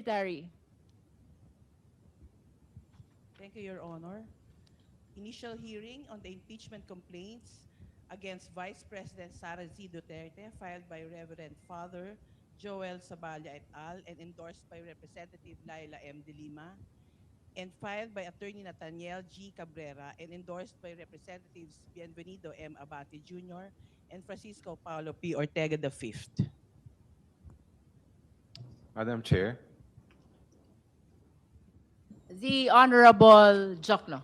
Secretary. Thank you, Your Honor. Initial hearing on the impeachment complaints against Vice President Sara Z. Duterte filed by Reverend Father Joel Saballa et al. And endorsed by Representative Laila M. De Lima, and filed by Attorney Nathaniel G. Cabrera and endorsed by Representatives Bienvenido M. Abate Jr. and Francisco Paulo P. Ortega V. Madam Chair, The Honorable Jokno.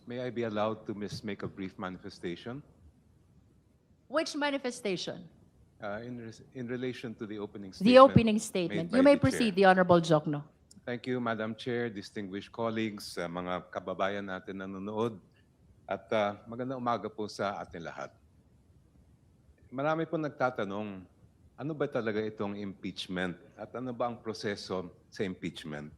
may I be allowed to make a brief manifestation Which manifestation? in relation to the opening statement? The opening statement. made You by may the proceed, Chair. the Honorable Jokno. Thank you, Madam Chair, distinguished colleagues, mga kababayan natin na nanonood, at magandang umaga po sa ating lahat. Marami po nagtatanong, ano ba talaga itong impeachment at ano ba ang proseso sa impeachment?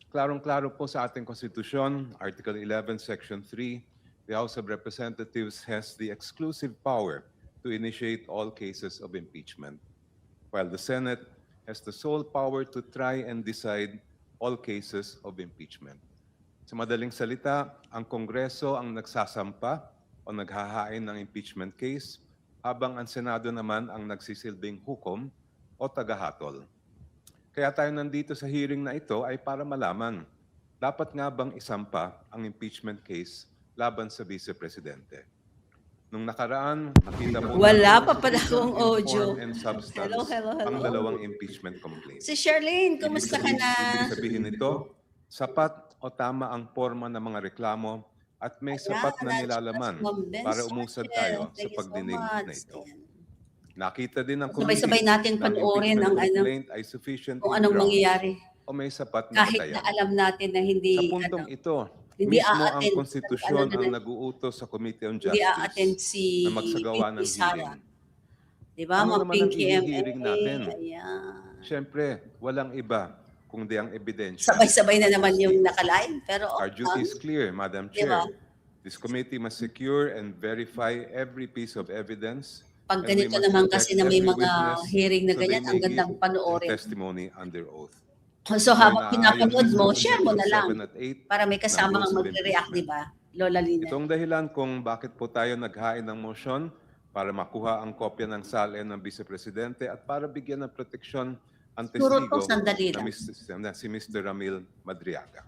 Klarong-klaro po sa ating konstitusyon, Article 11, Section 3, the House of Representatives has the exclusive power to initiate all cases of impeachment, while the Senate has the sole power to try and decide all cases of impeachment. Sa madaling salita, ang Kongreso ang nagsasampa o naghahain ng impeachment case, habang ang Senado naman ang nagsisilbing hukom o tagahatol. Kaya tayo nandito sa hearing na ito ay para malaman, dapat nga bang isampa ang impeachment case laban sa Vice Presidente? Nung nakaraan, nakita po Wala natin pa sa pala sufficient akong in audio. form and substance Hello. ang dalawang impeachment complaints. Si Charlene, kumusta ka na? Ibig sabihin nito, sapat o tama ang forma ng mga reklamo at may sapat na nilalaman para umusad tayo sa pagdinig na ito. Nakita din ng committee Sabay-sabay natin na panoorin ang complaint ay sufficient kung anong mangyayari. o may sapat na Kahit batayan. na alam natin na hindi, Sa puntong ito, hindi mismo ang a-attend. konstitusyon Ano na- ang nag-uutos sa Committee on hindi a-attend Justice si na magsagawa ng Pinky Sara. hearing. Di ba, Ano mga naman ang Pinky i-hearing natin? Ayan. Siyempre, walang iba kundi ang ebidensya. Sabay-sabay na naman yung nakalive. Pero Our duty is clear, Madam Diba? Chair. This committee must secure and verify every piece of evidence. pag and we ganito must naman protect kasi na may every mga witness hearing na so they ganyan, may ang gandang give panoorin. testimony under oath. So habang Kaya pinapanood mo, naayon share mo na lang. 7 at 8 Para may kasama ng kang rules of magre-react, di impeachment. ba? Lola Lina. Itong dahilan kung bakit po tayo naghain ng motion para makuha ang kopya ng SALN ng Vice Presidente at para bigyan ng proteksyon ang Siguro testigo to, sandali na lang. si Mr. Ramil Madriaga.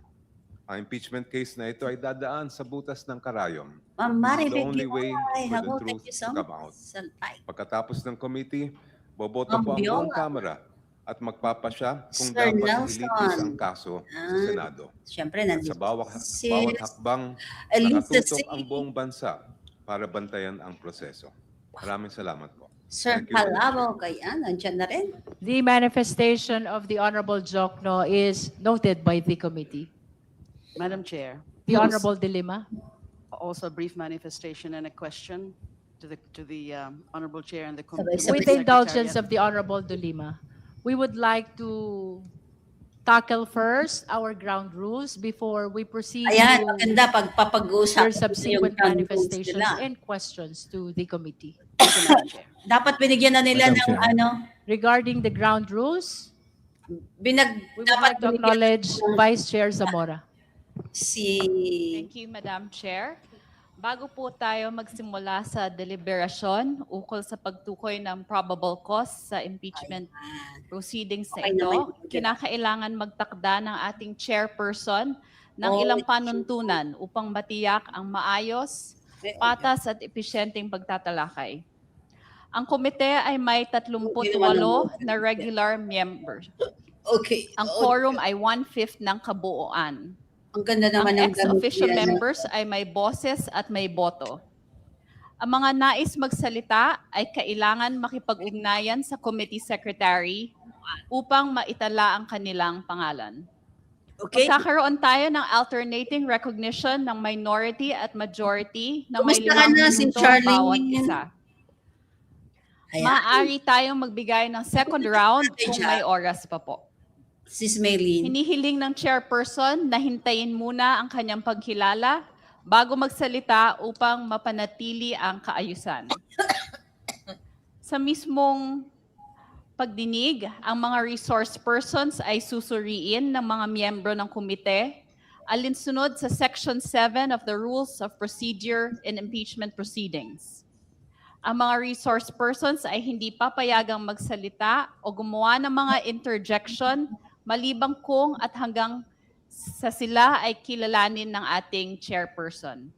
Ang impeachment case na ito ay dadaan sa butas ng karayom. Ma'am This is the Maribig, only way for the hello, truth thank you so to come out. much. Salpay. Pagkatapos ng committee, boboto Ma'am po ang buong Viola. Kamara at magpapasya kung Sir dapat Nelson. ilitis ang kaso sa Ah, Senado. Siyempre, At nandito. sa bawat Si hakbang, Elisa nakatutok C. ang buong bansa para bantayan ang proseso. Maraming salamat po. Sir Thank you, Madam Palabo, kaya nandyan na rin. The manifestation of the Honorable Jokno is noted by the committee. Madam Chair, The Honorable De Lima. also a brief manifestation and a question to the Honorable Chair and the Sabay-sabay. With the indulgence of the Honorable De Lima, we would like to tackle first our ground rules before we proceed Ayan, to maganda your pagpapag-uusapan subsequent yung ground rules manifestations nila. and questions to the committee. Dapat binigyan na nila Madam ng Chair. ano, Regarding the ground rules, we would dapat like to binigyan acknowledge ng Vice Chair Zamora. si Thank you, Madam Chair. Bago po tayo magsimula sa deliberasyon ukol sa pagtukoy ng probable cause sa impeachment proceedings na Okay ito, naman yun. kinakailangan magtakda ng ating chairperson ng Oh, ilang panuntunan upang matiyak ang maayos, patas at episyenteng pagtatalakay. Ang komite ay may 38 na regular members. Okay. Ang quorum ay 1/5 ng kabuuan. Ang ganda naman Ang ng ganun ex-official yan. members ay may boses at may boto. Ang mga nais magsalita ay kailangan makipag-ugnayan sa committee secretary upang maitala ang kanilang pangalan. Okay. Magkakaroon tayo ng alternating recognition ng minority at majority na may Kumusta ka 5 na, si minuto Charlene? bawat isa. Ayan. Maaari tayong magbigay ng second round kung may oras pa po. Sis Maylene. Hinihiling ng chairperson na hintayin muna ang kanyang pagkilala bago magsalita upang mapanatili ang kaayusan. Sa mismong pagdinig, ang mga resource persons ay susuriin ng mga miyembro ng komite alinsunod sa Section 7 of the Rules of Procedure in Impeachment Proceedings. Ang mga resource persons ay hindi papayagang magsalita o gumawa ng mga interjection malibang kung at hanggang sa sila ay kilalanin ng ating chairperson.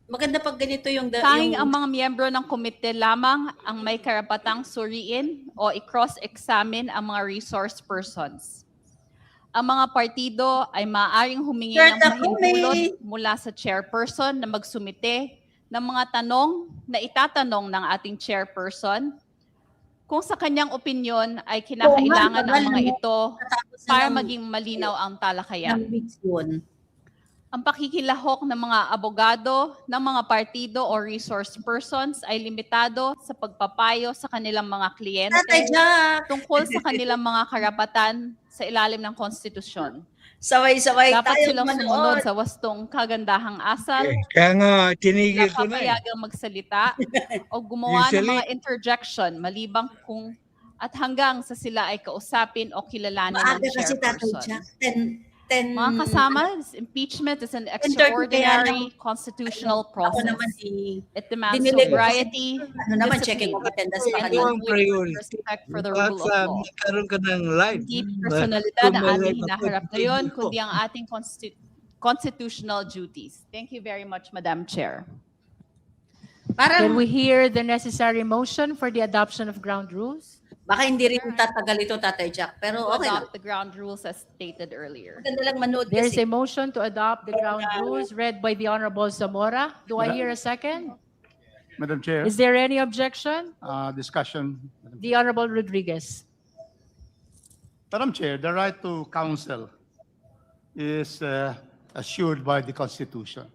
Maganda pag ganito yung... Tanging ang mga miyembro ng komite lamang ang may karapatang suriin o i-cross-examine ang mga resource persons. Ang mga partido ay maaaring humingi ng pahintulot mula sa chairperson na magsumite ng mga tanong na itatanong ng ating chairperson kung sa kanyang opinyon ay kinakailangan ang mga ito para maging malinaw ang talakayan. Ang pakikilahok ng mga abogado ng mga partido o resource persons ay limitado sa pagpapayo sa kanilang mga kliyente tungkol sa kanilang mga karapatan sa ilalim ng konstitusyon. Saway-saway Dapat tayo silang sumunod sa wastong kagandahang asal, Kaya nga, tinigil ko na eh. papayagang magsalita o gumawa ng mga interjection malibang kung at hanggang sa sila ay kausapin o kilalanin ng Maaga kasi Tatay chairperson. Jack. 10 Mga kasama, impeachment is an extraordinary constitutional Ako naman process. It demands Dinilig ko sobriety, ano naman, checking of discipline, attendance sa and Ito kanila. ang priority. respect for the At rule of law. magkaroon ka ng life. Hindi personalidad ang Kumalay ating ka hinaharap pag- ngayon, ko. kundi ang ating constitutional duties. Thank you very much, Madam Chair. Can Parang we hear the necessary motion for the adoption of ground rules? baka hindi rin tatagal ito, Tatay Jack. Pero To okay lang. adopt the ground rules as stated earlier. Maganda lang manood There is kasi. a motion to adopt the ground rules read by the Honorable Zamora. Do I hear a second? Madam Chair, Is there any objection? discussion. The Honorable Rodriguez. Madam Chair, the right to counsel is assured by the Constitution.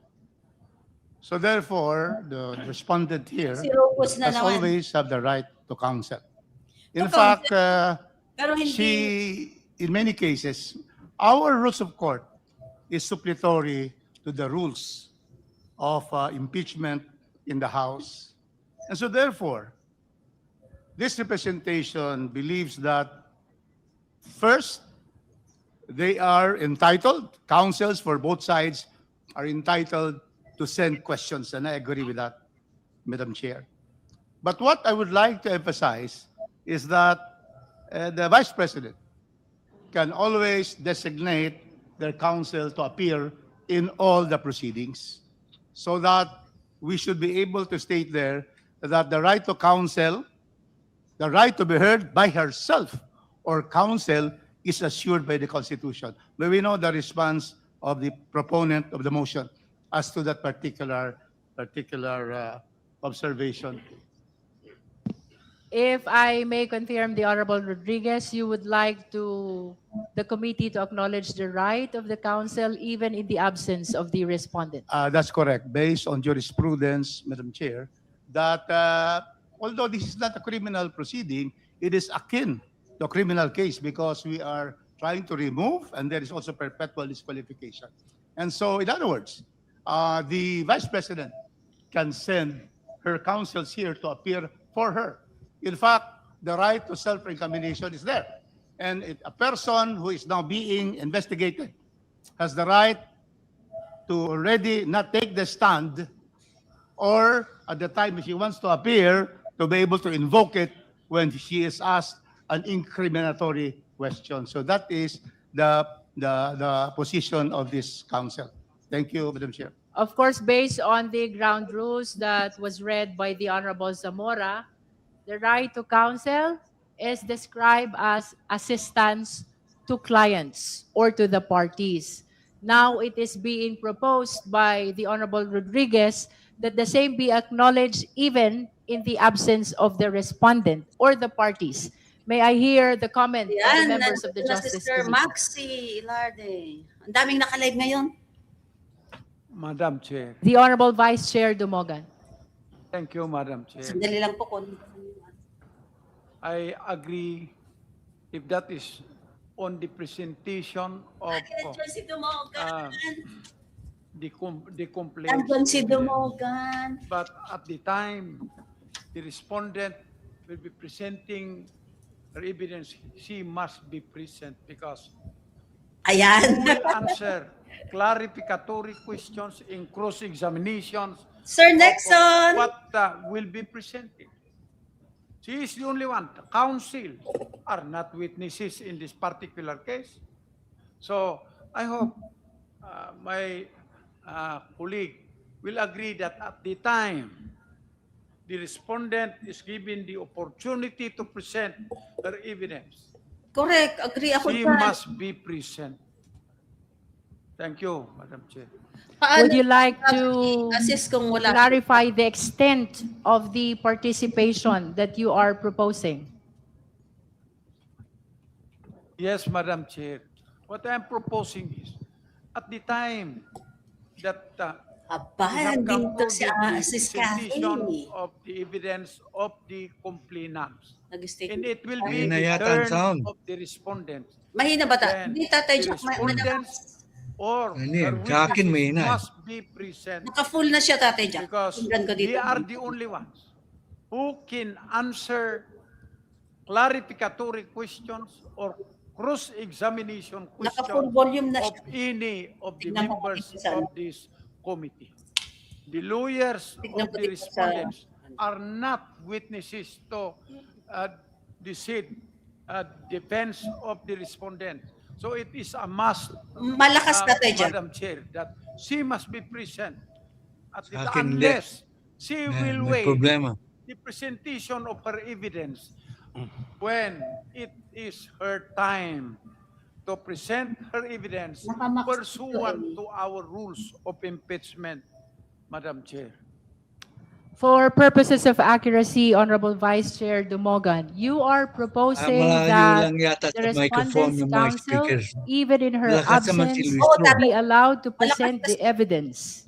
So therefore, the respondent here Si Rocos na has naman. always have the right to counsel. In To fact, Pero hindi. in many cases, our rules of court is suppletory to the rules of impeachment in the House. And so therefore, this representation believes that first, they are entitled, counsels for both sides are entitled to send questions, and I agree with that, Madam Chair. But what I would like to emphasize is that the Vice President can always designate their counsel to appear in all the proceedings, so that we should be able to state there that the right to counsel, the right to be heard by herself or counsel is assured by the Constitution. But we know the response of the proponent of the motion as to that particular observation. If I may confirm, the Honorable Rodriguez, you would like the committee to acknowledge the right of the counsel even in the absence of the respondent. That's correct, based on jurisprudence, Madam Chair, that although this is not a criminal proceeding, it is akin to a criminal case because we are trying to remove, and there is also perpetual disqualification. And so, in other words, the Vice President can send her counsels here to appear for her. In fact, the right to self-incrimination is there. And a person who is now being investigated has the right to already not take the stand, or at the time she wants to appear, to be able to invoke it when she is asked an incriminatory question. So that is the position of this counsel. Thank you, Madam Chair. Of course, based on the ground rules that was read by the Honorable Zamora, the right to counsel is described as assistance to clients or to the parties. Now it is being proposed by the Honorable Rodriguez that the same be acknowledged even in the absence of the respondent or the parties. May I hear the comment of the Yan, members of the nandito na Justice Sister Committee? Maxi Ilarde. Ang daming nakalive ngayon. Madam Chair. The Honorable Vice Chair Dumogan. Thank you, Madam Chair. Sandali lang po. I agree if that is on the presentation of Nandiyan si Dumogan. the complaint. Nandiyan si Dumogan. But at the time, the respondent will be presenting her evidence, she must be present because Ayan. who will answer clarificatory questions in cross-examinations Sir of Nixon. what will be presented. She is the only one. The counsel are not witnesses in this particular case. So I hope my colleague will agree that at the time the respondent is given the opportunity to present her evidence, Correct. Agree ako she dyan. must be present. Thank you, Madam Chair. Paano Would you like to assist kung wala? clarify the extent of the participation that you are proposing? Yes, Madam Chair. What I'm proposing is, at the time that Aba, we have dito concluded si the Sis Cathy. presentation of the evidence of the complainants, Nag-stay. and it will be Mahina the yata ang turn sound. of the respondent. Mahina ba ta? Then, Hindi, Tatay the Jack. respondents or Ano her yan? Sa akin, witnesses mahina. must be present Naka-full na siya, Tatay Jack. because Tingnan ko dito. they are the only ones who can answer clarificatory questions or cross-examination Naka-full questions volume na of siya. any of the Tignan mo members dito sa- of this committee. The lawyers Tignan of ko the dito sa- respondents are not witnesses to the said defense of the respondent. So it is a must, Malakas, Tatay Jack. Madam Chair, that she must be present at the, Sa akin, unless she will may waive problema. the presentation of her evidence when it is her time to present her evidence Nakamax pursuant ito to our rules of impeachment, Madam Chair. For purposes of accuracy, Honorable Vice Chair Dumogan, you are proposing Malayo that lang yata the sa microphone respondent's ng mga counsel, speakers. even in her Lakas naman si absence, Luis Oo, Cruz. be allowed to present the evidence.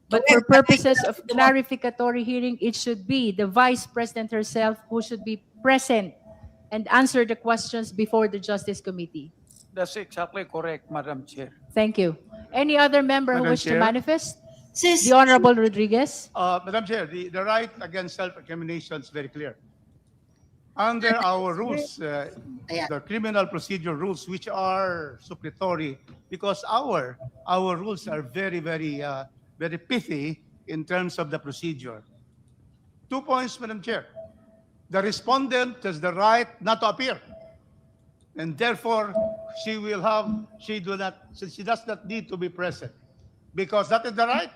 But for purposes of clarificatory hearing, it should be the Vice President herself who should be present and answer the questions before the Justice Committee. That's exactly correct, Madam Chair. Thank you. Any other member who Madam wish to Chair? manifest? Sis, The Honorable Rodriguez? Madam Chair, the right against self-incrimination is very clear. Under our rules, Ayan. the criminal procedure rules, which are suppletory, because our rules are very, very pithy in terms of the procedure. 2 points, Madam Chair. The respondent has the right not to appear, and therefore she does not need to be present, because that is the right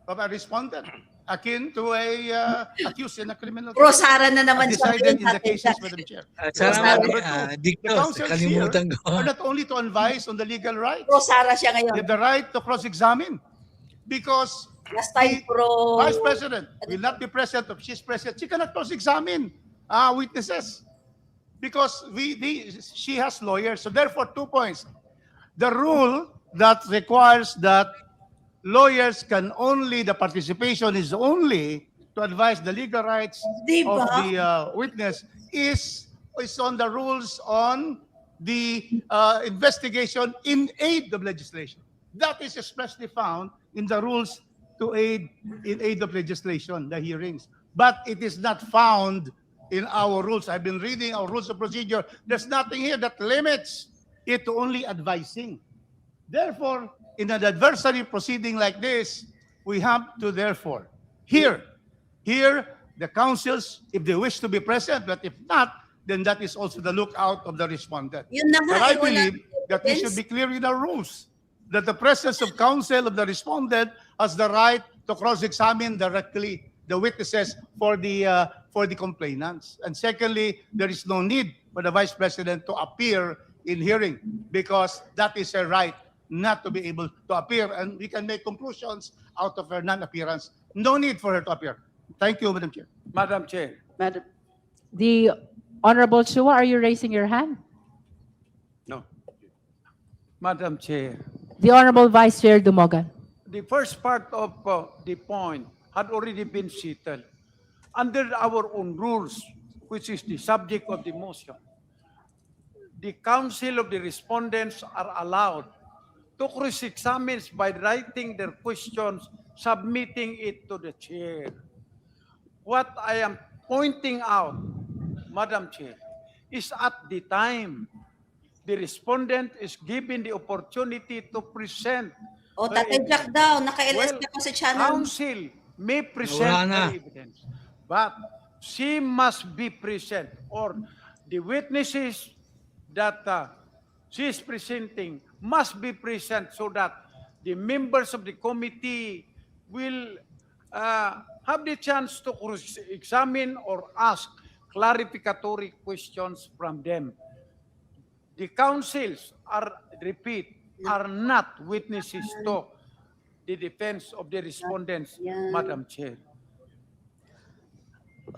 of a respondent, akin to a accused in a criminal Pro case, Sara na naman siya. decided in the Tatay cases, Jack. Madam Chair. Salamat, Number two, the Dictos. counsels Kalimutan here ko. are not only to advise on the legal rights, Pro Sara siya they ngayon. have the right to cross-examine, because Last time, the pro... Vice President will not be present. If she's present, she cannot cross-examine witnesses, because she has lawyers. So therefore, 2 points. The rule that requires that the participation is only to advise the legal rights Di of ba? the witness is on the rules on the investigation in aid of legislation. That is expressly found in the rules in aid of legislation, the hearings. But it is not found in our rules. I've been reading our rules of procedure. There's nothing here that limits it to only advising. Therefore, in an adversary proceeding like this, we have to therefore hear the counsels if they wish to be present, but if not, then that is also the lookout of the respondent. Yun na nga, But I eh, wala believe that we should be clear in our rules that the presence of counsel of the respondent has the right to cross-examine directly the witnesses for the complainants. And secondly, there is no need for the Vice President to appear in hearing, because that is her right not to be able to appear, and we can make conclusions out of her non-appearance. No need for her to appear. Thank you, Madam Chair. Madam Chair. Madam, The Honorable Chua, are you raising your hand? No. Madam Chair. The Honorable Vice Chair Dumogan. The first part of the point had already been settled. Under our own rules, which is the subject of the motion, the counsel of the respondents are allowed to cross-examine by writing their questions, submitting it to the chair. What I am pointing out, Madam Chair, is at the time the respondent is given the opportunity to present O, her Tatay Jack evidence. daw, naka-LS Well, ka pa sa channel. counsel may present her evidence, but she must be present, or the witnesses that she is presenting must be present so that the members of the committee will have the chance to examine or ask clarificatory questions from them. The counsels are not witnesses to the defense of the respondents, Yan. Madam Chair.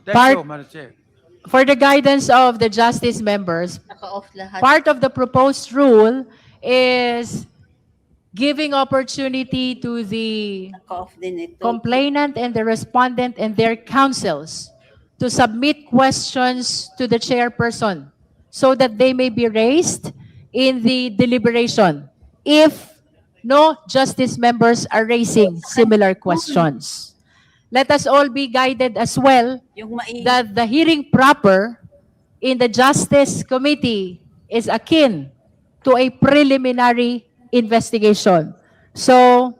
Thank Part- you, Madam Chair. For the guidance of the justice members, Naka-off lahat. part of the proposed rule is giving opportunity to the Naka-off din ito. complainant and the respondent and their counsels to submit questions to the chairperson so that they may be raised in the deliberation if no justice members are raising similar questions. Let us all be guided as well Yung that the hearing proper in the Justice Committee is akin to a preliminary investigation. So,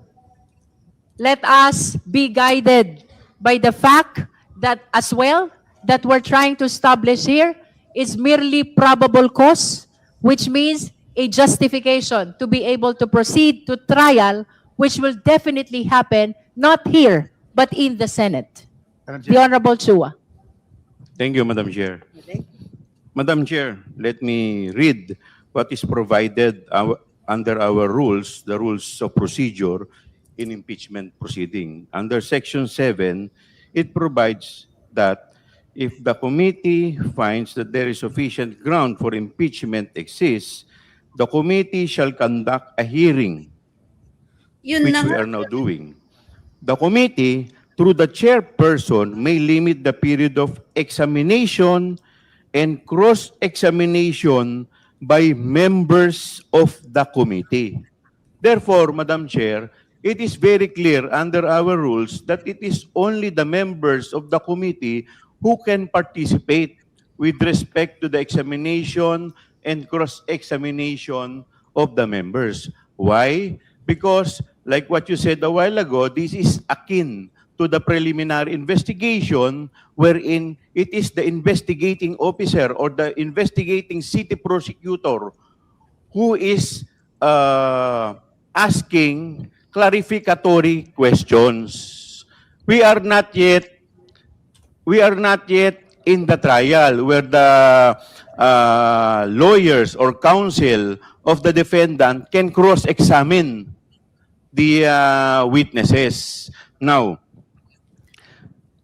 let us be guided by the fact that as well, that we're trying to establish here is merely probable cause, which means a justification to be able to proceed to trial, which will definitely happen not here, but in the Senate. Madam The Chair. Honorable Chua. Thank you, Madam Chair. Madam Chair, let me read what is provided under our rules, the rules of procedure in impeachment proceeding. Under Section 7, it provides that if the committee finds that there is sufficient ground for impeachment exists, the committee shall conduct a hearing, Yun which na we nga. are now doing. The committee, through the chairperson, may limit the period of examination and cross-examination by members of the committee. Therefore, Madam Chair, it is very clear under our rules that it is only the members of the committee who can participate with respect to the examination and cross-examination of the members. Why? Because, like what you said a while ago, this is akin to the preliminary investigation wherein it is the investigating officer or the investigating city prosecutor who is asking clarificatory questions. We are not yet in the trial where the lawyers or counsel of the defendant can cross-examine the witnesses. Now,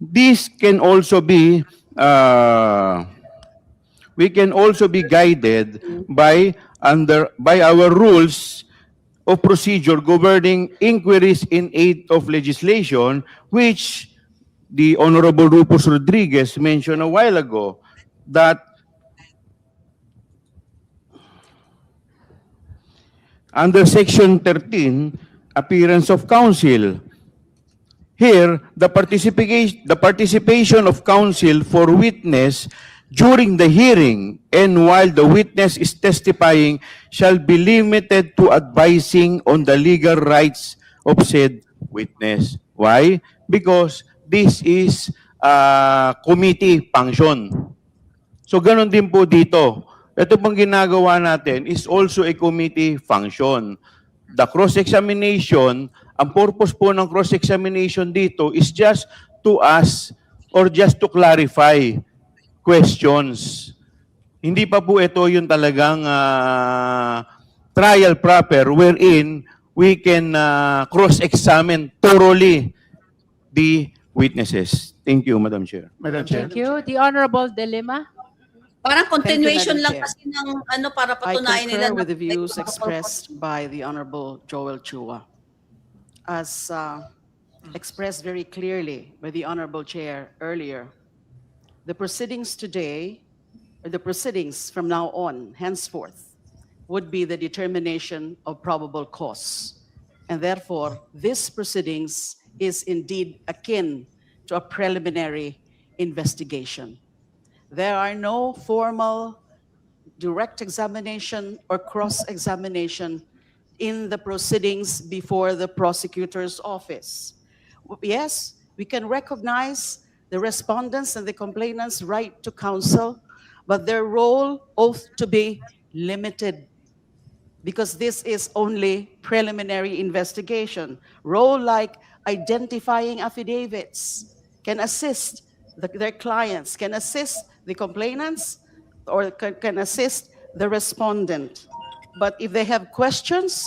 this can also be, we can also be guided by our rules of procedure governing inquiries in aid of legislation, which the Honorable Rufus Rodriguez mentioned a while ago, that under Section 13, appearance of counsel, here, the participation of counsel for witness during the hearing and while the witness is testifying shall be limited to advising on the legal rights of said witness. Why? Because this is committee function. So ganun din po dito. Ito pong ginagawa natin is also a committee function. The cross-examination, ang purpose po ng cross-examination dito is just to ask or just to clarify questions. Hindi pa po ito yung talagang trial proper wherein we can cross-examine thoroughly the witnesses. Thank you, Madam Chair. Madam Chair. Thank you. The Honorable De Lima. Parang continuation Madam lang Chair. kasi ng ano para I patunayan nila concur with the na- views expressed by the Honorable Joel Chua. As expressed very clearly by the Honorable Chair earlier, the proceedings today, or the proceedings from now on, henceforth, would be the determination of probable cause. And therefore, this proceedings is indeed akin to a preliminary investigation. There are no formal direct examination or cross-examination in the proceedings before the prosecutor's office. Yes, we can recognize the respondents and the complainants' right to counsel, but their role ought to be limited because this is only preliminary investigation. Role like identifying affidavits can assist their clients, can assist the complainants, or can assist the respondent. But if they have questions,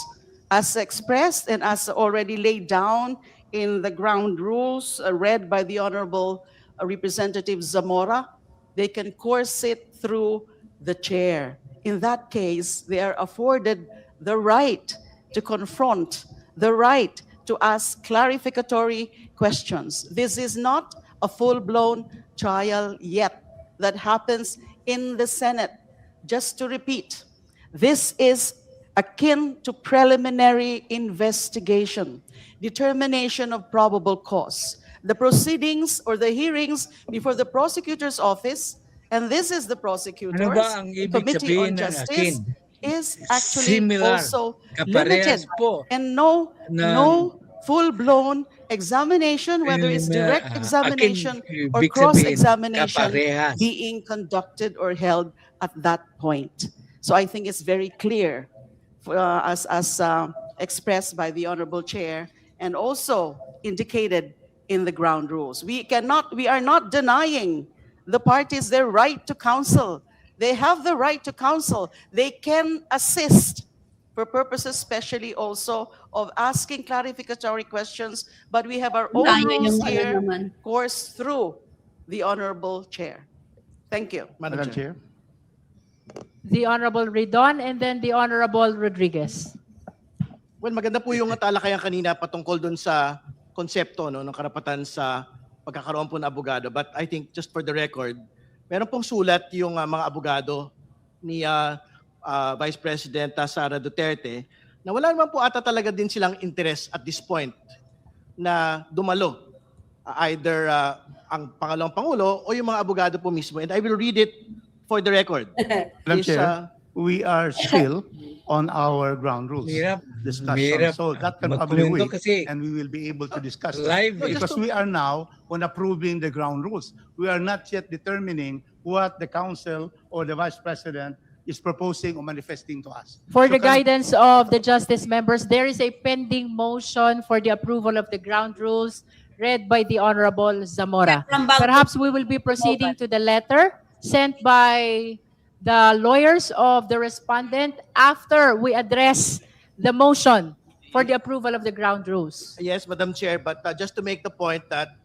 as expressed and as already laid down in the ground rules read by the Honorable Representative Zamora, they can course it through the chair. In that case, they are afforded the right to confront, the right to ask clarificatory questions. This is not a full-blown trial yet that happens in the Senate. Just to repeat, this is akin to preliminary investigation, determination of probable cause. The proceedings or the hearings before the prosecutor's office, and this is the prosecutor's, Ano ba ang the ibig Committee on sabihin ng Justice, akin? is actually Similar, also kaparehas limited. po And no full-blown examination, whether it's direct akin examination or ibig sabihin, cross-examination kaparehas. being conducted or held at that point. So I think it's very clear as expressed by the Honorable Chair and also indicated in the ground rules. We are not denying the parties their right to counsel. They have the right to counsel. They can assist for purposes especially also of asking clarificatory questions, but we have our own rules here coursed through the Honorable Chair. Thank you. Madam Chair. The Honorable Ridon and then the Honorable Rodriguez. Well, maganda po yung talakayan kanina patungkol dun sa konsepto no, ng karapatan sa pagkakaroon po ng abogado. But I think just for the record, meron pong sulat yung mga abogado ni Vice President Sara Duterte na wala naman po ata talaga din silang interest at this point na dumalo either ang pangalawang pangulo o yung mga abogado po mismo. And I will read it for the record. Madam Chair, we are still on our ground rules discussion. So that can probably wait and we will be able to discuss that. Because we are now on approving the ground rules. We are not yet determining what the council or the Vice President is proposing or manifesting to us. For the guidance of the justice members, there is a pending motion for the approval of the ground rules read by the Honorable Zamora. Perhaps we will be proceeding to the letter sent by the lawyers of the respondent after we address the motion for the approval of the ground rules. Yes, Madam Chair, but just to make the point that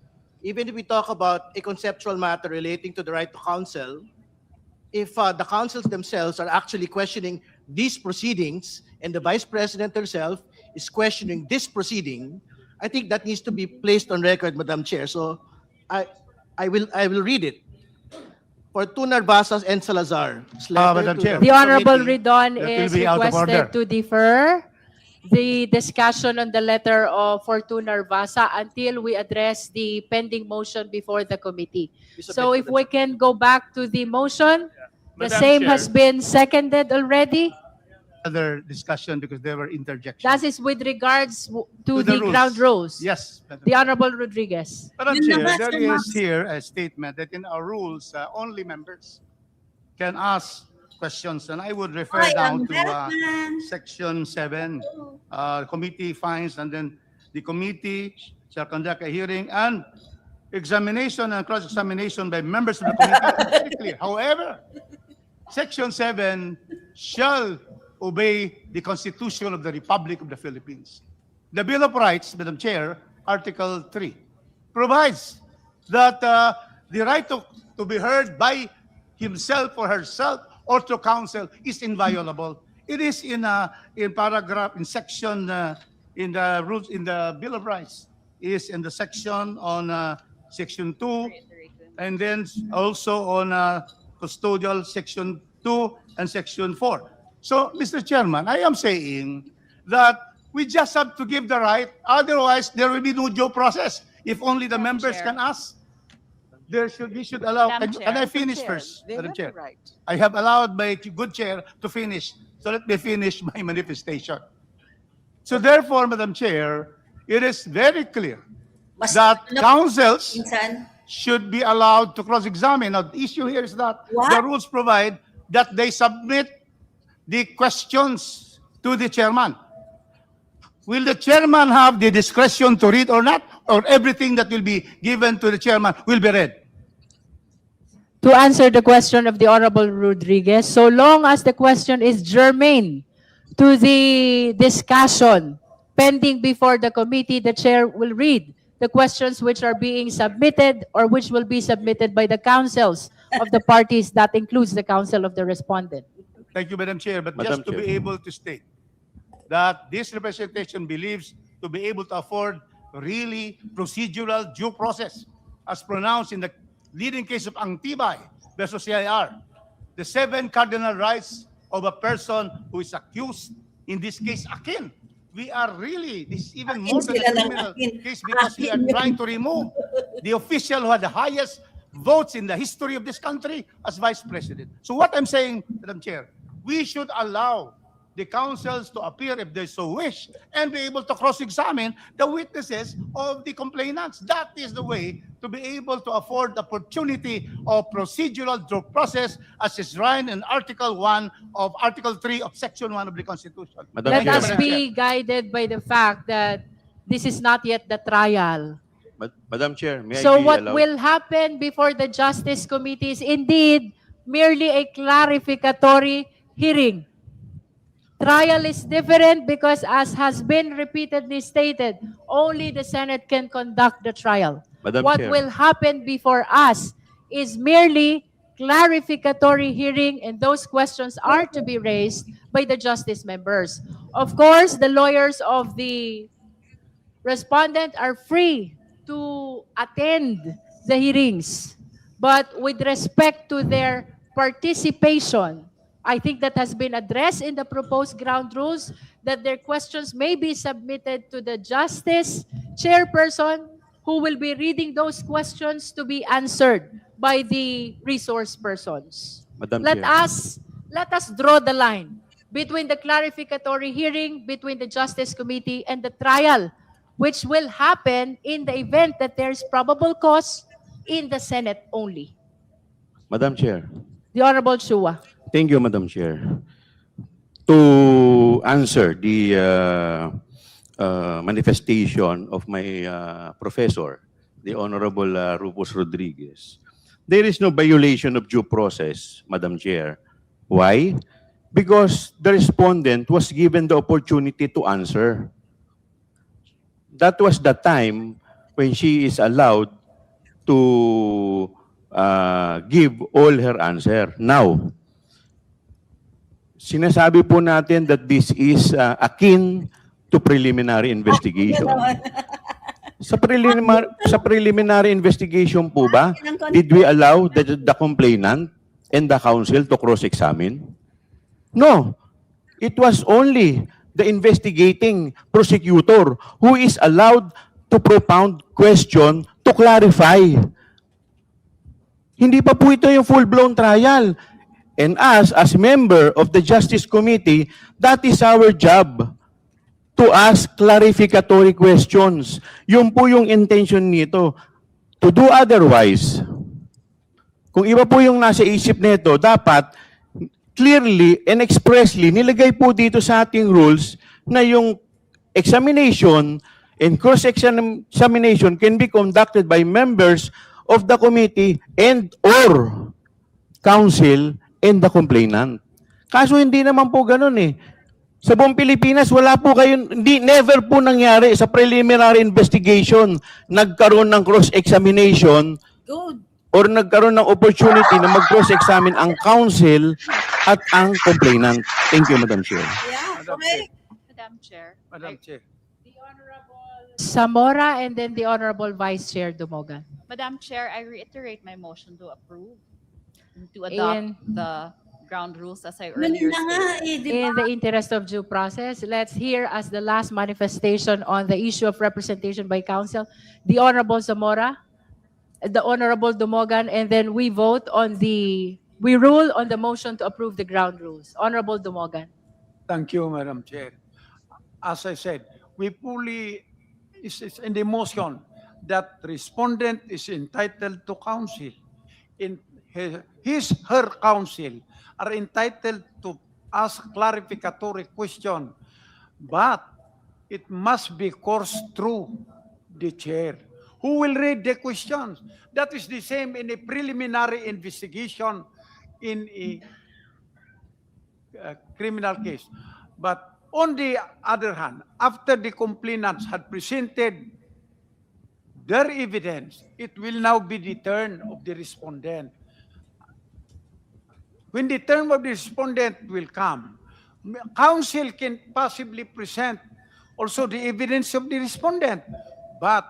even if we talk about a conceptual matter relating to the right to counsel, if the counsels themselves are actually questioning these proceedings and the Vice President herself is questioning this proceeding, I think that needs to be placed on record, Madam Chair. So I will read it. For two Narvasas and Salazar. Madam Chair. The Honorable Ridon That is will be out of order. requested to defer the discussion on the letter of Fortuna Narvasa until we address the pending motion before the committee. So if we can go back to the motion, the Madam same Chair. has been seconded already. Other discussion because there were interjections. That is with regards to the the rules. ground rules. Yes, Madam The Honorable Rodriguez. Madam Yun Chair, naman, there sumama. is here a statement that in our rules, only members can ask questions. And I would refer Ay, down ang to Batman. Section 7. Committee finds and then the committee shall conduct a hearing and examination and cross-examination by members of the committee. Very clear. However, Section 7 shall obey the Constitution of the Republic of the Philippines. The Bill of Rights, Madam Chair, Article 3, provides that the right to be heard by himself or herself or to counsel is inviolable. It is in paragraph, in section, in the rules, in the Bill of Rights, is in the section on Section 2, and then also on custodial Section 2 and Section 4. So, Mr. Chairman, I am saying that we just have to give the right, otherwise there will be no due process if only the members can ask. we should allow, Madam can I Chair. finish Chair, first, they Madam have Chair? the right. I have allowed my good chair to finish. So let me finish my manifestation. So therefore, Madam Chair, it is very clear Mas, that ano, counsels minsan, should be allowed to cross-examine. Now, the issue here is that What? the rules provide that they submit the questions to the chairman. Will the chairman have the discretion to read or not? Or everything that will be given to the chairman will be read? To answer the question of the Honorable Rodriguez, so long as the question is germane to the discussion pending before the committee, the chair will read the questions which are being submitted or which will be submitted by the counsels of the parties. That includes the counsel of the respondent. Thank you, Madam Chair. But Madam just to be Chair. able to state that this representation believes to be able to afford really procedural due process as pronounced in the leading case of Angtibay versus CIR. The 7 cardinal rights of a person who is accused, in this case, akin. We are really, this is even Akin more than a sila ng criminal akin. case because we are Akin yun. trying to remove the official who had the highest votes in the history of this country as vice president. So what I'm saying, Madam Chair, we should allow the counsels to appear if they so wish and be able to cross-examine the witnesses of the complainants. That is the way to be able to afford the opportunity of procedural due process as is enshrined in Article 1 of Article 3 of Section 1 of the Constitution. Madam Let Chair. us be guided by the fact that this is not yet the trial. Madam Chair, may So I be what allowed? will happen before the Justice Committee is indeed merely a clarificatory hearing. Trial is different because, as has been repeatedly stated, only the Senate can conduct the trial. Madam What Chair. will happen before us is merely clarificatory hearing, and those questions are to be raised by the justice members. Of course, the lawyers of the respondent are free to attend the hearings, but with respect to their participation, I think that has been addressed in the proposed ground rules that their questions may be submitted to the justice chairperson who will be reading those questions to be answered by the resource persons. Madam Let Chair. us draw the line between the clarificatory hearing between the Justice Committee and the trial, which will happen in the event that there is probable cause in the Senate only. Madam Chair. The Honorable Chua. Thank you, Madam Chair. To answer the manifestation of my professor, the Honorable Rufus Rodriguez, there is no violation of due process, Madam Chair. Why? Because the respondent was given the opportunity to answer. That was the time when she is allowed to give all her answer. Now, sinasabi po natin that this is akin to preliminary investigation. Sa preliminary investigation po ba, did we allow the complainant and the counsel to cross-examine? No. It was only the investigating prosecutor who is allowed to propound question to clarify. Hindi pa po ito yung full-blown trial. And us, as member of the Justice Committee, that is our job to ask clarificatory questions. Yun po yung intention nito. To do otherwise, kung iba po yung nasa isip nito, dapat clearly and expressly nilagay po dito sa ating rules na yung examination and cross-examination can be conducted by members of the committee and or counsel and the complainant. Kaso hindi naman po ganun eh. Sa buong Pilipinas, wala po kayo, never po nangyari sa preliminary investigation, nagkaroon ng cross-examination Good. or nagkaroon ng opportunity na mag-cross-examine ang counsel at ang complainant. Thank you, Madam Chair. Yeah, Madam correct. Madam Chair. Madam Chair. Zamora and then the Honorable Vice Chair Dumogan. Madam Chair, I reiterate my motion to approve, to adopt the ground rules as I Ganun earlier na nga stated. eh, di ba? In the interest of due process, let's hear as the last manifestation on the issue of representation by counsel, the Honorable Zamora. the Honorable Dumogan, and then we rule on the motion to approve the ground rules. Honorable Dumogan. Thank you, Madam Chair. As I said, we fully is in the motion that respondent is entitled to counsel. In her counsel are entitled to ask clarificatory question, but it must be coursed through the chair, who will read the questions. That is the same in a preliminary investigation in a criminal case. But on the other hand, after the complainants had presented their evidence, it will now be the turn of the respondent. When the turn of the respondent will come, counsel can possibly present also the evidence of the respondent. But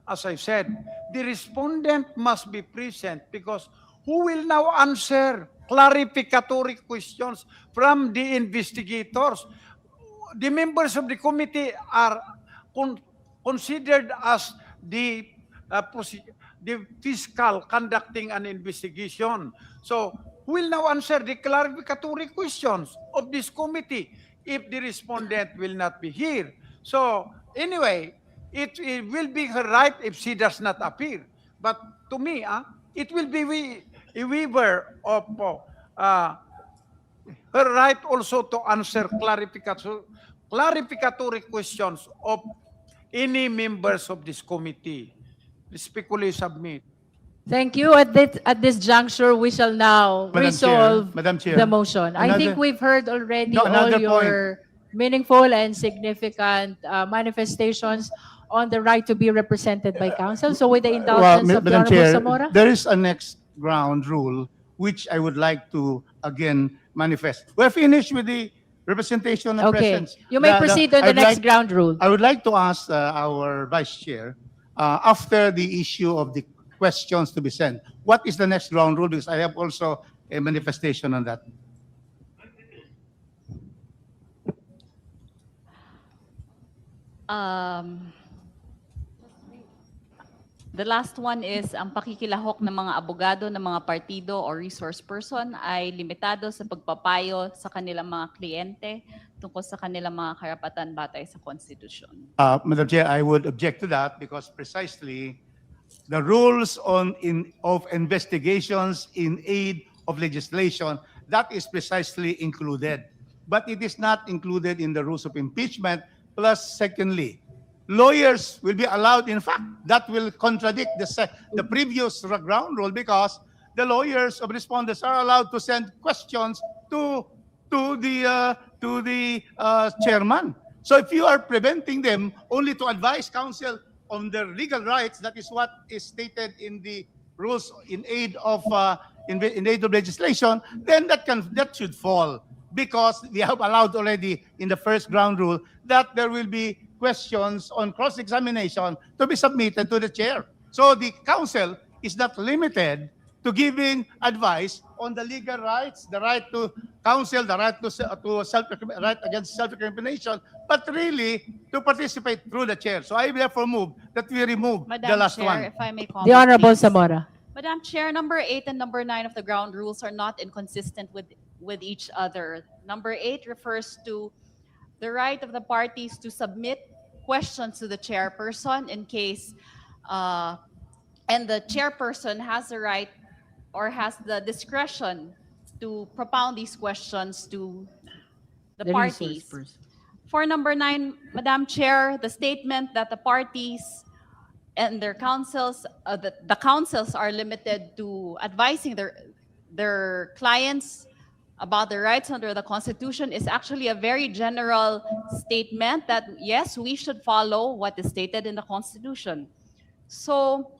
as I said, the respondent must be present because who will now answer clarificatory questions from the investigators? The members of the committee are considered as the fiscal conducting an investigation. So who will now answer the clarificatory questions of this committee if the respondent will not be here? So anyway, it will be her right if she does not appear. But to me, it will be a waiver of her right also to answer clarificatory questions of any members of this committee. Respectfully submit. Thank you. At this juncture, we shall now Madam Chair, resolve Madam Chair, the motion. I think another- we've heard already No, all another your meaningful and significant manifestations on the right to be represented by counsel. So with the indulgence of the Madam Honorable Chair, Zamora. there is a next ground rule which I would like to again manifest. We're finished with the representation and Okay, presence. you may proceed on the I'd next like- ground rule. I would like to ask our Vice Chair, after the issue of the questions to be sent, what is the next ground rule? Because I have also a manifestation on that. The last one is ang pakikilahok ng mga abogado ng mga partido o resource person ay limitado sa pagpapayo sa kanilang mga kliyente tungkol sa kanilang mga karapatan batay sa konstitusyon. Madam Chair, I would object to that because precisely the rules of investigations in aid of legislation, that is precisely included. But it is not included in the rules of impeachment. Plus, secondly, lawyers will be allowed. In fact, that will contradict the previous ground rule because the lawyers of respondents are allowed to send questions to the chairman. So if you are preventing them only to advise counsel on their legal rights, that is what is stated in the rules in aid of legislation, then that should fall because we have allowed already in the first ground rule that there will be questions on cross-examination to be submitted to the chair. So the counsel is not limited to giving advice on the legal rights, the right to counsel, the right to right against self-incrimination, but really to participate through the chair. So I therefore move that we remove the Madam last Chair, one. if I may comment, The Honorable please. Zamora. Madam Chair, number 8 and number 9 of the ground rules are not inconsistent with each other. Number 8 refers to the right of the parties to submit questions to the chairperson in case, and the chairperson has the right or has the discretion to propound these questions to the resource parties. person. For number 9, Madam Chair, the statement that the parties and their counsels, the counsels are limited to advising their clients about the rights under the Constitution is actually a very general statement that, yes, we should follow what is stated in the Constitution. So,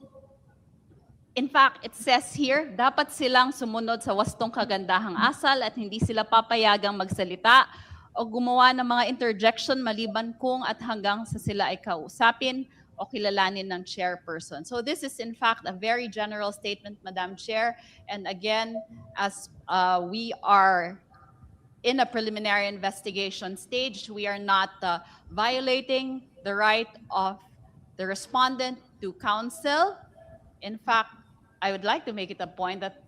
in fact, it says here, dapat silang sumunod sa wastong kagandahang asal at hindi sila papayagang magsalita o gumawa ng mga interjection maliban kung at hanggang sa sila ay kausapin o kilalanin ng chairperson. So this is in fact a very general statement, Madam Chair. And again, as we are in a preliminary investigation stage, we are not violating the right of the respondent to counsel In fact, I would like to make it a point that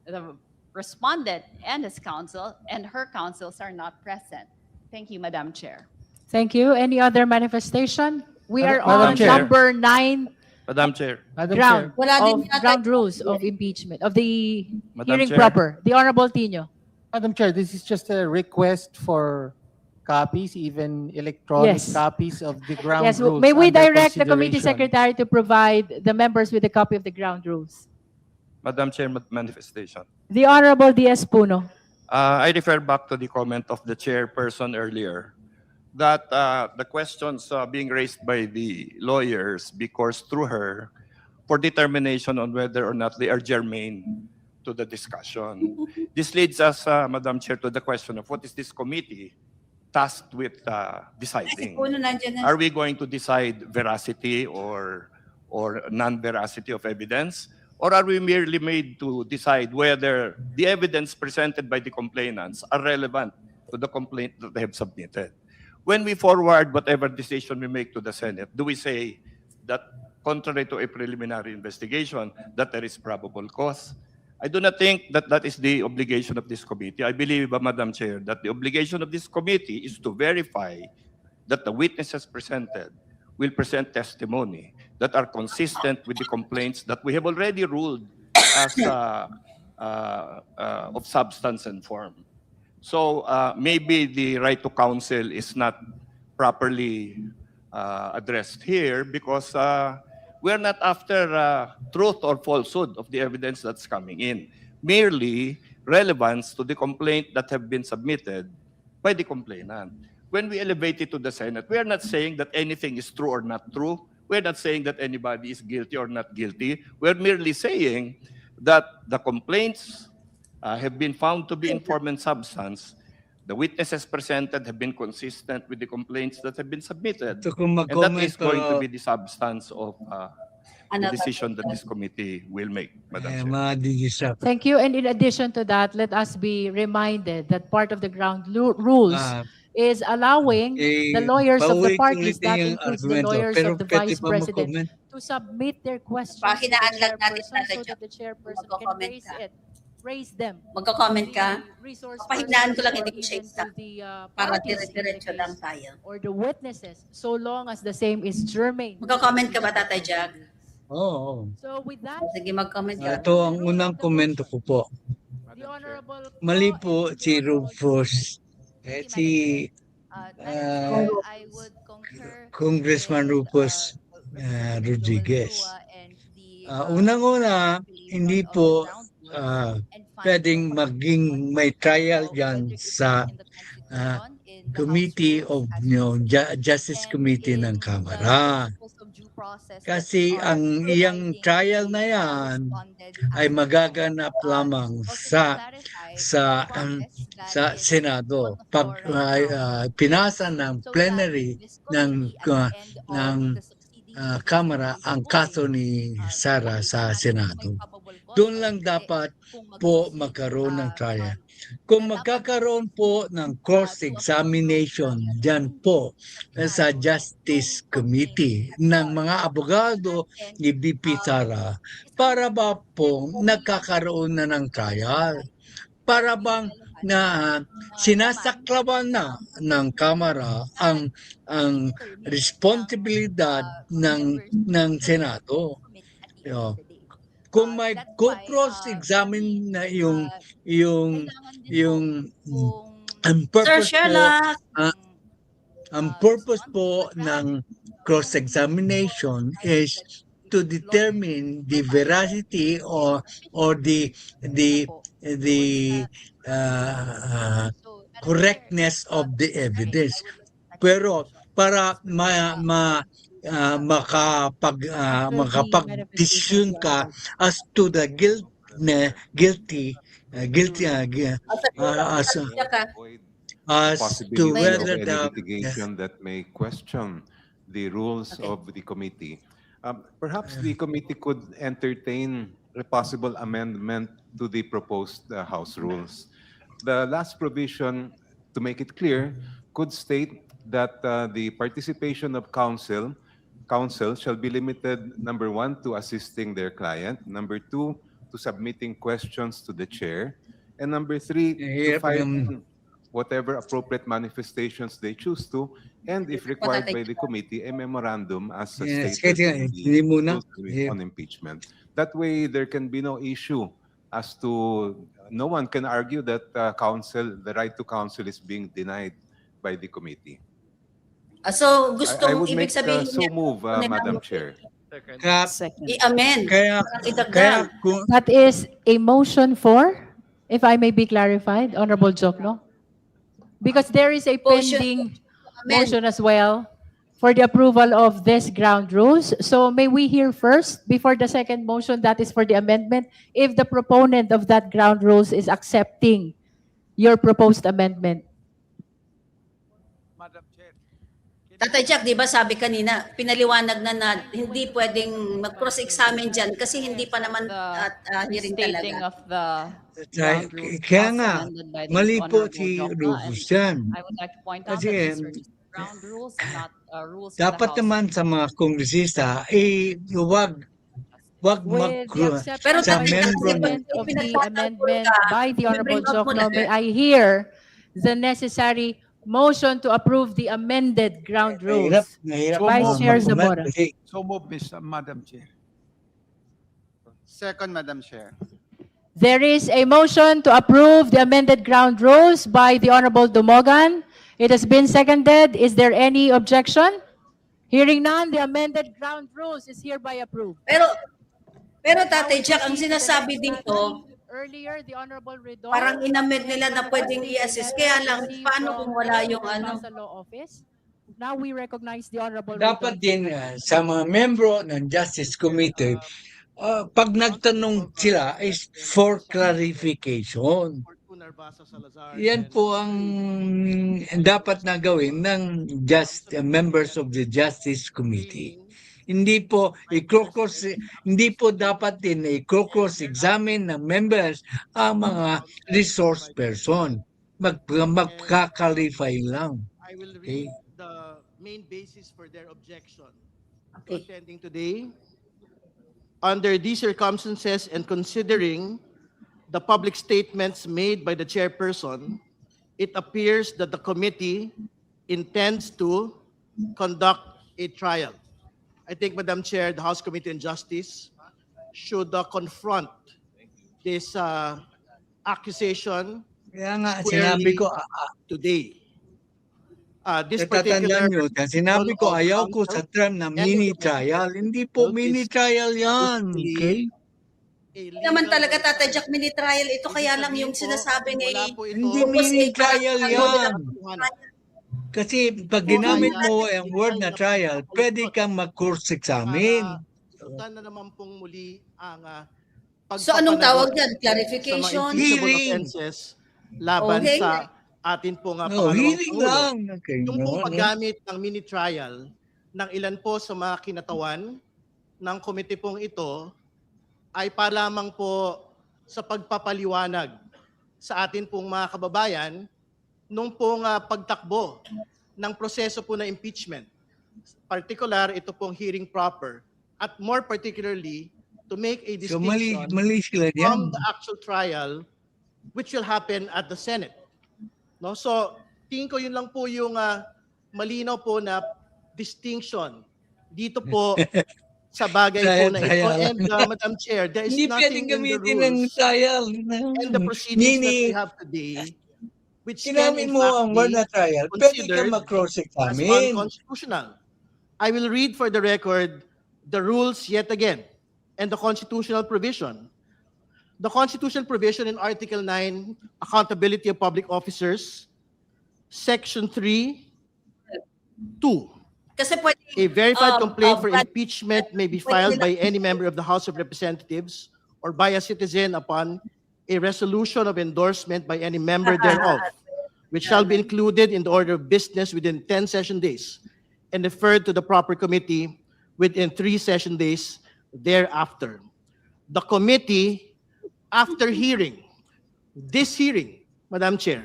the respondent and his counsel and her counsels are not present. Thank you, Madam Chair. Thank you. Any other manifestation? We are Madam on Chair. number 9 Madam Chair. ground Chair. Wala din of yata ground yung- rules of impeachment, of the Madam hearing Chair. proper. The Honorable Tino. Madam Chair, this is just a request for copies, even electronic Yes. copies of the ground Yes, rules. may we under direct the committee consideration. secretary to provide the members with a copy of the ground rules? Madam Chair, manifestation. The Honorable D.S. Puno. I refer back to the comment of the chairperson earlier that the questions being raised by the lawyers be coursed through her for determination on whether or not they are germane to the discussion. This leads us, Madam Chair, to the question of what is this committee tasked with deciding? Puno nandiyan na. Are we going to decide veracity or non-veracity of evidence? Or are we merely made to decide whether the evidence presented by the complainants are relevant to the complaint that they have submitted? When we forward whatever decision we make to the Senate, do we say that contrary to a preliminary investigation, that there is probable cause? I do not think that that is the obligation of this committee. I believe, Madam Chair, that the obligation of this committee is to verify that the witnesses presented will present testimony that are consistent with the complaints that we have already ruled as of substance and form. So maybe the right to counsel is not properly addressed here because we're not after truth or falsehood of the evidence that's coming in, merely relevance to the complaint that have been submitted by the complainant. When we elevate it to the Senate, we are not saying that anything is true or not true. We're not saying that anybody is guilty or not guilty. We're merely saying that the complaints have been found to be in form and substance. The witnesses presented have been consistent with the complaints that have been submitted. And that is going to be the substance of the decision that this committee will make, Madam Chair. Thank you. And in addition to that, let us be reminded that part of the ground rules is allowing the lawyers of the parties, that includes the lawyers of the Vice President, to submit their questions to the Pakinaan lang natin, chairperson Tata so that the chairperson can Magko-comment raise ka. raise them. Magko-comment ka? The resource Papahinaan ko lang, persons or hindi ko siya even isa. to the Para parties in the dire-diretso lang case, tayo. or the witnesses, so long as the same is germane. Magko-comment ka ba, Tatay Jack? Oo. So with that, Sige, mag-comment ka. Ito ang unang komento ko po. the Honorable Mali Ko po and si the Honorable Rufus. Si Congressman Rufus Rodriguez. Unang-una, hindi po pwedeng maging may trial yan sa Committee of Justice Committee ng Kamara. Kasi ang iyang trial na yan ay magaganap lamang sa Senado pag pinasa ng plenary ng Kamara ang kaso ni Sara sa Senado. Doon lang dapat po magkaroon ng trial. Kung magkakaroon po ng cross-examination dyan po sa Justice Committee ng mga abogado ni VP Sara, para ba po nagkakaroon na ng trial? Para bang na sinasaklawan na ng Kamara ang responsibilidad ng Senado. Kung may cross-examine na ang purpose Sir Sherlock. ang purpose po ng cross-examination is to determine the veracity or the correctness of the evidence. Pero para makapag-decision ka as to the guilty as to Possibility whether of any the litigation that may question the rules of the committee. Perhaps the committee could entertain a possible amendment to the proposed House rules. The last provision, to make it clear, could state that the participation of counsel counsel shall be limited, number one, to assisting their client, number two, to submitting questions to the chair, and number three, to Hirap filing whatever appropriate manifestations they choose to, and if required by the committee, a memorandum as Yes, stated kaya in hindi the muna. rules on impeachment. That way, there can be no issue as to, no one can argue that the right to counsel is being denied by the committee. So I gustong would ibig make sabihin so niya, move, nilang Madam Chair. Kap, Second. i-amend, kaya, parang idagdag. kaya kung, That is a motion for, if I may be clarified, Honorable Jokno? Because there is a Motion pending amend. motion as well for the approval of this ground rules. So may we hear first, before the second motion, that is for the amendment, if the proponent of that ground rules is accepting your proposed amendment. Madam Chair. Tatay Jack, di ba sabi kanina, pinaliwanag na hindi pwedeng mag-cross-examine dyan kasi hindi pa naman hearing Restating talaga. of the Kaya ground rules kaya as nga, amended by the mali po Honorable si Jokno. Rufus And yan. I would like to point out Kasi that these are just ground rules, not rules of the dapat House. naman sa mga kongresista, wag With the acceptance Pero sa by the membro ng President of the pinagtatanggol amendment ka, by the Honorable i-bring up mo Jokno, na. may I hear the necessary motion to approve the amended ground Nahirap, rules? nahirap Vice na Chair mag-comment Zamora. kasi So move, Madam Chair. Second, Madam Chair. There is a motion to approve the amended ground rules by the Honorable Dumogan. It has been seconded. Is there any objection? Hearing none, the amended ground rules is hereby approved. Pero Tatay Jack, ang sinasabi dito, Earlier, the Honorable Redor, parang inamend nila na pwedeng i-assist. Kaya lang, paano kung wala yung ano? Sa law office. Now we recognize the Honorable dapat Redor. din sa mga membro ng Justice Committee, pag nagtanong sila is for clarification. Yan po ang dapat na gawin ng members of the Justice Committee. Hindi po dapat din i-cross-examine ng members ang mga resource person. Magka-clarify lang. I will Okay. read the main basis for their objection to Okay. attending today. Under these circumstances and considering the public statements made by the chairperson, it appears that the committee intends to conduct a trial. I think, Madam Chair, the House Committee on Justice should confront this accusation Kaya nga, squarely sinabi ko, today. This particular natatandaan nyo, sinabi ko, ayaw ko sa term na mini trial. Hindi po mini trial yan. Okay? Hindi naman talaga Tatay Jack mini trial ito, kaya lang yung sinasabi niya Hindi mini trial yan. Kasi pag ginamit mo ang word na trial, pwede kang mag-course examine. Tutan na naman pong muli ang So anong tawag yan? sa mga Clarification? impeachable Hearing. offenses laban Okay. sa atin pong No, pangalawang hearing Pangulo. lang. Okay, Yung no, pong no. paggamit ng mini trial ng ilan po sa mga kinatawan ng komite pong ito ay para lamang po sa pagpapaliwanag sa atin pong mga kababayan nung pong pagtakbo ng proseso po na impeachment. Particular, ito pong hearing proper at more particularly to make a So distinction mali sila from yan. the actual trial which will happen at the Senate. No? So, tingin ko yun lang po yung malinaw po na distinction dito po sa bagay po na ito. Trial. And Madam Chair, there is Hindi nothing pwedeng in the gamitin ng rules trial. and the proceedings that we have today which can Ginamit in mo fact ang word be na trial, pwede ka considered as mag-cross-examine. unconstitutional. I will read for the record the rules yet again and the constitutional provision. The constitutional provision in Article 9, Accountability of Public Officers, Section 3, 2. Kasi pwede, A verified complaint for but- impeachment may be filed by any member of the House of Representatives or by a citizen upon a resolution of endorsement by any member thereof, which shall be included in the order of business within 10 session days and referred to the proper committee within 3 session days thereafter. The committee, after hearing, this hearing, Madam Chair,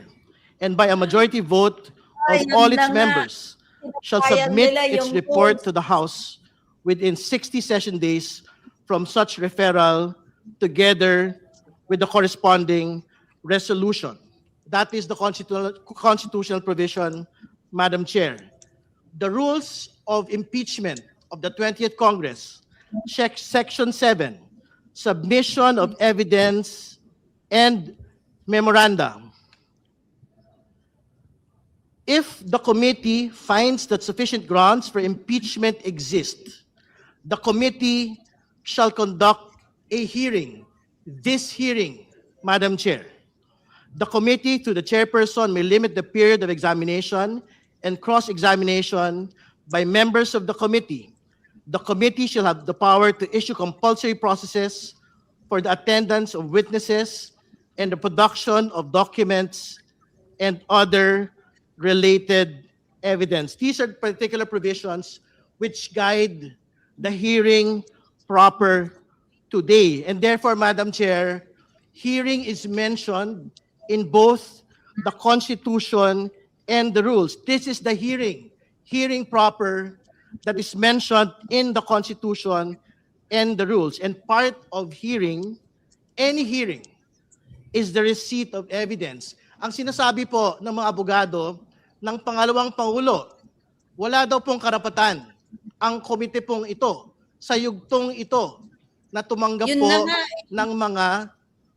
and by a majority vote of Ayun all its na nga. members, shall Kaya submit nila its yung report rules. to the House within 60 session days from such referral together with the corresponding resolution. That is the constitutional provision, Madam Chair. The rules of impeachment of the 20th Congress, Section 7, submission of evidence and memoranda. If the committee finds that sufficient grounds for impeachment exist, the committee shall conduct a hearing. This hearing, Madam Chair, the committee, through the chairperson, may limit the period of examination and cross-examination by members of the committee. The committee shall have the power to issue compulsory processes for the attendance of witnesses and the production of documents and other related evidence. These are particular provisions which guide the hearing proper today. And therefore, Madam Chair, hearing is mentioned in both the Constitution and the rules. This is the hearing proper that is mentioned in the Constitution and the rules. And part of hearing, any hearing, is the receipt of evidence. Ang sinasabi po ng mga abogado ng pangalawang Pangulo, wala daw pong karapatan ang komite pong ito sa yugtong ito na tumanggap Yun po na nga ng mga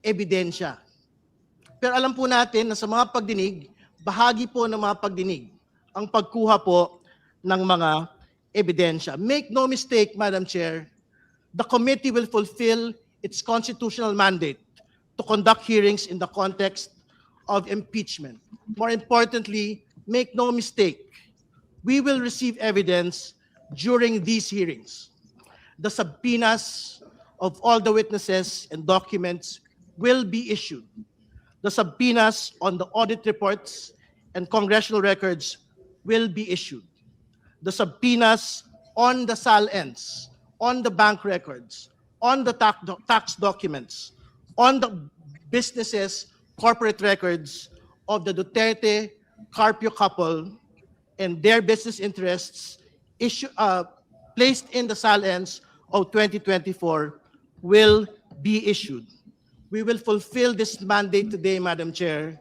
ebidensya. Pero alam po natin na sa mga pagdinig, bahagi po ng mga pagdinig ang pagkuha po ng mga ebidensya. Make no mistake, Madam Chair, the committee will fulfill its constitutional mandate to conduct hearings in the context of impeachment. More importantly, make no mistake, we will receive evidence during these hearings. The subpoenas of all the witnesses and documents will be issued. The subpoenas on the audit reports and congressional records will be issued. The subpoenas on the SALNs, on the bank records, on the tax documents, on the businesses, corporate records of the Duterte Carpio couple and their business interests placed in the SALNs of 2024 will be issued. We will fulfill this mandate today, Madam Chair,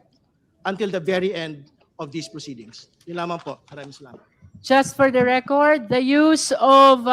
until the very end of these proceedings. Yun lamang po. Maraming salamat. Just for the record, the use of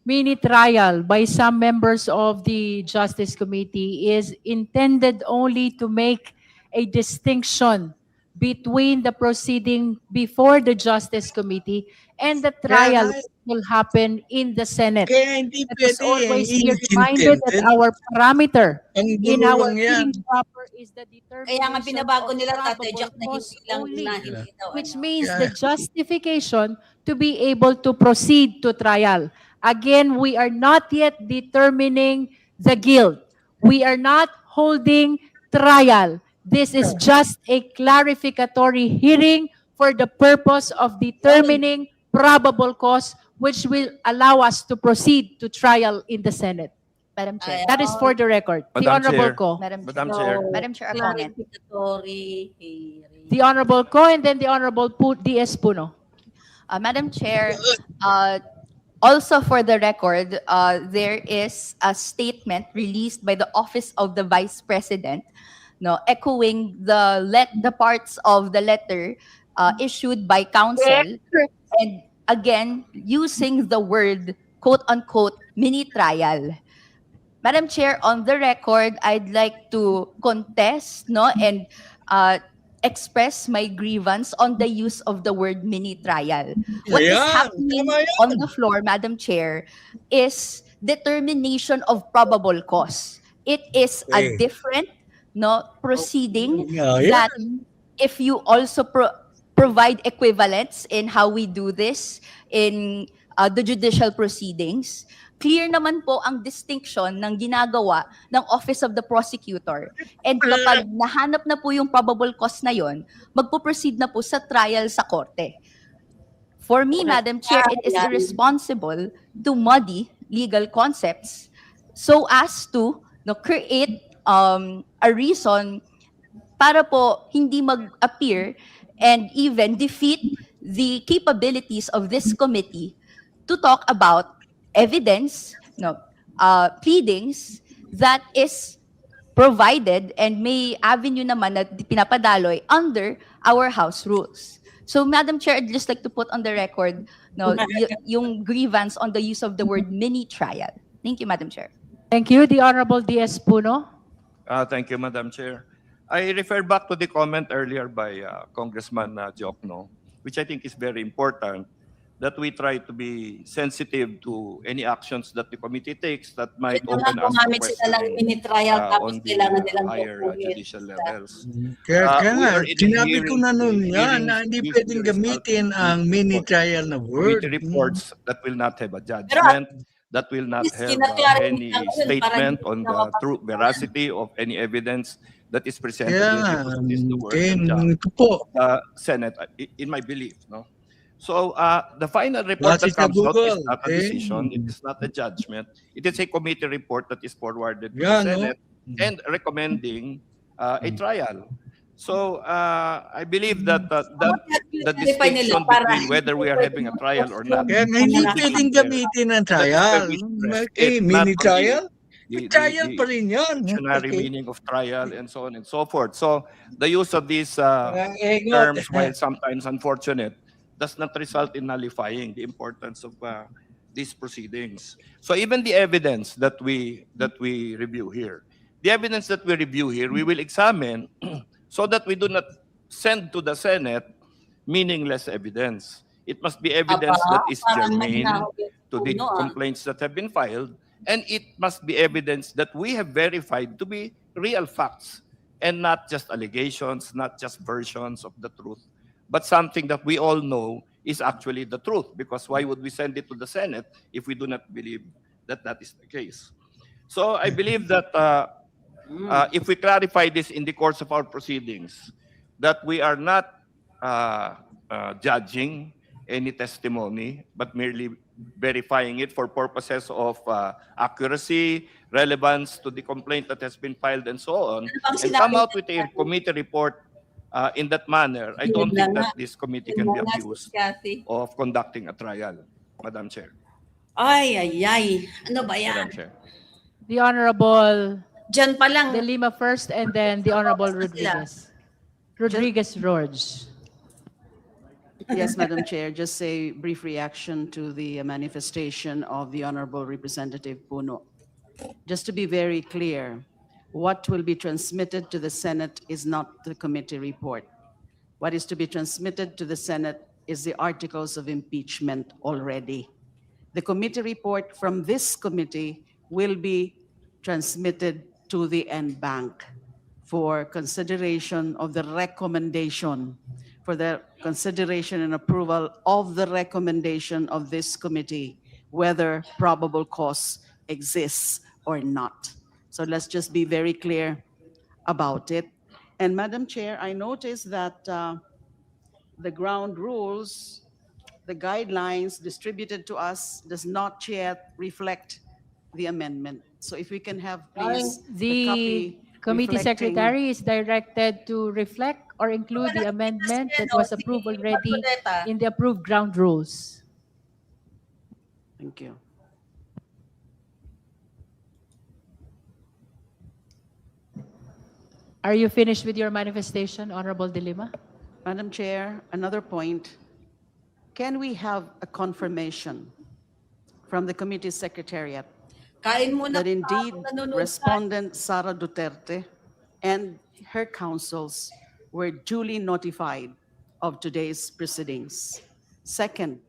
mini trial by some members of the Justice Committee is intended only to make a distinction between the proceeding before the Justice Committee and the trial Kaya- which will happen in the Senate. Kaya hindi Let us pwede always be i-intended. reminded that our parameter Ang in gulo our lang yan. hearing proper is the determination Kaya nga binabago of nila, Tate probable Jack, na cause hindi lang only, na hindi daw. which ano. means Yeah. the justification to be able to proceed to trial. Again, we are not yet determining the guilt. We are not holding trial. This is just a clarificatory hearing for the purpose of determining probable cause, which will allow us to proceed to trial in the Senate. Madam Chair. That is for the record. The Madam Honorable Chair. Ko. Madam Madam Chair. Chair. Madam Chair, a comment. Clarificatory hearing. The Honorable Ko and then the Honorable D.S. Puno. Madam Chair, also for the record, there is a statement released by the Office of the Vice President, no, echoing the parts of the letter issued by counsel, and again using the word quote unquote mini trial. Madam Chair, on the record, I'd like to contest, no, and express my grievance on the use of the word mini trial. What is Ayan, happening tama yan. on the floor, Madam Chair, is determination of probable cause. It is a Okay. different, no, proceeding Yeah, yan. that if you also provide equivalents in how we do this in the judicial proceedings, clear naman po ang distinction ng ginagawa ng Office of the Prosecutor. And kapag nahanap na po yung probable cause na yon, magpo-proceed na po sa trial sa korte. For me, Madam Chair, it is irresponsible to muddy legal concepts so as to create a reason para po hindi mag-appear and even defeat the capabilities of this committee to talk about evidence, no, pleadings that is provided and may avenue naman na pinapadaloy under our House rules. So, Madam Chair, I'd just like to put on the record no, yung grievance on the use of the word mini trial. Thank you, Madam Chair. Thank you. The Honorable D.S. Puno. Thank you, Madam Chair. I refer back to the comment earlier by Congressman Jokno, which I think is very important, that we try to be sensitive to any actions that the committee takes that might Kaya nga open us to gumamit sila ng mini trial tapos on the kailangan nilang higher dokuhin. judicial levels. Kaya We nga, are in a sinabi ko hearing na today. nun yan Hearings na hindi usually pwedeng result gamitin in ang mini reports. trial na word. Committee reports that will not have a Pero judgment, that will not least have kinaklarify any lang yun para statement hindi on na the mapag- true veracity of any evidence that is presented Kaya here, nga, because it is the word kaya and job ito po, Senate, in my belief, no. So the final report base that sa comes out is Google, not a decision, it is not a judgment. It is a committee report that is forwarded to the Yan, no? Senate and recommending a trial. So I believe that the clarify nila distinction para between whether we are having a trial or not kaya nga hindi is pwedeng there. gamitin ng That is why trial. we stress Okay, it, not mini on trial? the Trial pa rin yan. dictionary Okay. meaning of trial and so on and so forth. So the use of these Engot. terms, while sometimes unfortunate, does not result in nullifying the importance of these proceedings. So even the evidence that we review here, the evidence that we review here, we will examine so that we do not send to the Senate meaningless evidence. It must be evidence that is parang germane mahinahon to the Puno, complaints that have been filed, and it must be evidence that we have verified to be real facts and not just allegations, not just versions of the truth, but something that we all know is actually the truth, because why would we send it to the Senate if we do not believe that that is the case? So I believe that if we clarify this in the course of our proceedings, that we are not judging any testimony, but merely verifying it for purposes of accuracy, relevance to the complaint that has been filed, and so on, and come out with a committee report in that manner, I don't think that this committee can be accused of conducting a trial, Madam Chair. Ay, ay, ay. Ano ba yan? Madam Chair. The Honorable Diyan pa lang. De Lima first and then the Honorable Rodriguez. Rodriguez George. Yes, Madam Chair, just a brief reaction to the manifestation of the Honorable Representative Puno. Just to be very clear, what will be transmitted to the Senate is not the committee report. What is to be transmitted to the Senate is the articles of impeachment already. The committee report from this committee will be transmitted to the NBank for consideration of the recommendation, for the consideration and approval of the recommendation of this committee, whether probable cause exists or not. So let's just be very clear about it. And Madam Chair, I noticed that the ground rules, the guidelines distributed to us does not yet reflect the amendment. So if we can have, please, The copy committee reflecting- secretary is directed to reflect or include the amendment that was approved already in the approved ground rules. Thank you. Are you finished with your manifestation, Honorable De Lima? Madam Chair, another point. Can we have a confirmation from the committee secretariat Kain muna that indeed nanonood Respondent Sara Duterte and her counsels were duly notified of today's proceedings? Second,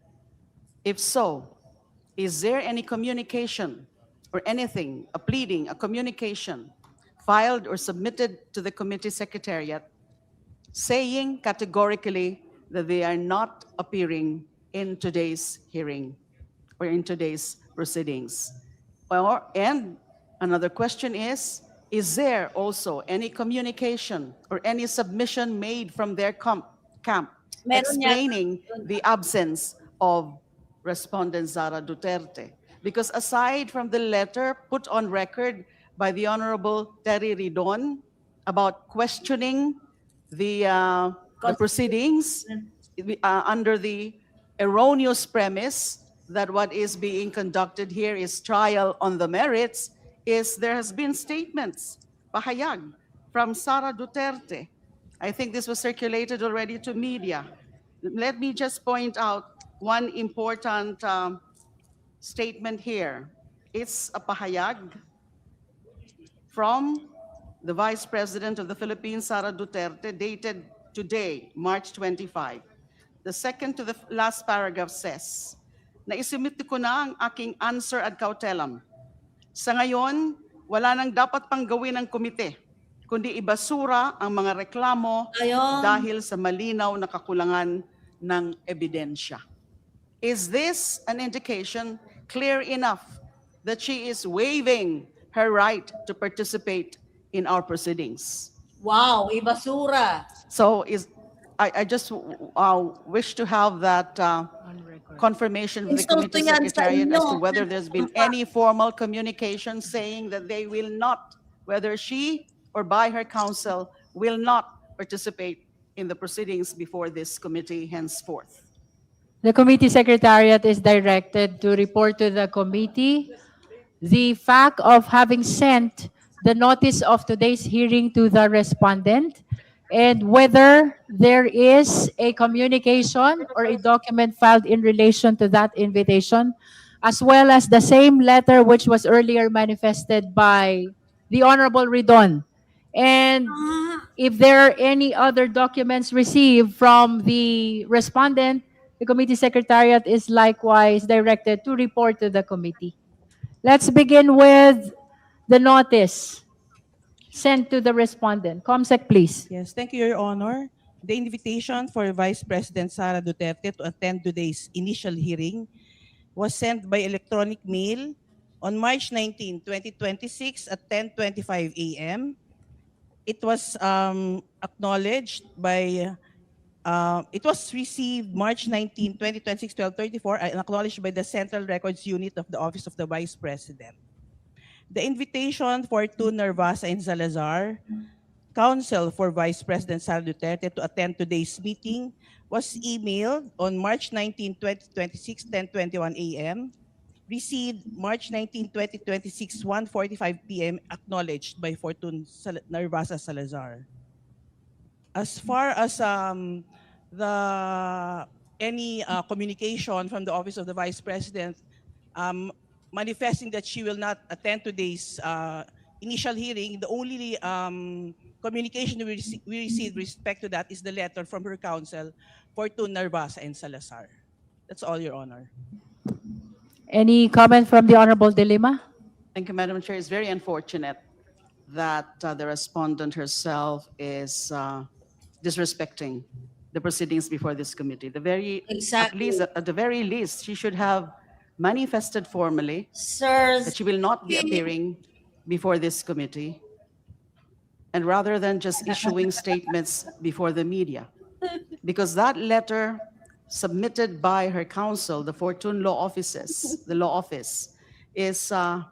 if so, is there any communication or anything, a pleading, a communication filed or submitted to the committee secretariat saying categorically that they are not appearing in today's hearing or in today's proceedings? And another question is there also any communication or any submission made from their camp Meron explaining the absence of Respondent Sara Duterte? Because aside from the letter put on record by the Honorable Terry Ridon about questioning the proceedings under the erroneous premise that what is being conducted here is trial on the merits is there has been statements, pahayag, from Sara Duterte. I think this was circulated already to media. Let me just point out one important statement here. It's a pahayag from the Vice President of the Philippines, Sara Duterte, dated today, March 25. The second to the last paragraph says, naisumit ko na ang aking answer ad cautelam. Sa ngayon, wala nang dapat pang gawin ng komite, kundi ibasura ang mga reklamo Ayun. dahil sa malinaw na kakulangan ng ebidensya. Is this an indication clear enough that she is waiving her right to participate in our proceedings? Wow, ibasura. So I just wish to have that confirmation from the Insulto committee yan sa secretariat as to inyo. whether there's been any formal communication saying that they will not, whether she or by her counsel, will not participate in the proceedings before this committee henceforth. The committee secretariat is directed to report to the committee the fact of having sent the notice of today's hearing to the respondent and whether there is a communication or a document filed in relation to that invitation, as well as the same letter which was earlier manifested by the Honorable Ridon. And if there are any other documents received from the respondent, the committee secretariat is likewise directed to report to the committee. Let's begin with the notice sent to the respondent. Comsec, please. Yes, thank you, Your Honor. The invitation for Vice President Sara Duterte to attend today's initial hearing was sent by electronic mail on March 19, 2026 at 10:25 a.m. It was acknowledged by, it was received March 19, 2026, 12:34 and acknowledged by the Central Records Unit of the Office of the Vice President. The invitation for two Narvasa and Salazar, counsel for Vice President Sara Duterte to attend today's meeting was emailed on March 19, 2026, 10:21 a.m., received March 19, 2026, 1:45 p.m., acknowledged by Fortune Narvasa Salazar. As far as any communication from the Office of the Vice President manifesting that she will not attend today's initial hearing, the only communication we received with respect to that is the letter from her counsel, Fortune Narvasa and Salazar. That's all, Your Honor. Any comment from the Honorable De Lima? Thank you, Madam Chair. It's very unfortunate that the respondent herself is disrespecting the proceedings before this committee. Exactly. At the very least, she should have manifested formally Sirs, that she will not be appearing before this committee, and rather than just issuing statements before the media. Because that letter submitted by her counsel, the Fortune Law Offices, the law office, is not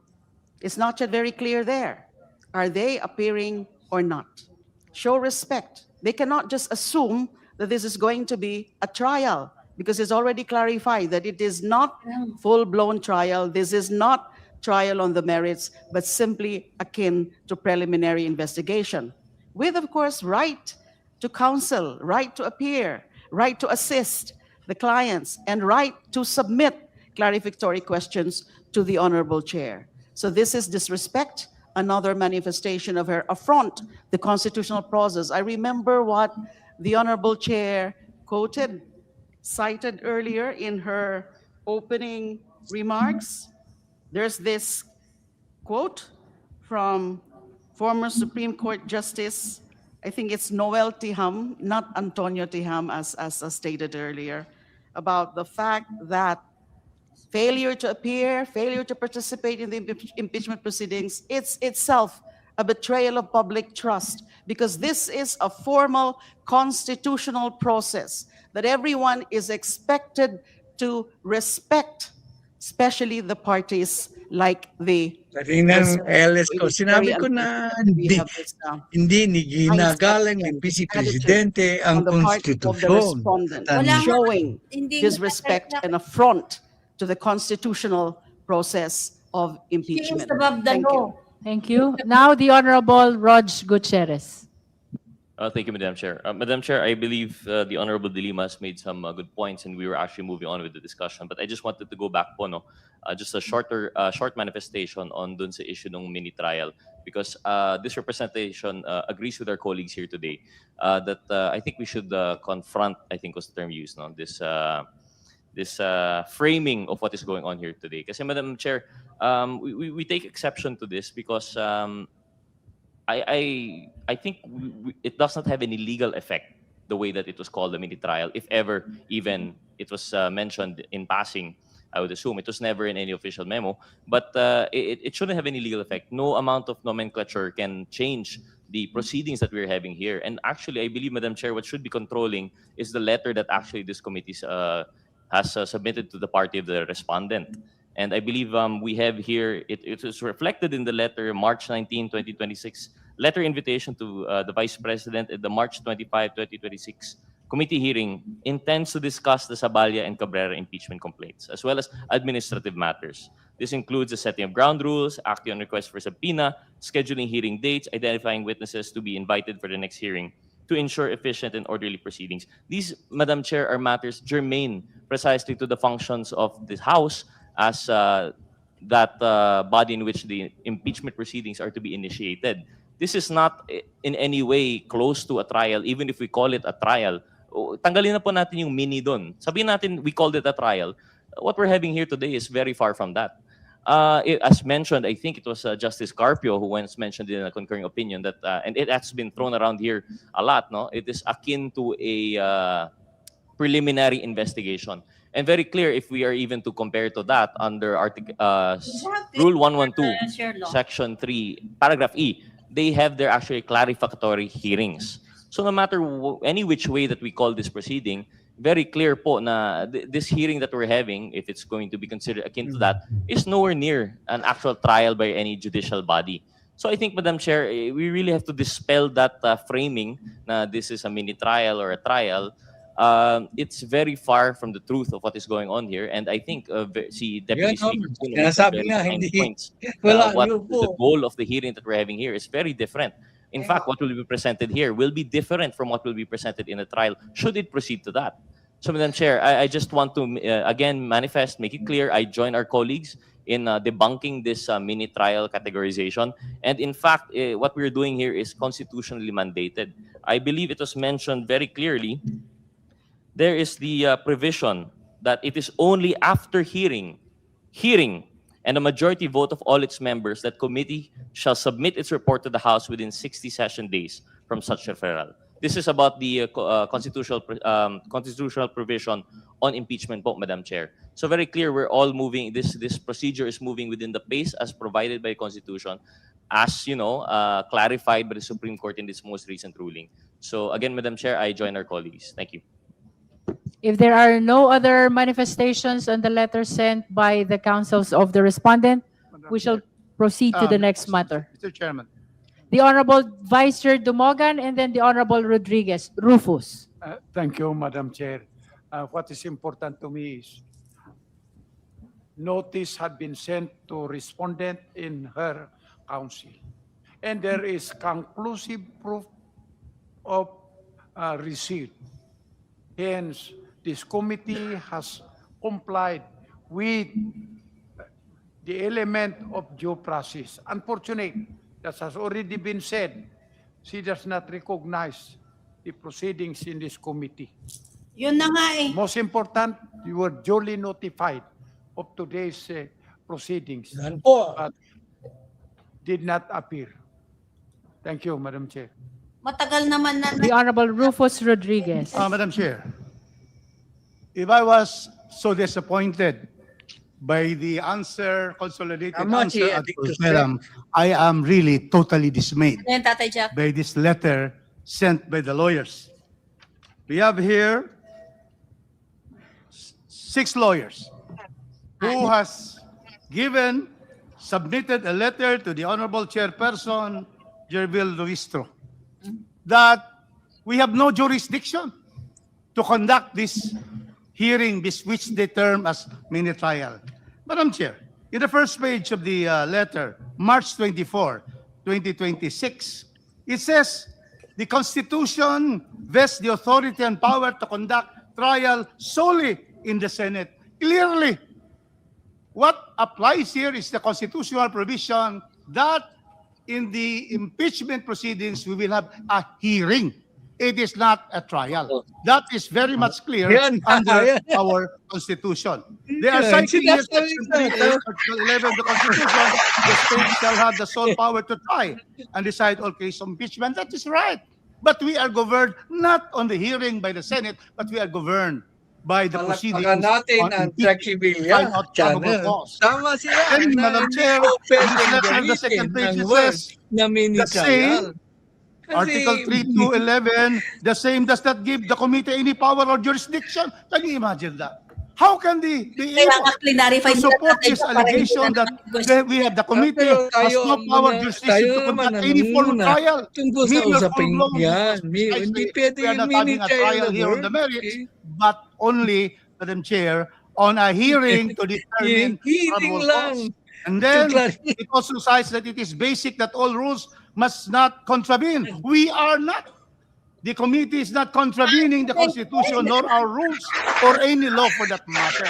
yet very clear there. Are they appearing or not? Show respect. They cannot just assume that this is going to be a trial, because it's already clarified that it is not full-blown trial. This is not trial on the merits, but simply akin to preliminary investigation. With, of course, right to counsel, right to appear, right to assist the clients, and right to submit clarificatory questions to the Honorable Chair. So this is disrespect, another manifestation of her affront the constitutional process. I remember what the Honorable Chair cited earlier in her opening remarks. There's this quote from former Supreme Court Justice, I think it's Noel Tiham, not Antonio Tiham, as stated earlier, about the fact that failure to appear, failure to participate in the impeachment proceedings, it's itself a betrayal of public trust, because this is a formal constitutional process that everyone is expected to respect, especially the parties like the Karinang LS ko, It's very sinabi ko na unfortunate we hindi, have this, hindi ni ginagalang ng Vice Presidente ang on the part of the konstitusyon. respondent, Wala nga, showing hindi disrespect and affront to to the constitutional process of She is impeachment. above the Thank you. law. Thank you. Now the Honorable Rog Gutierrez. Thank you, Madam Chair. Madam Chair, I believe the Honorable Dilima has made some good points, and we were actually moving on with the discussion. But I just wanted to go back po, no, just a short manifestation on dun sa issue ng mini trial, because this representation agrees with our colleagues here today that I think we should confront, I think was the term used, no, this framing of what is going on here today. Kasi, Madam Chair, we take exception to this because I think it does not have any legal effect the way that it was called a mini trial, if ever even it was mentioned in passing. I would assume it was never in any official memo, but it shouldn't have any legal effect. No amount of nomenclature can change the proceedings that we're having here. And actually, I believe, Madam Chair, what should be controlling is the letter that actually this committee has submitted to the party of the respondent. And I believe we have here, it is reflected in the letter, March 19, 2026, letter invitation to the Vice President at the March 25, 2026 committee hearing intends to discuss the Saballa and Cabrera impeachment complaints, as well as administrative matters. This includes the setting of ground rules, acting on requests for subpoena, scheduling hearing dates, identifying witnesses to be invited for the next hearing, to ensure efficient and orderly proceedings. These, Madam Chair, are matters germane precisely to the functions of the House as that body in which the impeachment proceedings are to be initiated. This is not in any way close to a trial, even if we call it a trial. Tanggalin na po natin yung mini doon. Sabihin natin we called it a trial. What we're having here today is very far from that. As mentioned, I think it was Justice Carpio who once mentioned in a concurring opinion that, and it has been thrown around here a lot, no? It is akin to a preliminary investigation. And very clear if we are even to compare to that under Rule 112, Section 3, Paragraph E, they have their actually clarificatory hearings. So no matter any which way that we call this proceeding, very clear po na this hearing that we're having, if it's going to be considered akin to that, is nowhere near an actual trial by any judicial body. So I think, Madam Chair, we really have to dispel that framing na this is a mini trial or a trial. It's very far from the truth of what is going on here, and I think si Deputy Speaker has very fine points. What the goal of the hearing that we're having here is very different. In fact, what will be presented here will be different from what will be presented in a trial, should it proceed to that. So, Madam Chair, I just want to, again, manifest, make it clear, I join our colleagues in debunking this mini trial categorization. And in fact, what we're doing here is constitutionally mandated. I believe it was mentioned very clearly. There is the provision that it is only after hearing, and a majority vote of all its members that committee shall submit its report to the House within 60 session days from such referral. This is about the constitutional provision on impeachment, Madam Chair. So very clear, we're all moving. This procedure is moving within the pace as provided by the Constitution, as you know, clarified by the Supreme Court in this most recent ruling. So again, Madam Chair, I join our colleagues. Thank you. If there are no other manifestations on the letter sent by the counsels of the respondent, we shall proceed to the next matter. Mr. Chairman. The Honorable Vice Chair Dumogan and then the Honorable Rufus. Thank you, Madam Chair. What is important to me is notice had been sent to respondent in her counsel, and there is conclusive proof of receipt. Hence, this committee has complied with the element of due process. Unfortunately, that has already been said, she does not recognize the proceedings in this committee. Yun na nga eh. Most important, you were duly notified of today's proceedings, but did not appear. Thank you, Madam Chair. Matagal naman na. The Honorable Rufus Rodriguez. Madam Chair, if I was so disappointed by the answer, consolidated answer at Madam, I am really totally dismayed Ayan, Tatay Jack. by this letter sent by the lawyers. We have here 6 lawyers who has submitted a letter to the Honorable Chairperson, Jervil Luistro, that we have no jurisdiction to conduct this hearing which they term as mini trial. Madam Chair, in the first page of the letter, March 24, 2026, it says, the Constitution vests the authority and power to conduct trial solely in the Senate. Clearly, what applies here is the constitutional provision that in the impeachment proceedings, we will have a hearing. It is not a trial. That is very much clear under our Constitution. They are citing here Section 38, Article 11 of the Constitution. The state shall have the sole power to try and decide all cases of impeachment. That is right. But we are governed not on the hearing by the Senate, but we are governed by the proceedings natin on ang impeachment, find out probable cause. Tama sila. Then, Madam Chair, in this letter, the second page, it says, na mini the same, trial. Article 3 to 11, the same does not give the committee any power or jurisdiction. Can you imagine that? How can they be Kaya able nga clarify to support this allegation that we have the committee has no power or jurisdiction to conduct any form of trial? Tungkol sa Mere usapin full-blown yan. Hindi pwede we are yung not mini having a trial trial na here on word. the merits, but only, Madam Chair, on a hearing to determine Hearing probable lang. cause. And then it also cites that it is basic that all rules must not contravene. We are not. The committee is not contravening the Constitution nor our rules or any law for that matter.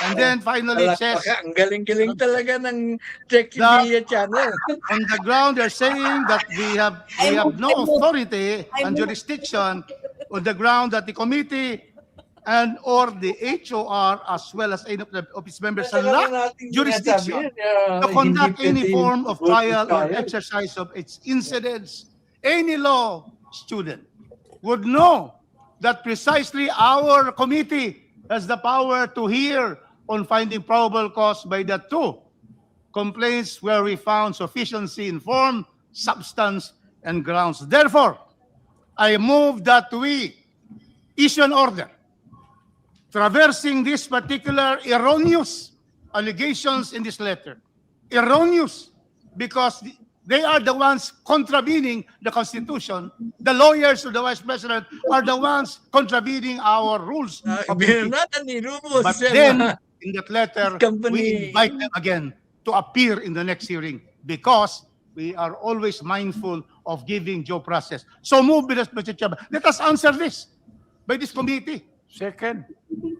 And then finally it says, Ang galing-galing talaga ng Check Media Channel. on the ground they're saying that we have no authority and jurisdiction on the ground that the committee and or the HOR as well as any of its members lack jurisdiction to conduct any form of trial or exercise of its incidents. Any law student would know that precisely our committee has the power to hear on finding probable cause by the two complaints where we found sufficiency in form, substance, and grounds. Therefore, I move that we issue an order traversing these particular erroneous allegations in this letter. Erroneous, because they are the ones contravening the Constitution. The lawyers of the Vice President are the ones contravening our rules. Of but then, in that letter, we invite them again to appear in the next hearing because we are always mindful of giving due process. So move, Mr. Chairman. Let us answer this by this committee. Second.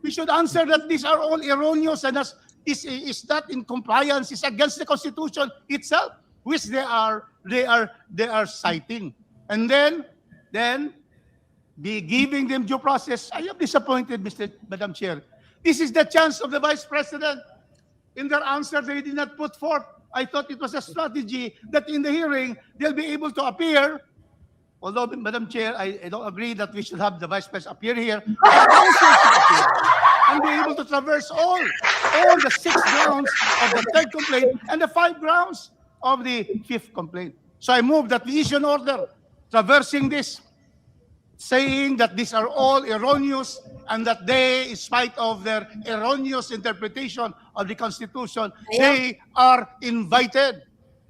We should answer that these are all erroneous and is not in compliance, is against the Constitution itself, which they are citing. And then be giving them due process. I am disappointed, Madam Chair. This is the chance of the Vice President. In their answer, they did not put forth. I thought it was a strategy that in the hearing, they'll be able to appear. Although, Madam Chair, I don't agree that we should have the Vice President appear here. The counsel should appear and be able to traverse all the 6 grounds of the 3rd complaint and the 5 grounds of the 5th complaint. So I move that we issue an order traversing this, saying that these are all erroneous and that they, in spite of their erroneous interpretation of the Constitution, they are invited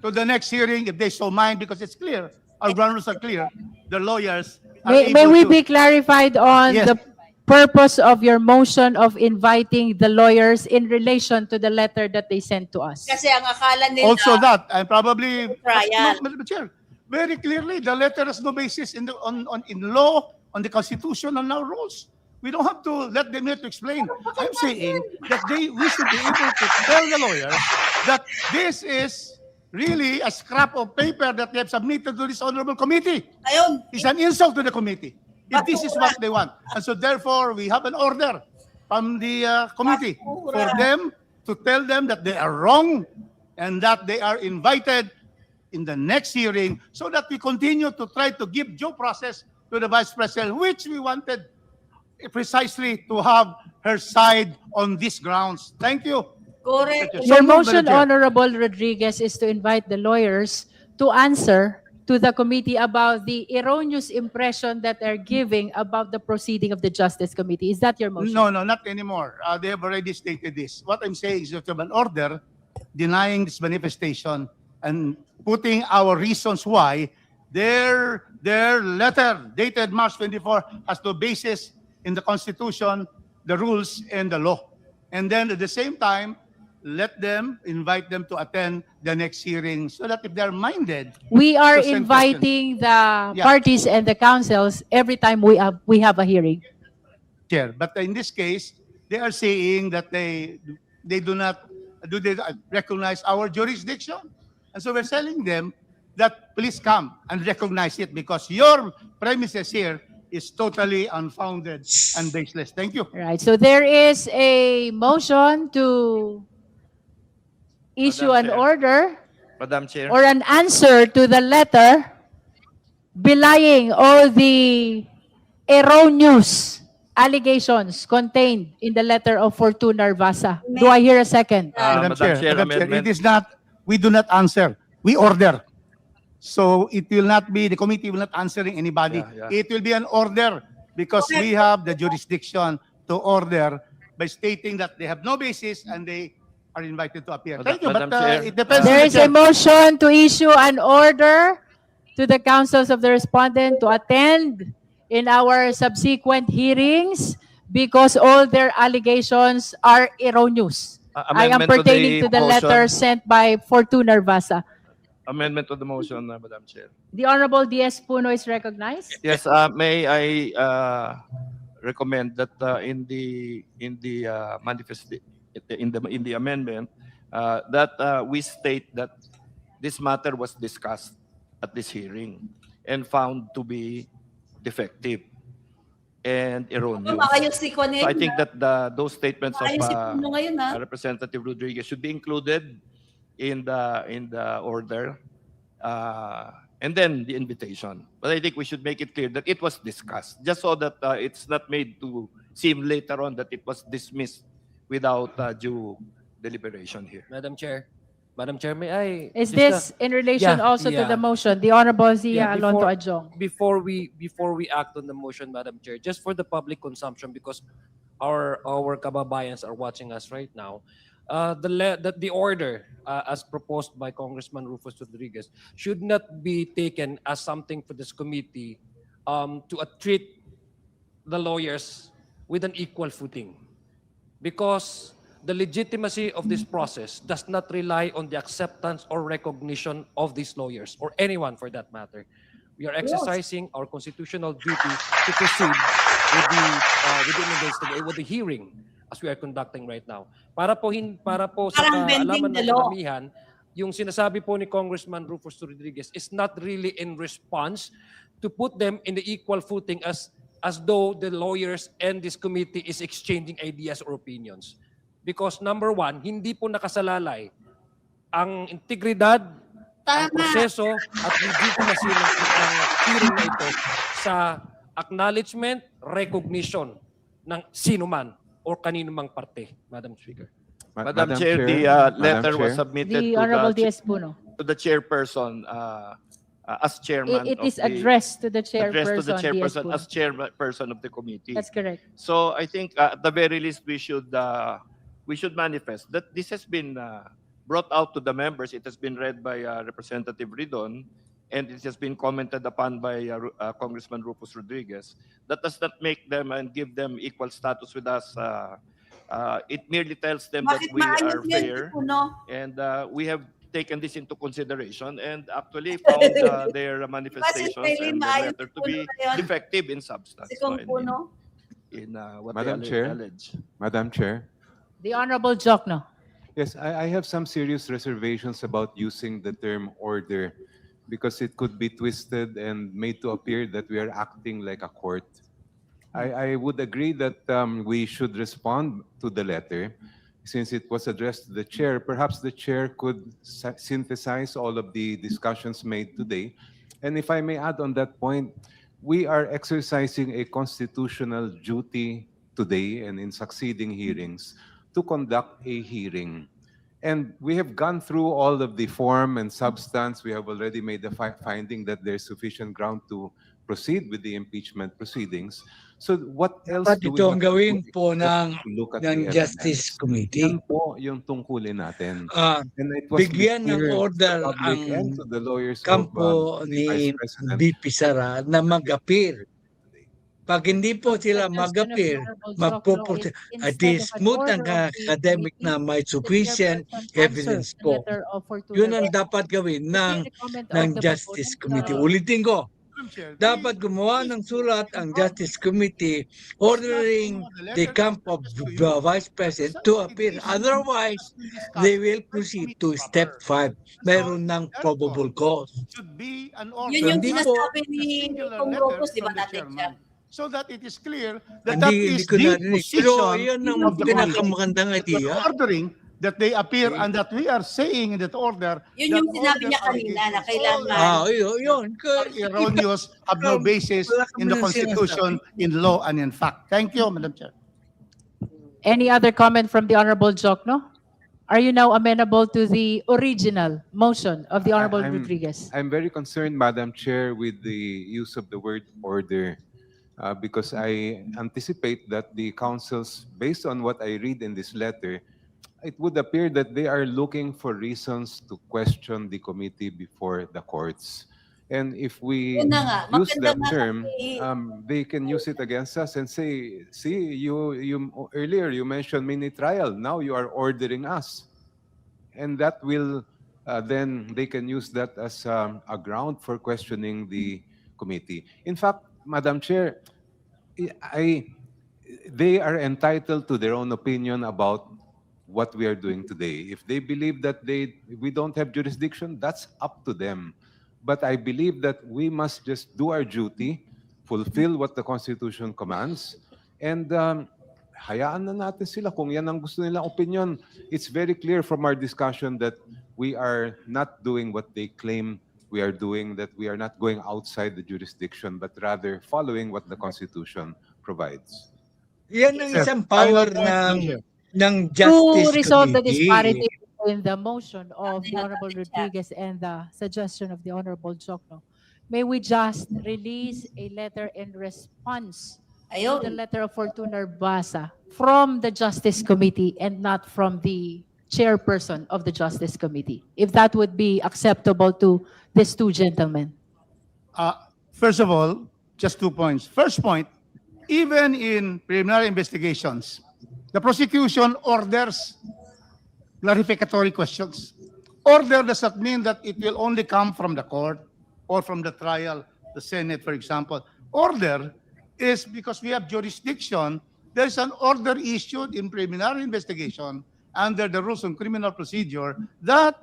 to the next hearing if they so mind, because it's clear. Our grounds are clear. The lawyers are May able we to- be clarified on Yes. the purpose of your motion of inviting the lawyers in relation to the letter that they sent to us? Kasi ang akala nila, Also that, and probably, Trial. Madam Chair, very clearly, the letter has no basis in law, on the Constitution, and our rules. We don't have to let them here to explain. I'm saying that we should be able to tell the lawyers that this is really a scrap of paper that they have submitted to this honorable committee. ayun, It's an insult to the committee if this is what they want. And so therefore, we have an order from the committee for them to tell them that they are wrong and that they are invited in the next hearing so that we continue to try to give due process to the Vice President, which we wanted precisely to have her side on these grounds. Thank you. correct. Your So moved, motion, Madam Chair. Honorable Rodriguez, is to invite the lawyers to answer to the committee about the erroneous impression that they're giving about the proceeding of the Justice Committee. Is that your motion? No, not anymore. They have already stated this. What I'm saying is that we have an order denying this manifestation and putting our reasons why their letter dated March 24 has no basis in the Constitution the rules and the law. And then at the same time, invite them to attend the next hearing so that if they're minded, We are to send questions. inviting the Yeah. parties and the councils every time we have a hearing. Chair. But in this case, they are saying that they do not recognize our jurisdiction. And so we're telling them that please come and recognize it because your premises here is totally unfounded and baseless. Thank you. Right. So there is a motion to issue Madam an Chair. order Madam Chair. or an answer to the letter belying all the erroneous allegations contained in the letter of Fortuna Narvasa. Do I hear a second? Madam Chair, amendment. it is not, we do not answer. We order. So it will not be, the committee will not answering anybody. Yeah. It will be an order because we have the jurisdiction to order by stating that they have no basis and they are invited to appear. Thank you, Madam but Chair, it depends on There the is a chair. motion to issue an order to the councils of the respondent to attend in our subsequent hearings because all their allegations are erroneous. I am Amendment to the pertaining to the motion. letter sent by Fortuna Narvasa. Amendment to the motion, Madam Chair. The Honorable D.S. Puno is recognized. Yes, may I recommend that in the manifest in the amendment that we state that this matter was discussed at this hearing and found to be defective and erroneous. Maayos si Kwan So I think that those statements of Maayos si Puno ngayon, ha? Representative Rodriguez should be included in the order, and then the invitation. But I think we should make it clear that it was discussed, just so that it's not made to seem later on that it was dismissed without due deliberation here. Madam Chair, may I? Is just, this in relation yeah, also to yeah. the motion? The Honorable Zia Yeah, Alonto Adjong. Before we act on the motion, Madam Chair, just for the public consumption, because our kababayans are watching us right now, the order as proposed by Congressman Rufus Rodriguez should not be taken as something for this committee to treat the lawyers with an equal footing, because the legitimacy of this process does not rely on the acceptance or recognition of these lawyers or anyone for that matter. We are exercising our constitutional duty to proceed with the hearing as we are conducting right now. Para po sa Parang bending kaalaman the ng law. karamihan, yung sinasabi po ni Congressman Rufus Rodriguez is not really in response to put them in the equal footing as though the lawyers and this committee is exchanging ideas or opinions. Because number one, hindi po nakasalalay ang integridad, ang proseso at legitimacy ng hearing na ito sa acknowledgement, recognition ng sino man or kanino mang parte, Madam Speaker. Madam Chair, the letter was submitted The Honorable D.S. Puno. to the chairperson as chairman. It of is the- addressed to the addressed to the chairperson, D.S. chairperson Puno. as chairperson of the committee. That's correct. So I think at the very least we should manifest that this has been brought out to the members. It has been read by Representative Ridon, and it has been commented upon by Congressman Rufus Rodriguez. That does not make them and give them equal status with us. It merely tells them that Bakit we maayos are yan, fair, Puno? and we have taken this into consideration and actually found their manifestations really and the maayos letter to Puno be na yan? defective in substance. Si Kung Puno? In what Madam they Chair. allege. Madam Chair. The Honorable Jokno. Yes, I have some serious reservations about using the term order because it could be twisted and made to appear that we are acting like a court. I would agree that we should respond to the letter since it was addressed to the chair. Perhaps the chair could synthesize all of the discussions made today. And if I may add on that point, we are exercising a constitutional duty today and in succeeding hearings to conduct a hearing. And we have gone through all of the form and substance. We have already made the finding that there's sufficient ground to proceed with the impeachment proceedings. So what else Dapat do we ito have ang to do gawin po except to look at ng the Justice evidence? Committee. Yan po yung tungkulin natin. And it was Bigyan ng clear to the order public ang and to the lawyers of kampo the ni Vice President. BP Sara na mag-appear Pag hindi po sila suggestion of the mag-appear, Honorable Jokno magpupunta, is instead of an smooth ang order of the academic committee, na may the sufficient chairperson evidence answer the po. letter of Fortuna. Yun ang dapat gawin Is there ng any comment of the Justice proponent? Committee. Ulitin ko, Madam Chair, dapat gumawa ng sulat ang Justice Committee ordering the camp of the Vice President to appear. Otherwise, they will proceed to step 5. Meron ng probable cause. should be an order. Yun yung Hindi po. sinasabi ni Singular Kong letter Rocos, di ba from the natin siya? chairman. So that it is clear that that Hindi is ko the narinig. Pero position yun ang of the committee. pinakamagandang idea. Ordering that they appear and that we are saying in that order Yun that yung all sinabi their niya kanina na allegations, kailangan. Yun. are erroneous, have no basis in the Constitution, in law, and in fact. Thank you, Madam Chair. Any other comment from the Honorable Jokno? Are you now amenable to the original motion of the Honorable Rodriguez? I'm very concerned, Madam Chair, with the use of the word order because I anticipate that the councils, based on what I read in this letter, it would appear that they are looking for reasons to question the committee before the courts. And if we Yun na nga, use maganda that nga term, kasi- they can use it against us and say, see, you earlier you mentioned mini trial, now you are ordering us. And that will, then they can use that as a ground for questioning the committee. In fact, Madam Chair, they are entitled to their own opinion about what we are doing today. If they believe that we don't have jurisdiction, that's up to them. But I believe that we must just do our duty, fulfill what the Constitution commands, and hayaan na natin sila kung yan ang gusto nilang opinion. It's very clear from our discussion that we are not doing what they claim we are doing, that we are not going outside the jurisdiction, but rather following what the Constitution provides. Yan ang isang power ng To Justice resolve the Committee. disparity in the motion of the Honorable Rodriguez and the suggestion of the Honorable Jokno, may we just release a letter in response to the letter of Fortuna Basa from the Justice Committee and not from the chairperson of the Justice Committee, if that would be acceptable to these two gentlemen? First of all, just 2 points. First point, even in preliminary investigations, the prosecution orders clarificatory questions. Order does not mean that it will only come from the court or from the trial, the Senate, for example. Order is because we have jurisdiction. There's an order issued in preliminary investigation under the rules on criminal procedure that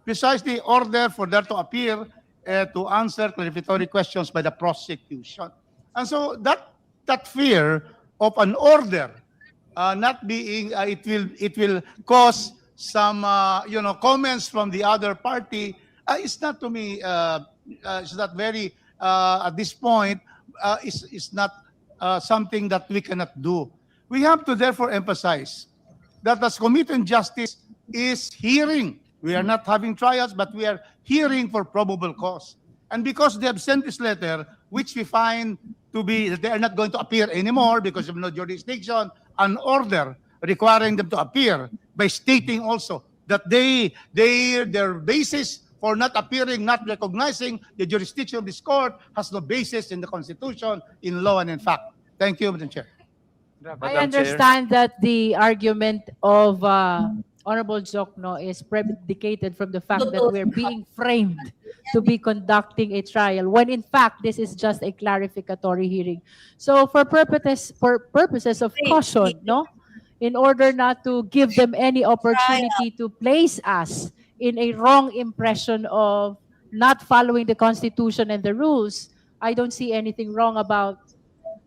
precisely order for there to appear to answer clarificatory questions by the prosecution. And so that fear of an order not being, it will cause some comments from the other party. It's not to me. It's not very at this point. It's not something that we cannot do. We have to therefore emphasize that as Committee on Justice is hearing. We are not having trials, but we are hearing for probable cause. And because they have sent this letter, which we find to be that they are not going to appear anymore because of no jurisdiction, an order requiring them to appear by stating also that their basis for not appearing, not recognizing the jurisdiction of this court has no basis in the Constitution, in law, and in fact. Thank you, Madam Chair. I understand that the argument of Honorable Jokno is predicated from the fact that we're being framed to be conducting a trial, when in fact this is just a clarificatory hearing. So for purposes of caution, no, in order not to give them any opportunity to place us in a wrong impression of not following the Constitution and the rules, I don't see anything wrong about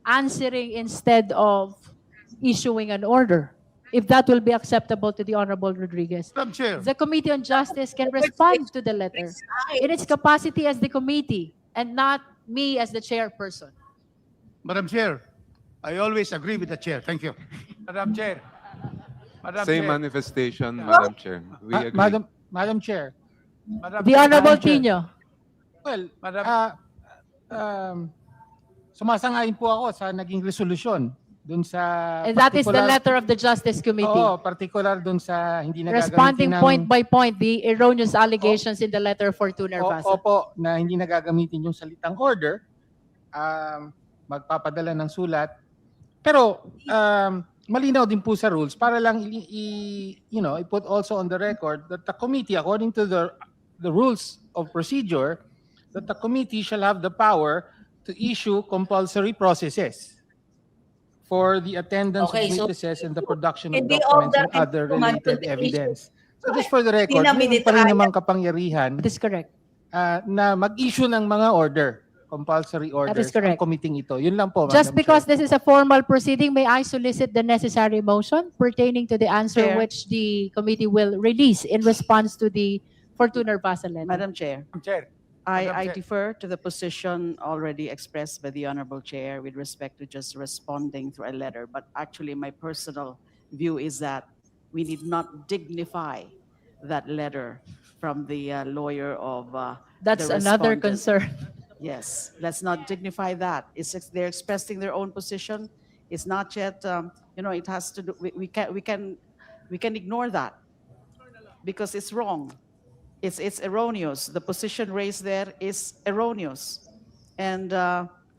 answering instead of issuing an order, if that will be acceptable to the Honorable Rodriguez. Madam Chair. The Committee on Justice can respond to the letter in its capacity as the committee and not me as the chairperson. Madam Chair, I always agree with the chair. Thank you. Madam Chair. Same manifestation, Madam Chair. We agree. Madam Chair. The Honorable Madam Chair. Tino. Well, sumasangayon po ako sa naging resolusyon dun sa And that is the letter of the Justice Committee. Oo, particular dun sa hindi nagagamitin Responding ng... point by point the erroneous allegations in the letter of Fortuna Basa. Opo, na hindi nagagamitin yung salitang order. magpapadala ng sulat. Pero malinaw din po sa rules para lang i-put also on the record that the committee, according to the rules of procedure, that the committee shall have the power to issue compulsory processes for the attendance Okay, of so witnesses and the production of hindi all documents the and other command to related the issue. evidence. So just for the record, na meron pa rin minitrial. namang kapangyarihan That is correct. na mag-issue ng mga order, compulsory orders, is correct. ang committee ito. Yun lang po, Just Madam because Chair. this is a formal proceeding, may I solicit the necessary motion pertaining to the answer Chair. which the committee will release in response to the Fortuna Basa letter? Madam Chair, Chair. I Chair. defer to the position already expressed by the Honorable Chair with respect to just responding through a letter. But actually, my personal view is that we need not dignify that letter from the lawyer of That's the another respondent. concern. Yes, let's not dignify that. They're expressing their own position. It's not yet, it has to do, we can ignore that because it's wrong. It's erroneous. The position raised there is erroneous. And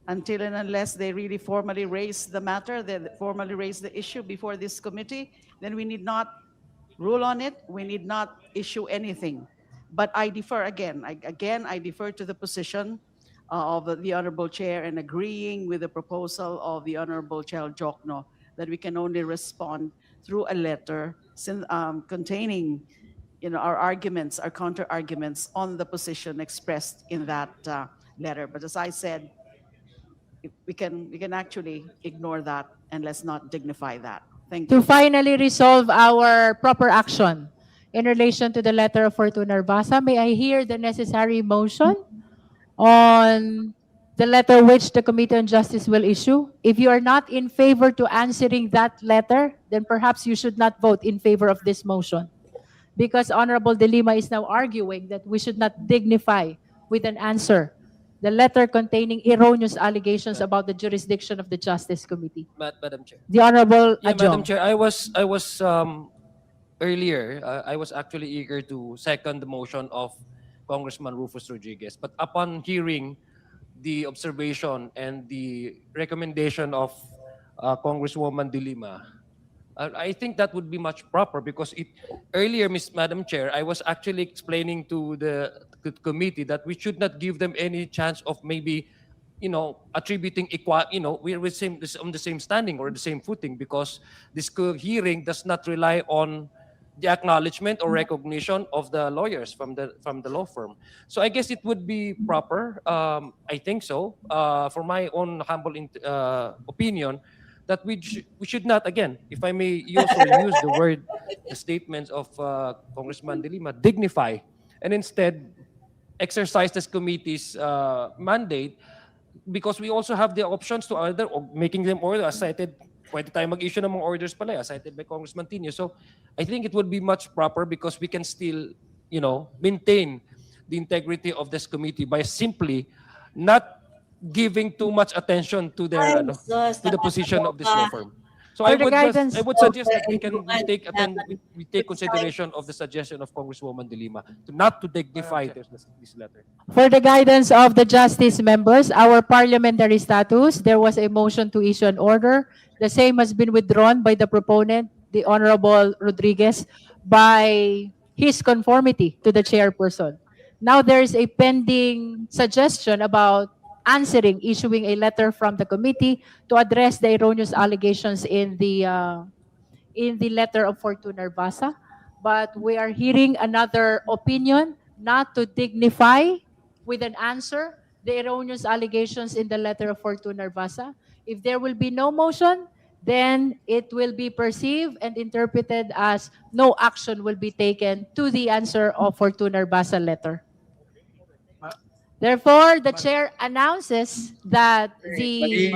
until and unless they really formally raise the matter, they formally raise the issue before this committee, then we need not rule on it. We need not issue anything. But I defer again. I defer to the position of the Honorable Chair and agreeing with the proposal of the Honorable Chair Jokno that we can only respond through a letter containing our arguments, our counter-arguments on the position expressed in that letter. But as I said, we can actually ignore that and let's not dignify that. Thank To you. finally resolve our proper action in relation to the letter of Fortuna Basa, may I hear the necessary motion on the letter which the Committee on Justice will issue? If you are not in favor to answering that letter, then perhaps you should not vote in favor of this motion. Because Honorable De Lima is now arguing that we should not dignify with an answer the letter containing erroneous allegations about the jurisdiction of the Justice Committee. Madam Chair. The Honorable Yeah, Madam Adjong. Chair, I was earlier, I was actually eager to second the motion of Congressman Rufus Rodriguez. But upon hearing the observation and the recommendation of Congresswoman De Lima, I think that would be much proper because earlier, Madam Chair, I was actually explaining to the committee that we should not give them any chance of maybe, attributing we're on the same standing or the same footing because this hearing does not rely on the acknowledgement or recognition of the lawyers from the law firm. So I guess it would be proper, I think so, for my own humble opinion, that we should not, again, if I may also use the statements of Congressman De Lima, dignify, and instead exercise this committee's mandate because we also have the options to either making them order as cited, pwede tayo mag-issue ng mga orders pala, as cited by Congressman Tino. So I think it would be much proper because we can still, maintain the integrity of this committee by simply not giving too much attention to their to the position of this law firm. So I would suggest that we take consideration of the suggestion of Congresswoman De Lima not to dignify this letter. For the guidance of the Justice members, our parliamentary status, there was a motion to issue an order. The same has been withdrawn by the proponent, the Honorable Rodriguez, by his conformity to the chairperson. Now there is a pending suggestion about issuing a letter from the committee to address the erroneous allegations in the letter of Fortuna Basa. But we are hearing another opinion not to dignify with an answer the erroneous allegations in the letter of Fortuna Basa. If there will be no motion, then it will be perceived and interpreted as no action will be taken to the answer of Fortuna Basa letter. Therefore, the chair announces that the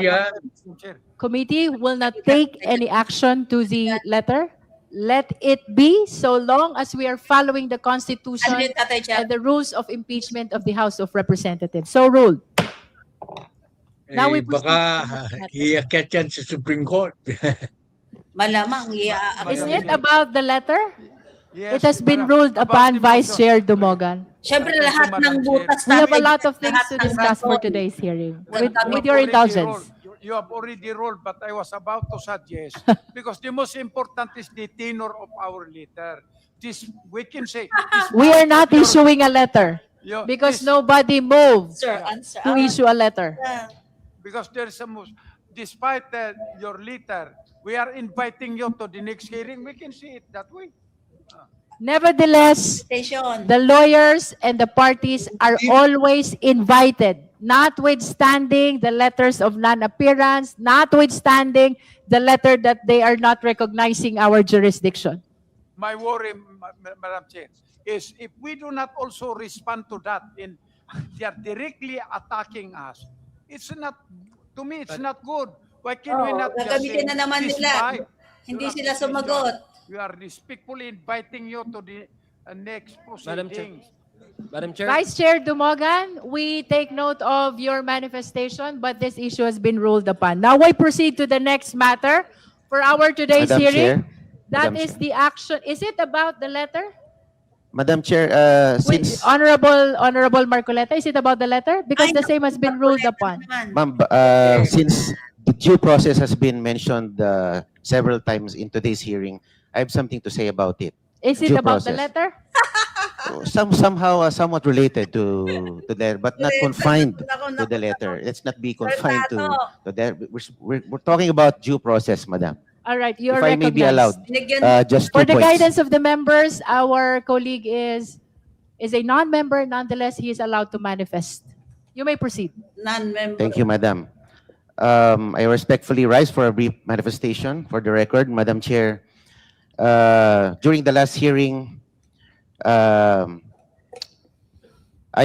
committee will not take any action to the letter. Let it be so long as we are following the Constitution and the rules of impeachment of the House of Representatives. So ruled. Now we baka iakyat yan sa Supreme Court. Malamang, Is it about the letter? Yes, It has been madam. ruled About upon the Vice motion. Chair Dumogan. Siyempre lahat ng butas We have a namin, lot of things lahat to ng discuss for rason. today's hearing. Well, With your indulgence. you have already ruled, but I was about to suggest, because the most important is the tenor of our letter. This, we can say, We are not issuing a letter because this- nobody moved Sir, answer. to issue a letter. because there's a despite your letter, we are inviting you to the next hearing. We can see it that way. Nevertheless, Station. the lawyers and the parties are always invited, notwithstanding the letters of non-appearance, notwithstanding the letter that they are not recognizing our jurisdiction. My worry, Madam Chair, is if we do not also respond to that, in they are directly attacking us. It's not, to me, it's not good. Why can we not just say, Gagamitin na naman nila. despite Hindi your sila accusation, sumagot. we are respectfully inviting you to the next Madam Chair. proceedings. Madam Chair. Vice Chair Dumogan, we take note of your manifestation, but this issue has been ruled upon. Now we proceed to the next matter for our today's Madam hearing. Chair. That Madam is Chair. the action. Is it about the letter? Madam Chair, since Honorable Marcoleta, is it about the letter? Because the same has been ruled upon. Ma'am, since the due process has been mentioned several times in today's hearing, I have something to say about it. Is it Due about the process. letter? Somehow somewhat related to that, but not confined to the letter. Let's not be confined to that. We're talking about due process, Madam. All right, you are If I may be allowed, recognized. just For 2 the points. guidance of the members, our colleague is a non-member. Nonetheless, he is allowed to manifest. You may proceed. Non-member. Thank you, Madam. I respectfully rise for a brief manifestation. For the record, Madam Chair, during the last hearing, I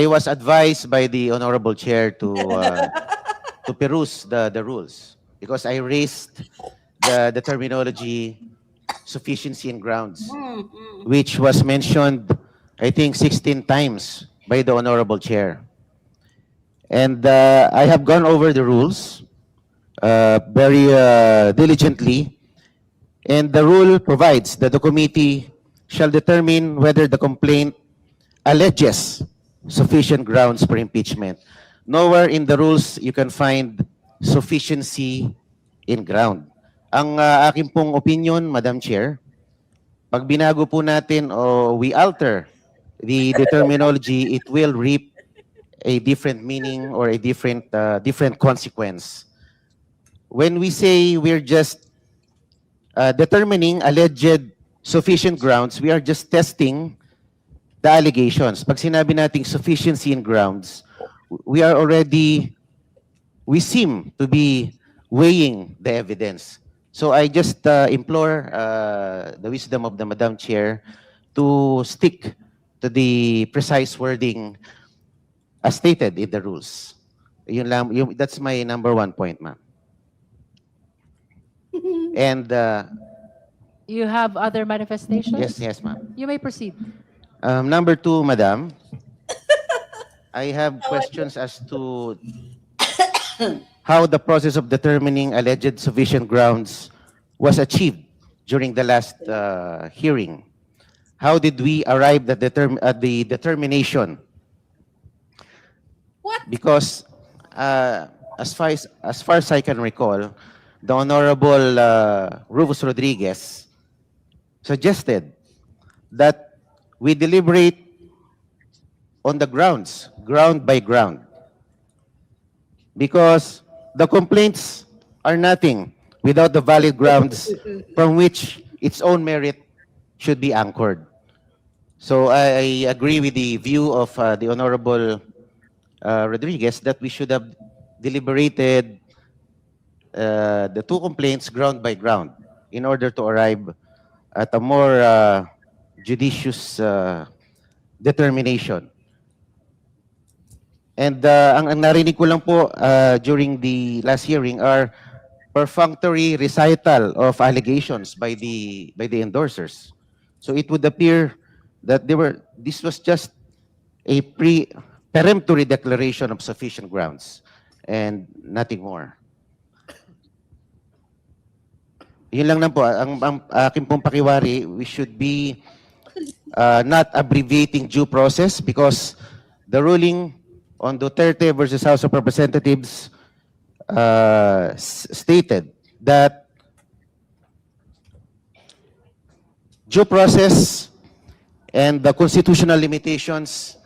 was advised by the Honorable Chair to peruse the rules because I raised the terminology sufficiency and grounds, which was mentioned, I think, 16 times by the Honorable Chair. And I have gone over the rules very diligently, and the rule provides that the committee shall determine whether the complaint alleges sufficient grounds for impeachment. Nowhere in the rules you can find sufficiency in ground. Ang aking pong opinion, Madam Chair, pag binago po natin o we alter the terminology, it will reap a different meaning or a different consequence. When we say we're just determining alleged sufficient grounds, we are just testing the allegations. Pag sinabi nating sufficiency in grounds, we seem to be weighing the evidence. So I just implore the wisdom of the Madam Chair to stick to the precise wording as stated in the rules. Yun lang, that's my number 1 point, ma'am. And You have other manifestations? yes, ma'am. You may proceed. Number 2, Madam, I have questions as to how the process of determining alleged sufficient grounds was achieved during the last hearing. How did we arrive at the determination? What? Because as far as I can recall, the Honorable Rufus Rodriguez suggested that we deliberate on the grounds, ground by ground. Because the complaints are nothing without the valid grounds from which its own merit should be anchored. So I agree with the view of the Honorable Rodriguez that we should have deliberated the 2 complaints ground by ground in order to arrive at a more judicious determination. And ang narinig ko lang po during the last hearing are perfunctory recital of allegations by the endorsers. So it would appear that this was just a peremptory declaration of sufficient grounds and nothing more. Yun lang po, ang aking pong pakiwari, we should be not abbreviating due process because the ruling on Duterte versus House of Representatives stated that due process and the constitutional limitations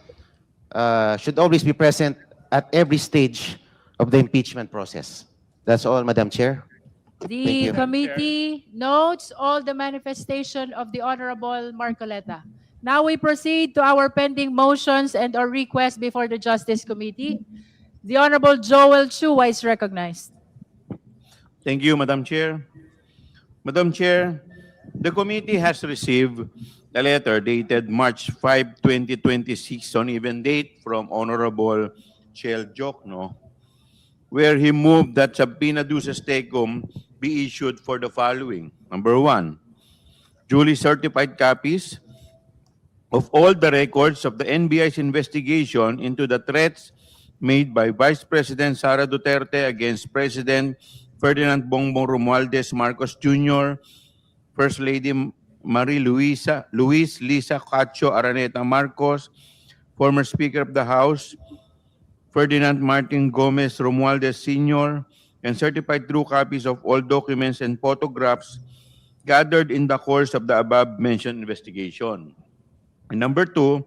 should always be present at every stage of the impeachment process. That's all, Madam Chair. Thank The you. committee notes all the manifestation of the Honorable Marcoleta. Now we proceed to our pending motions and or requests before the Justice Committee. The Honorable Joel Chua is recognized. Thank you, Madam Chair. Madam Chair, the committee has received a letter dated March 5, 2026 on even date from Honorable Chel Jokno, where he moved that subpoena duces tecum be issued for the following. Number 1, duly certified copies of all the records of the NBI's investigation into the threats made by Vice President Sara Duterte against President Ferdinand Bongbong Romualdez Marcos Jr., First Lady Luis Lisa Cacho Araneta Marcos, former Speaker of the House Ferdinand Martin Gomez Romualdez Sr., and certified true copies of all documents and photographs gathered in the course of the above-mentioned investigation. And number 2,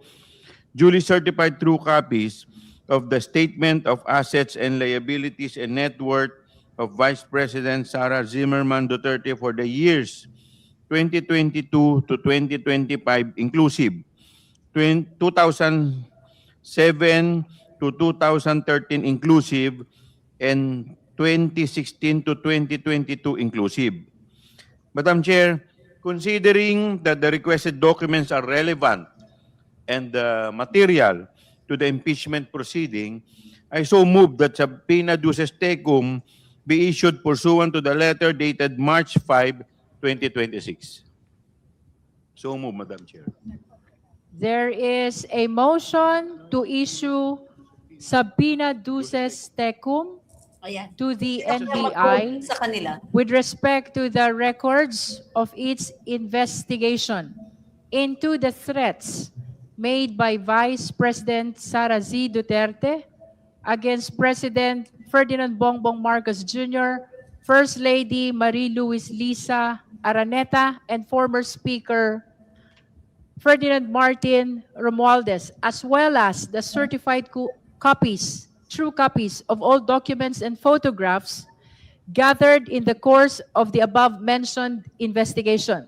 duly certified true copies of the Statement of Assets and Liabilities and Net Worth of Vice President Sara Zimmerman Duterte for the years 2022 to 2025 inclusive, 2007 to 2013 inclusive, and 2016 to 2022 inclusive. Madam Chair, considering that the requested documents are relevant and material to the impeachment proceeding, I so move that subpoena duces tecum be issued pursuant to the letter dated March 5, 2026. So move, Madam Chair. There is a motion to issue subpoena duces tecum Ayan. to the Mag-code NBI sa kanila. with respect to the records of its investigation into the threats made by Vice President Sara Z. Duterte against President Ferdinand Bongbong Marcos Jr., First Lady Marie-Louise Lisa Araneta, and former Speaker Ferdinand Martin Romualdez, as well as the certified copies, true copies of all documents and photographs gathered in the course of the above-mentioned investigation.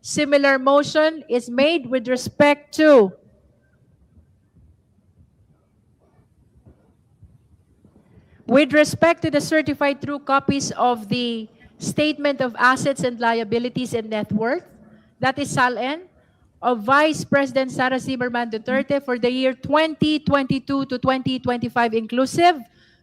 Similar motion is made with respect to the certified true copies of the Statement of Assets and Liabilities and Net Worth, that is SALN, of Vice President Sara Zimmerman Duterte for the year 2022 to 2025 inclusive,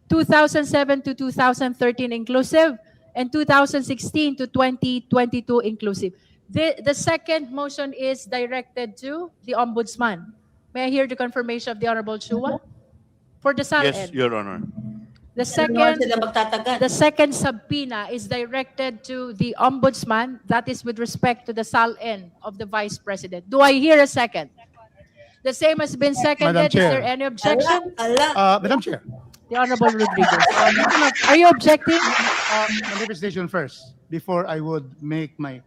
2007 to 2013 inclusive, and 2016 to 2022 inclusive. The second motion is directed to the Ombudsman. May I hear the confirmation of the Honorable Chua? For the SALN. Yes, Your Honor. The second subpoena is directed to the Ombudsman, that is with respect to the SALN of the Vice President. Do I hear a second? The same has been seconded. Madam Is Chair. there any objection? Madam Chair, The Honorable Rodriguez. Are you objecting? manifestation first, before I would make my...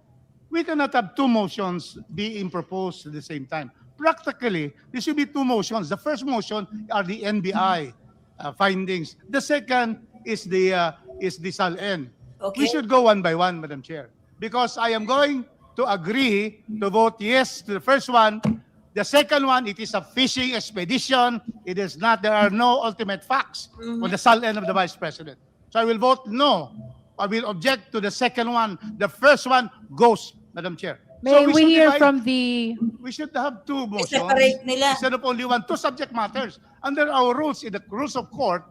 We cannot have two motions being proposed at the same time. Practically, there should be two motions. The first motion are the NBI findings. The second is the SALN. Okay. We should go one by one, Madam Chair, because I am going to agree to vote yes to the first one. The second one, it is a fishing expedition. It is not, there are no ultimate facts on the SALN of the Vice President. So I will vote no. I will object to the second one. The first one goes, Madam Chair. May So we should hear divide- from the... We should have two motions separate nila. instead of only one. Two subject matters. Under our rules, in the rules of court,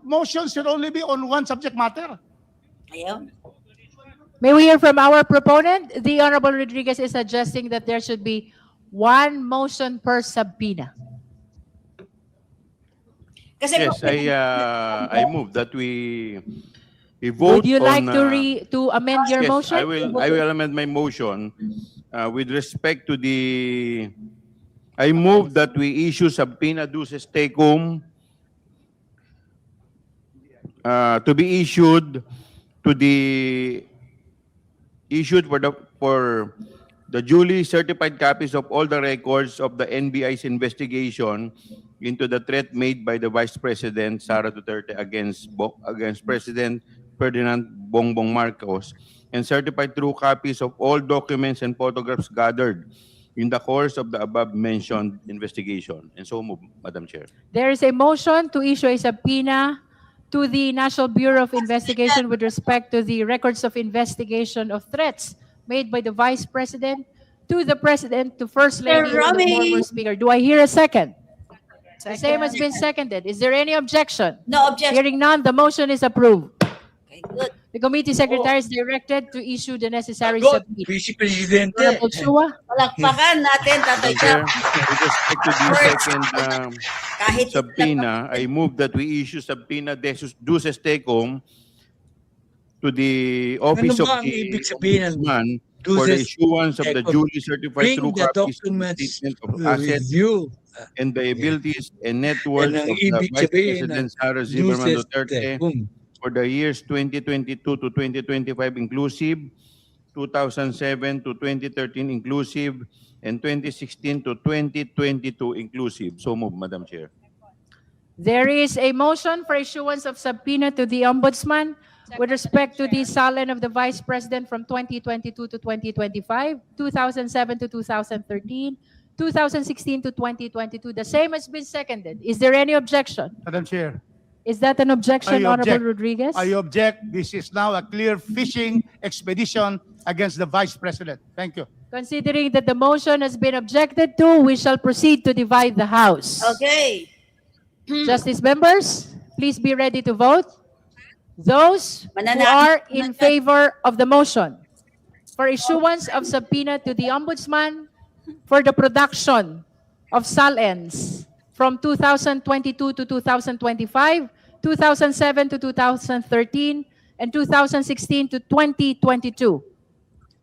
motions should only be on one subject matter. Ayaw. May we hear from our proponent? The Honorable Rodriguez is suggesting that there should be one motion per subpoena. Kasi Yes, I move that we vote Would you like on, to amend your yes, motion? I will amend my motion with respect to the... I move that we issue subpoena duces tecum to be issued for the duly certified copies of all the records of the NBI's investigation into the threat made by the Vice President Sara Duterte against President Ferdinand Bongbong Marcos, and certified true copies of all documents and photographs gathered in the course of the above-mentioned investigation. And so move, Madam Chair. There is a motion to issue a subpoena to the National Bureau of Investigation with respect to the records of investigation of threats made by the Vice President to the President, to First Lady, and to the former Speaker. Do I hear a second? The same has been seconded. Is there any objection? No objection. Hearing none, the motion is approved. Okay, good. The committee secretary is directed to issue the necessary Good, subpoena. Vice Presidente. Honorable Chua? Palakpakan natin, Tatay Chair, Jack. with respect to the second Kahit subpoena, I move that we issue subpoena duces tecum to the office Ano of ba ang the ibig sabihin ng Ombudsman for the duces issuance of the tecum? duly certified Bring true the copies of the documents statement of to assets review. and liabilities and net worth Yan ang of the ibig Vice sabihin President ng Sara Zimmerman duces Duterte tecum. for the years 2022 to 2025 inclusive, 2007 to 2013 inclusive, and 2016 to 2022 inclusive. So move, Madam Chair. There is a motion for issuance of subpoena to the Ombudsman with respect to the salin of the Vice President from 2022 to 2025, 2007 to 2013, 2016 to 2022. The same has been seconded. Is there any objection? Madam Chair. Is that an objection, I Honorable object. Rodriguez? I object. This is now a clear fishing expedition against the Vice President. Thank you. Considering that the motion has been objected to, we shall proceed to divide the House. Okay. Justice members, please be ready to vote. Those who are in favor of the motion for issuance of subpoena to the Ombudsman for the production of salins from 2022 to 2025, 2007 to 2013, and 2016 to 2022.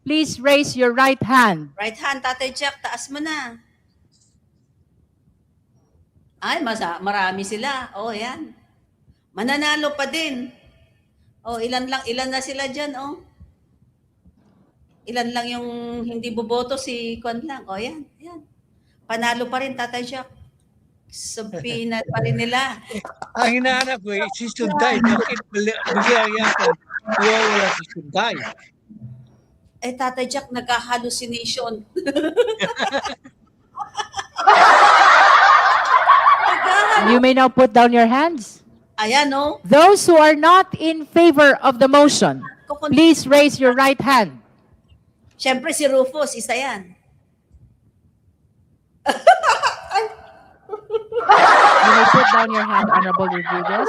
Please raise your right hand. Right hand, Tatay Jack, taas mo na. Ay, marami sila. Oh, yan. Mananalo pa din. Oh, ilan na sila dyan, oh. Ilan lang yung hindi boboto, si Kwan lang. Oh, yan. Panalo pa rin, Tatay Jack. Subpoena pa rin nila. Ang hinahanap ko, si Sunday. Bakit bigla yan? Wala si Sunday. Eh, Tatay Jack, nagka-hallucination. You may now put down your hands. Ayan, oh. Those who are not in favor of the motion, please raise your right hand. Siyempre, si Rufus, isa yan. You may put down your hand, Honorable Rodriguez.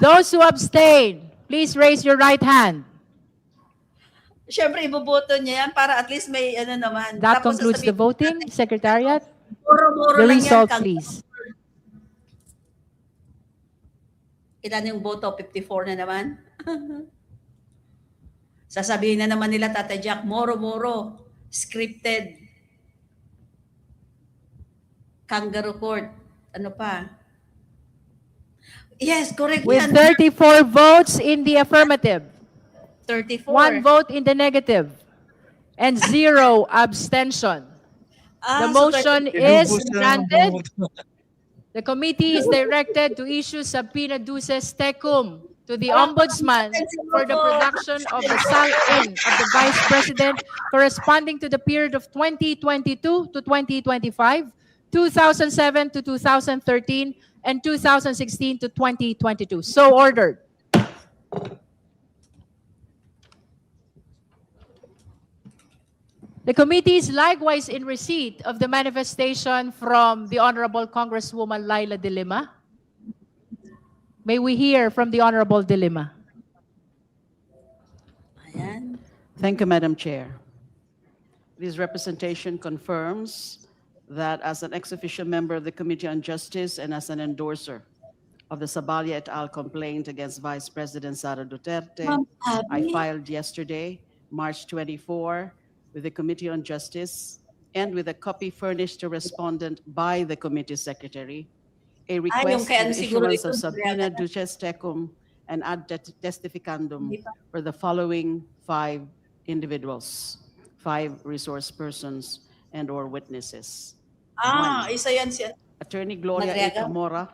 Those who abstain, please raise your right hand. Siyempre, iboboto niya yan para at least may ano naman. That Tapos concludes the sasabihin, voting. Secretariat, Muro-muro the lang result, yan. please. Ilan yung boto? 54 na naman? Sasabihin na naman nila, Tata Jack, moro-moro, scripted, kangaroo court, ano pa? Yes, correct With yan. 34 votes in the affirmative, 34. 1 vote in the negative, and 0 abstention. The So motion 34. is granted. The committee is directed to issue subpoena duces tecum to the Ombudsman for the production of the salin of the Vice President corresponding to the period of 2022 to 2025, 2007 to 2013, and 2016 to 2022. So ordered. The committee is likewise in receipt of the manifestation from the Honorable Congresswoman Laila De Lima. May we hear from the Honorable De Lima. Thank you, Madam Chair. This representation confirms that as an ex-officio member of the Committee on Justice and as an endorser of the Sabalia et al. Complaint against Vice President Sara Duterte, I filed yesterday, March 24, with the Committee on Justice and with a copy furnished to Respondent by the Committee Secretary, a request for the issuance of subpoena duces tecum and ad testificandum for the following 5 individuals, 5 resource persons and/or witnesses. One, Isa yan siya. Attorney Gloria A. Nagreaga? Camora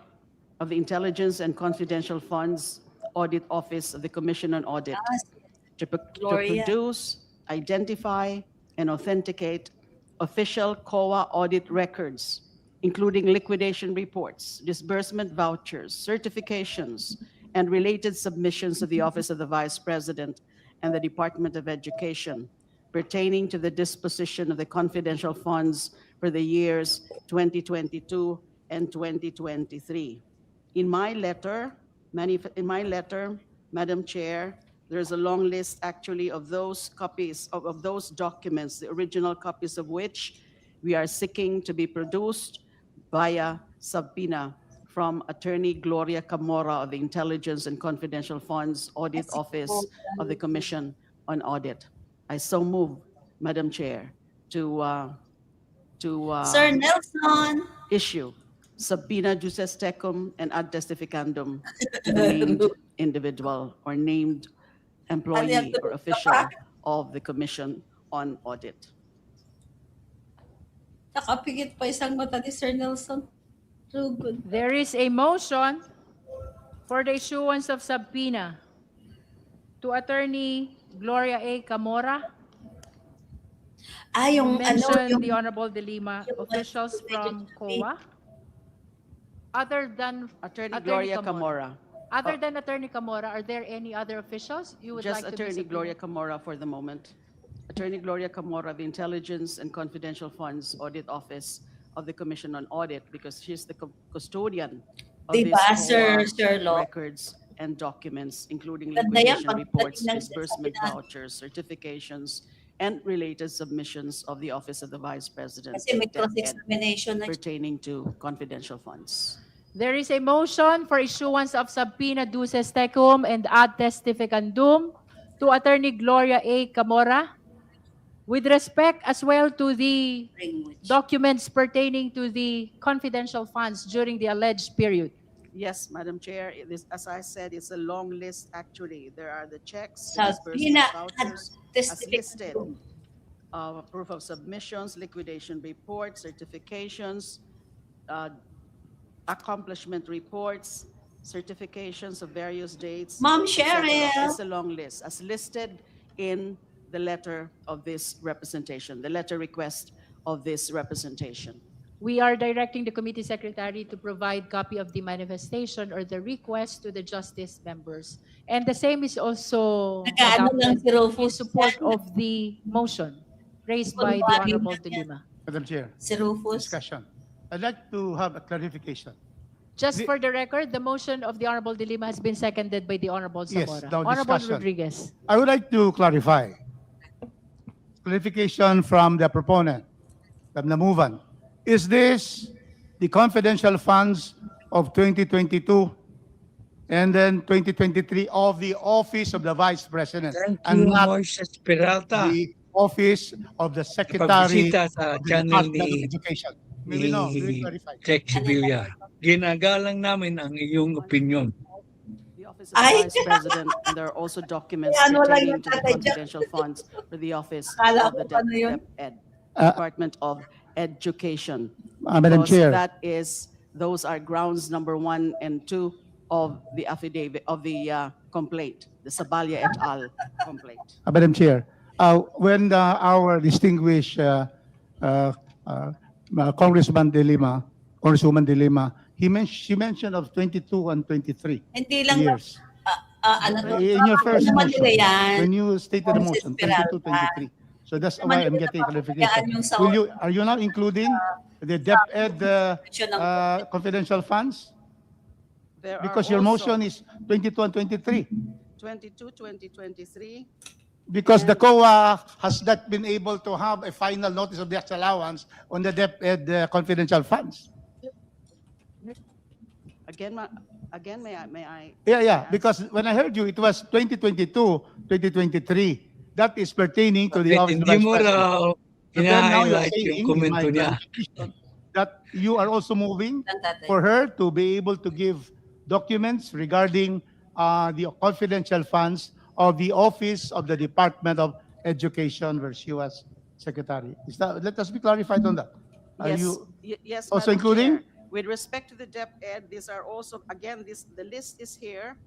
of the Intelligence and Confidential Funds Audit Office of the Commission on Audit to Gloria. produce, identify, and authenticate official COA audit records, including liquidation reports, disbursement vouchers, certifications, and related submissions of the Office of the Vice President and the Department of Education pertaining to the disposition of the confidential funds for the years 2022 and 2023. In my letter, Madam Chair, there's a long list actually of those copies of those documents, the original copies of which we are seeking to be produced via subpoena from Attorney Gloria Camora of the Intelligence and Confidential Funds Audit Office of the Commission on Audit. I so move, Madam Chair, to Sir Nelson. issue subpoena juris tecum and ad testificandum to the named individual or named employee or official of the Commission on Audit. Nakapigit pa isang mata ni Sir Nelson. So good. There is a motion for the issuance of subpoena to Attorney Gloria A. Camora. Yung mentioned the Honorable De Lima, officials from COA. Other than Attorney Gloria Camora. Other than Attorney Camora, are there any other officials you would Just like to Attorney be Gloria subpoenaed? Camora for the moment. Attorney Gloria Camora of the Intelligence and Confidential Funds Audit Office of the Commission on Audit, because she's the custodian of Diba, these Sir COA Sherlock? records and documents, including Ganda yan, liquidation pagdating reports, ng disbursement subpoena. vouchers, certifications, and related submissions of the Office of the Vice President Kasi may DepEd cross-examination na. pertaining to confidential funds. There is a motion for issuance of subpoena duces tecum and ad testificandum to Attorney Gloria A. Camora with respect as well to the documents pertaining to the confidential funds during the alleged period. Yes, Madam Chair, as I said, it's a long list actually. There are the checks, Subpoena disbursement vouchers, as listed. Proof of submissions, liquidation reports, certifications, accomplishment reports, certifications of various dates. Ma'am etc. Cheryl. It's a long list, as listed in the letter of this representation, the letter request of this representation. We are directing the committee secretary to provide copy of the manifestation or the request to the justice members. And the same is also Nakaano lang si in Rufus support yan. of the motion raised by the Honorable De Lima. Madam Chair, Si Rufus. discussion. I'd like to have a clarification. Just for the record, the motion of the Honorable De Lima has been seconded by the Honorable Yes, Zamora. now Honorable discussion. Rodriguez. I would like to clarify. Clarification from the proponent, from the movant. Is this the confidential funds of 2022 and then 2023 of the Office of the Vice President Thank and you, not Moises Peralta. the Office of the Secretary Pagbisita sa of the channel Department ni of Education? May we know, may we clarify. Tech Sibilia. Ginagalang namin ang iyong opinion. The Office of the Vice President, and there are also documents Yan, wala pertaining yung to the tatay dyan. confidential funds for the Office Akala of the ko ano yun. DepEd, Department of Education. Madam Because Chair. those are grounds number 1 and 2 of the affidavit, of the complaint, the Sabalia et al. Complaint. Madam Chair, when our distinguished Congresswoman De Lima, she mentioned of 22 and 23 Hindi lang years. In your first naman motion, nila yan. when you stated the Mrs. motion, Peralta. 22, 23. So that's Naman why I'm nila getting napapayaan yung sa clarification. Are you now including the DepEd confidential funds? There are Because your also motion is 22 and 23. 22, 2023. Because the COA has not been able to have a final notice of disallowance on the DepEd confidential funds. Again, may I? Yeah, because when I heard you, it was 2022, 2023. That is pertaining to the Office of the Hindi Vice mo President. raw But then now you're ina-highlight yung saying, in komento my niya. clarification, that you are also moving for her to be able to give documents regarding the confidential funds of the Office of the Department of Education where she was secretary. Let us be clarified on that. Are Yes, you yes, also Madam including? Chair. With respect to the DepEd, these are also, again, the list is here.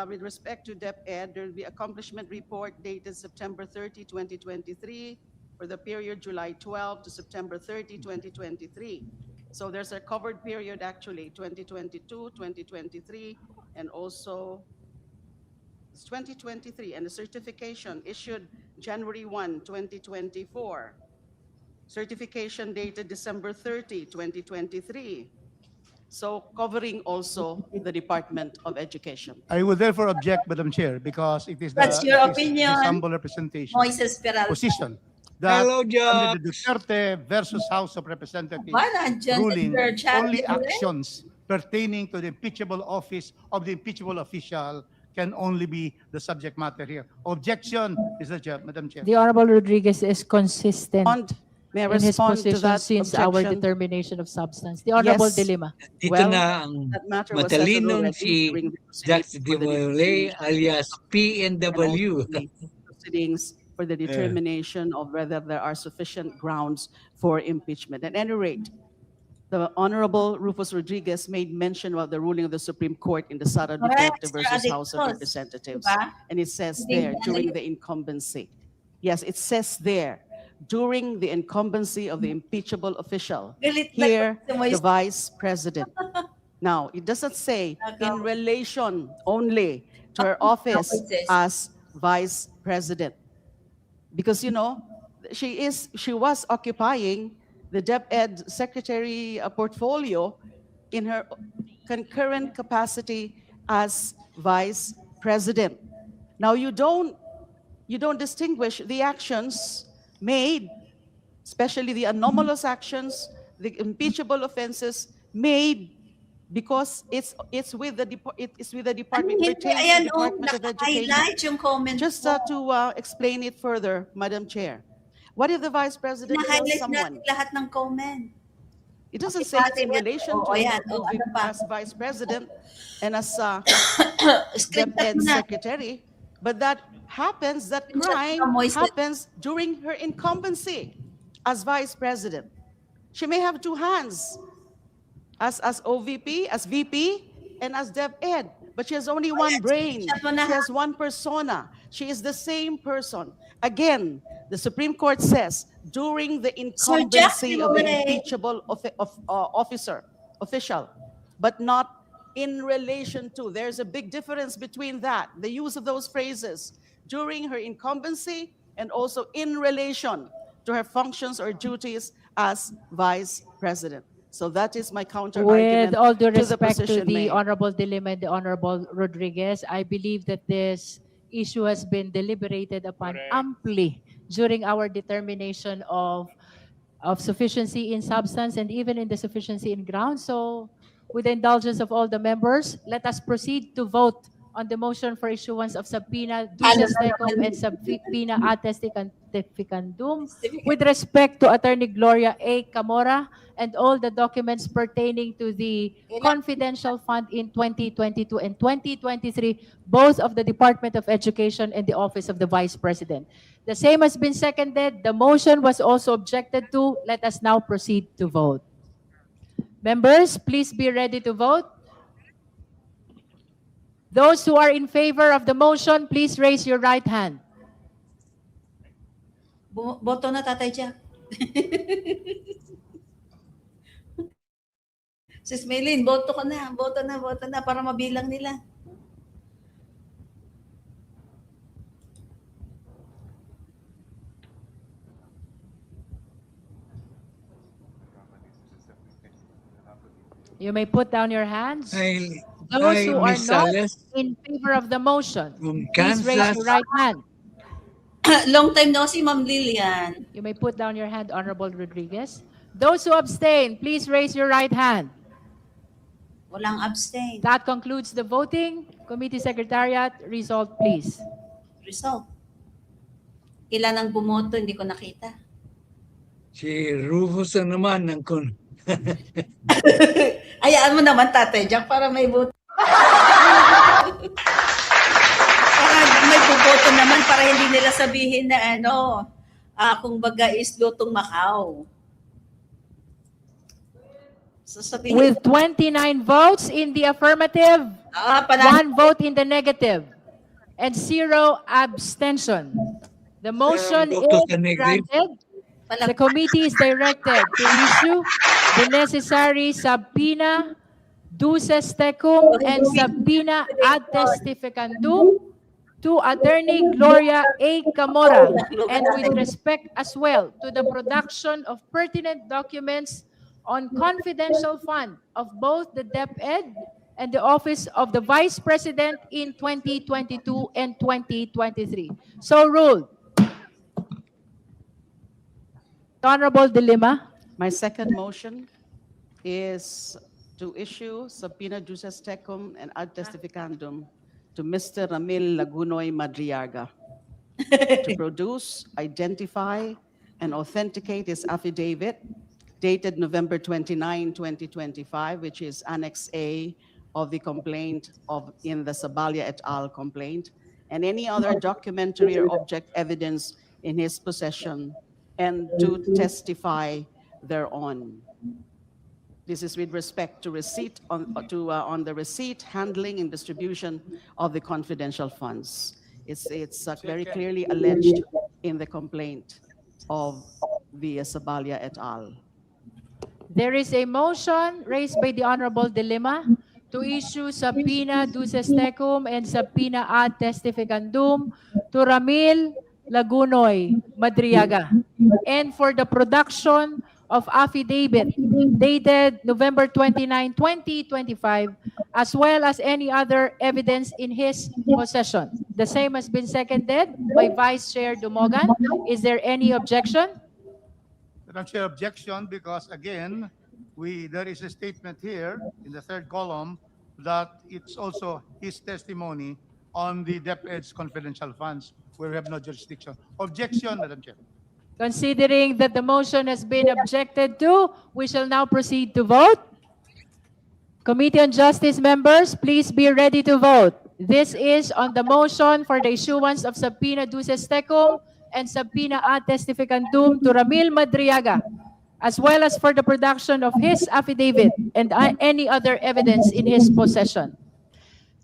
With respect to DepEd, there will be accomplishment report dated September 30, 2023, for the period July 12 to September 30, 2023. So there's a covered period actually, 2022, 2023, and also it's 2023, and the certification issued January 1, 2024. Certification dated December 30, 2023. So covering also the Department of Education. I would therefore object, Madam Chair, because it is What's your opinion? humble representation Moises Peralta. position that Hello, under the Jobs. Duterte versus House of Representatives Ba, nandyan ruling, your chat, only Libre? actions pertaining to the impeachable office of the impeachable official can only be the subject matter here. Objection, Mr. Chair, Madam Chair. The Honorable Rodriguez is consistent May I in his respond to position that since our objection? determination of substance. The Honorable Yes. Dilima. Dito Well, na ang that matter was settled matalinong already si during the proceedings Jax for the Dimole alias and PNW. also the proceedings for the determination of whether there are sufficient grounds for impeachment. At any rate, the Honorable Rufus Rodriguez made mention about the ruling of the Supreme Court in the Sara Duterte Sir versus House of Adictos, Representatives. diba? And it says Hindi there, ba during ano the incumbency. Yes, it says there, during the incumbency of the impeachable official. Galit na Here, si Moises. the Vice President. Now, it doesn't say in relation only to her office as Vice President. Because, you know, she was occupying the DepEd Secretary portfolio in her concurrent capacity as Vice President. Now, you don't distinguish the actions made, especially the anomalous actions, the impeachable offenses made because it's with the department, Hindi, pertains to ayan, the Department of Education. naka-highlight yung comment Just mo. to explain it further, Madam Chair. What if the Vice President kills Na-highlight someone? natin lahat ng comment. It doesn't Okay, say it's in pati yan. relation Oo, to ayan. Oo, ano pa? as Vice President and as Screenshot DepEd mo na. Secretary, but that Screenshot crime mo, Moises. happens during her incumbency as Vice President. She may have two hands as OVP, as VP, and as DepEd, but she has only one brain. Screenshot mo na, She has one persona. She is the same person. Again, the Supreme Court says during the incumbency of the impeachable official, but not in relation to. There's a big difference between that, the use of those phrases, during her incumbency and also in relation to her functions or duties as Vice President. So that is my counter argument With all due to the respect to position the made. Honorable Dilima and the Honorable Rodriguez, I believe that this issue has been deliberated upon amply during our determination of sufficiency in substance and even in the sufficiency in ground. So with the indulgence of all the members, let us proceed to vote on the motion for issuance of subpoena duces tecum and subpoena attestificandum with respect to Attorney Gloria A. Camora and all the documents pertaining to the confidential fund in 2022 and 2023, both of the Department of Education and the Office of the Vice President. The same has been seconded. The motion was also objected to. Let us now proceed to vote. Members, please be ready to vote. Those who are in favor of the motion, please raise your right hand. Boto na, Tatay Jack. Sis Maylin, boto ka na. Boto na para mabilang nila. You may put down your hands. Ay, Those who are Miss not Sales, in favor of the motion, kung please raise Kansas, your right hand. Long time no si Ma'am Lilian. You may put down your hand, Honorable Rodriguez. Those who abstain, please raise your right hand. Walang abstain. That concludes the voting. Committee Secretariat, result please. Result. Ilan ang bumoto, hindi ko nakita. si Rufus na naman ng Ayaan mo naman, Tatay Jack, para may boto. iboboto naman para hindi nila sabihin na kung baga is lutong Macau. Sasabihin, With 29 votes in the affirmative, panalo. 1 vote in the negative, and 0 abstention. The motion Voto is sa negative. granted. The committee is directed to issue the necessary subpoena, duces tecum, and subpoena ad testificandum to Attorney Gloria A. Camora, and with respect as well to the production of pertinent documents on confidential fund of both the DepEd and the Office of the Vice President in 2022 and 2023. So ruled. Honorable De Lima. My second motion is to issue subpoena duces tecum and ad testificandum to Mr. Ramil Lagunoy Madriaga to produce, identify, and authenticate his affidavit dated November 29, 2025, which is Annex A of the complaint in the Sabalia et al. Complaint, and any other documentary or object evidence in his possession, and to testify thereon. This is with respect to receipt on the receipt, handling, and distribution of the confidential funds. It's very clearly alleged in the complaint of the Sabalia et al. There is a motion raised by the Honorable De Lima to issue subpoena duces tecum and subpoena ad testificandum to Ramil Lagunoy Madriaga, and for the production of affidavit dated November 29, 2025, as well as any other evidence in his possession. The same has been seconded by Vice Chair Dumogan. Is there any objection? Madam Chair, objection because again, there is a statement here in the third column that it's also his testimony on the DepEd's confidential funds where we have no jurisdiction. Objection, Madam Chair. Considering that the motion has been objected to, we shall now proceed to vote. Committee on Justice members, please be ready to vote. This is on the motion for the issuance of subpoena duces tecum and subpoena ad testificandum to Ramil Madriaga, as well as for the production of his affidavit and any other evidence in his possession.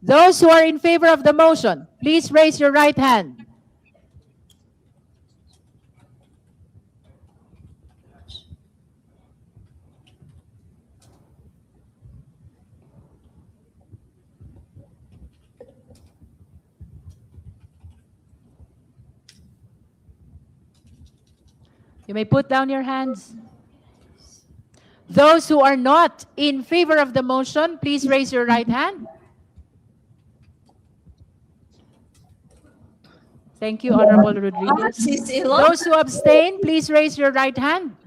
Those who are in favor of the motion, please raise your right hand. You may put down your hands. Those who are not in favor of the motion, please raise your right hand. Thank you, Honorable Rodriguez. Those who abstain, please raise your right hand.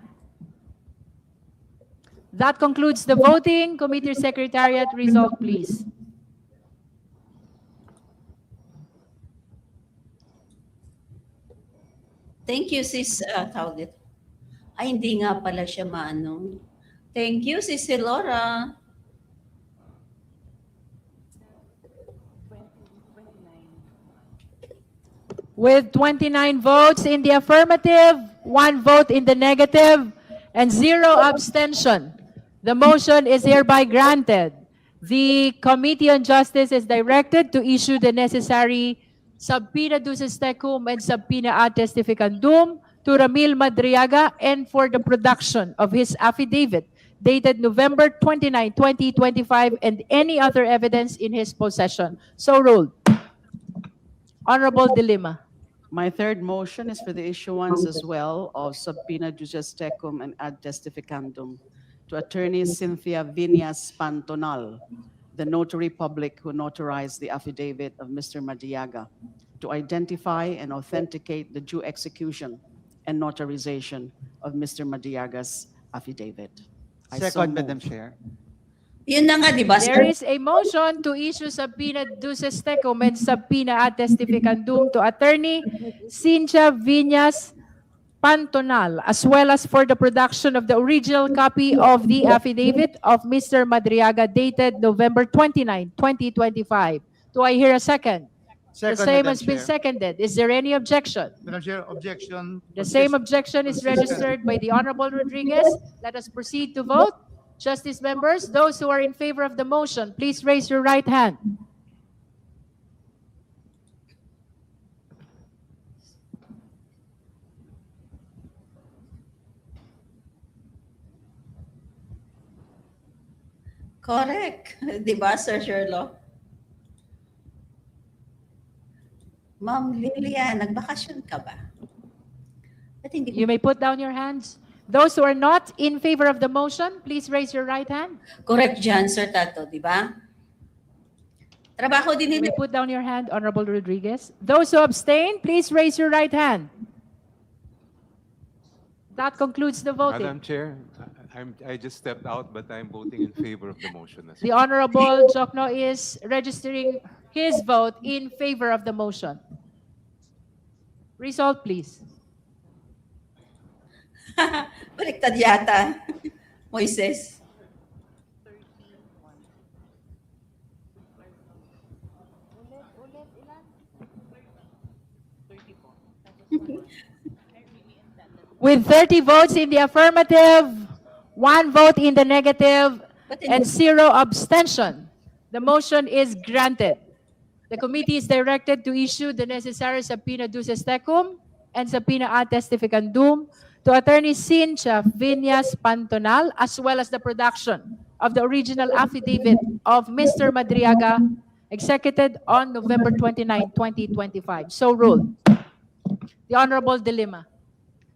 That concludes the voting. Committee Secretariat, result, please. Thank you, Sis, tawag dito. Ay, hindi nga pala siya maano. Thank you, Sis Laura. With 29 votes in the affirmative, 1 vote in the negative, and 0 abstention, the motion is hereby granted. The Committee on Justice is directed to issue the necessary subpoena duces tecum and subpoena ad testificandum to Ramil Madriaga and for the production of his affidavit dated November 29, 2025 and any other evidence in his possession. So ruled. Honorable De Lima. My third motion is for the issuance as well of subpoena duces tecum and ad testificandum to Attorney Cynthia Viñas Pantonal, the notary public who notarized the affidavit of Mr. Madriaga, to identify and authenticate the due execution and notarization of Mr. Madriaga's affidavit. Second, Madam Chair. Yun na nga, di ba? There is a motion to issue subpoena duces tecum and subpoena ad testificandum to Attorney Cynthia Viñas Pantonal, as well as for the production of the original copy of the affidavit of Mr. Madriaga dated November 29, 2025. Do I hear a second? The Second, same Madam has been Chair. seconded. Is there any objection? Madam Chair, objection. The same objection is registered by the Honorable Rodriguez. Let us proceed to vote. Justice members, those who are in favor of the motion, please raise your right hand. Correct. Di ba, Sir Sherlock? Ma'am Lilia, nagbakasyon ka ba? Ba't hindi You may put down your hands. Those who are not in favor of the motion, please raise your right hand. correct dyan, Sir Tato, di ba? Trabaho din You nila. may put down your hand, Honorable Rodriguez. Those who abstain, please raise your right hand. That concludes the voting. Madam Chair, I just stepped out, but I'm voting in favor of the motion as The well. Honorable Jokno is registering his vote in favor of the motion. Result, please. Baliktad yata, Moises. With 30 votes in the affirmative, 1 vote in the negative, and 0 abstention, the motion is granted. The committee is directed to issue the necessary subpoena duces tecum and subpoena ad testificandum to Attorney Cynthia Viñas Pantonal, as well as the production of the original affidavit of Mr. Madriaga, executed on November 29, 2025. So ruled. The Honorable Dilima.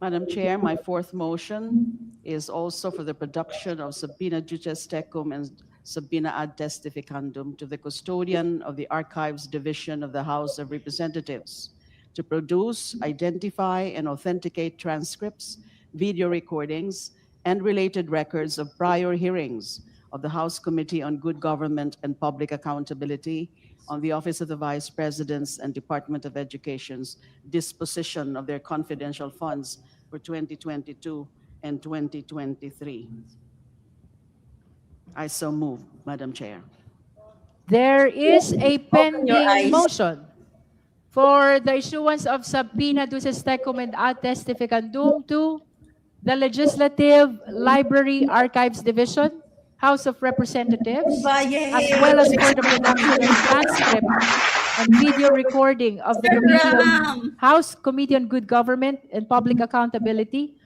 Madam Chair, my fourth motion is also for the production of subpoena duces tecum and subpoena ad testificandum to the custodian of the Archives Division of the House of Representatives to produce, identify, and authenticate transcripts, video recordings, and related records of prior hearings of the House Committee on Good Government and Public Accountability on the Office of the Vice Presidents and Department of Education's disposition of their confidential funds for 2022 and 2023. I so move, Madam Chair. There is a Open your eyes. pending motion for the issuance of subpoena duces tecum and ad testificandum to the Legislative Library Archives Division, House of Representatives, as well as for the production of transcript and video recording of the House Committee on Good Government and Public Accountability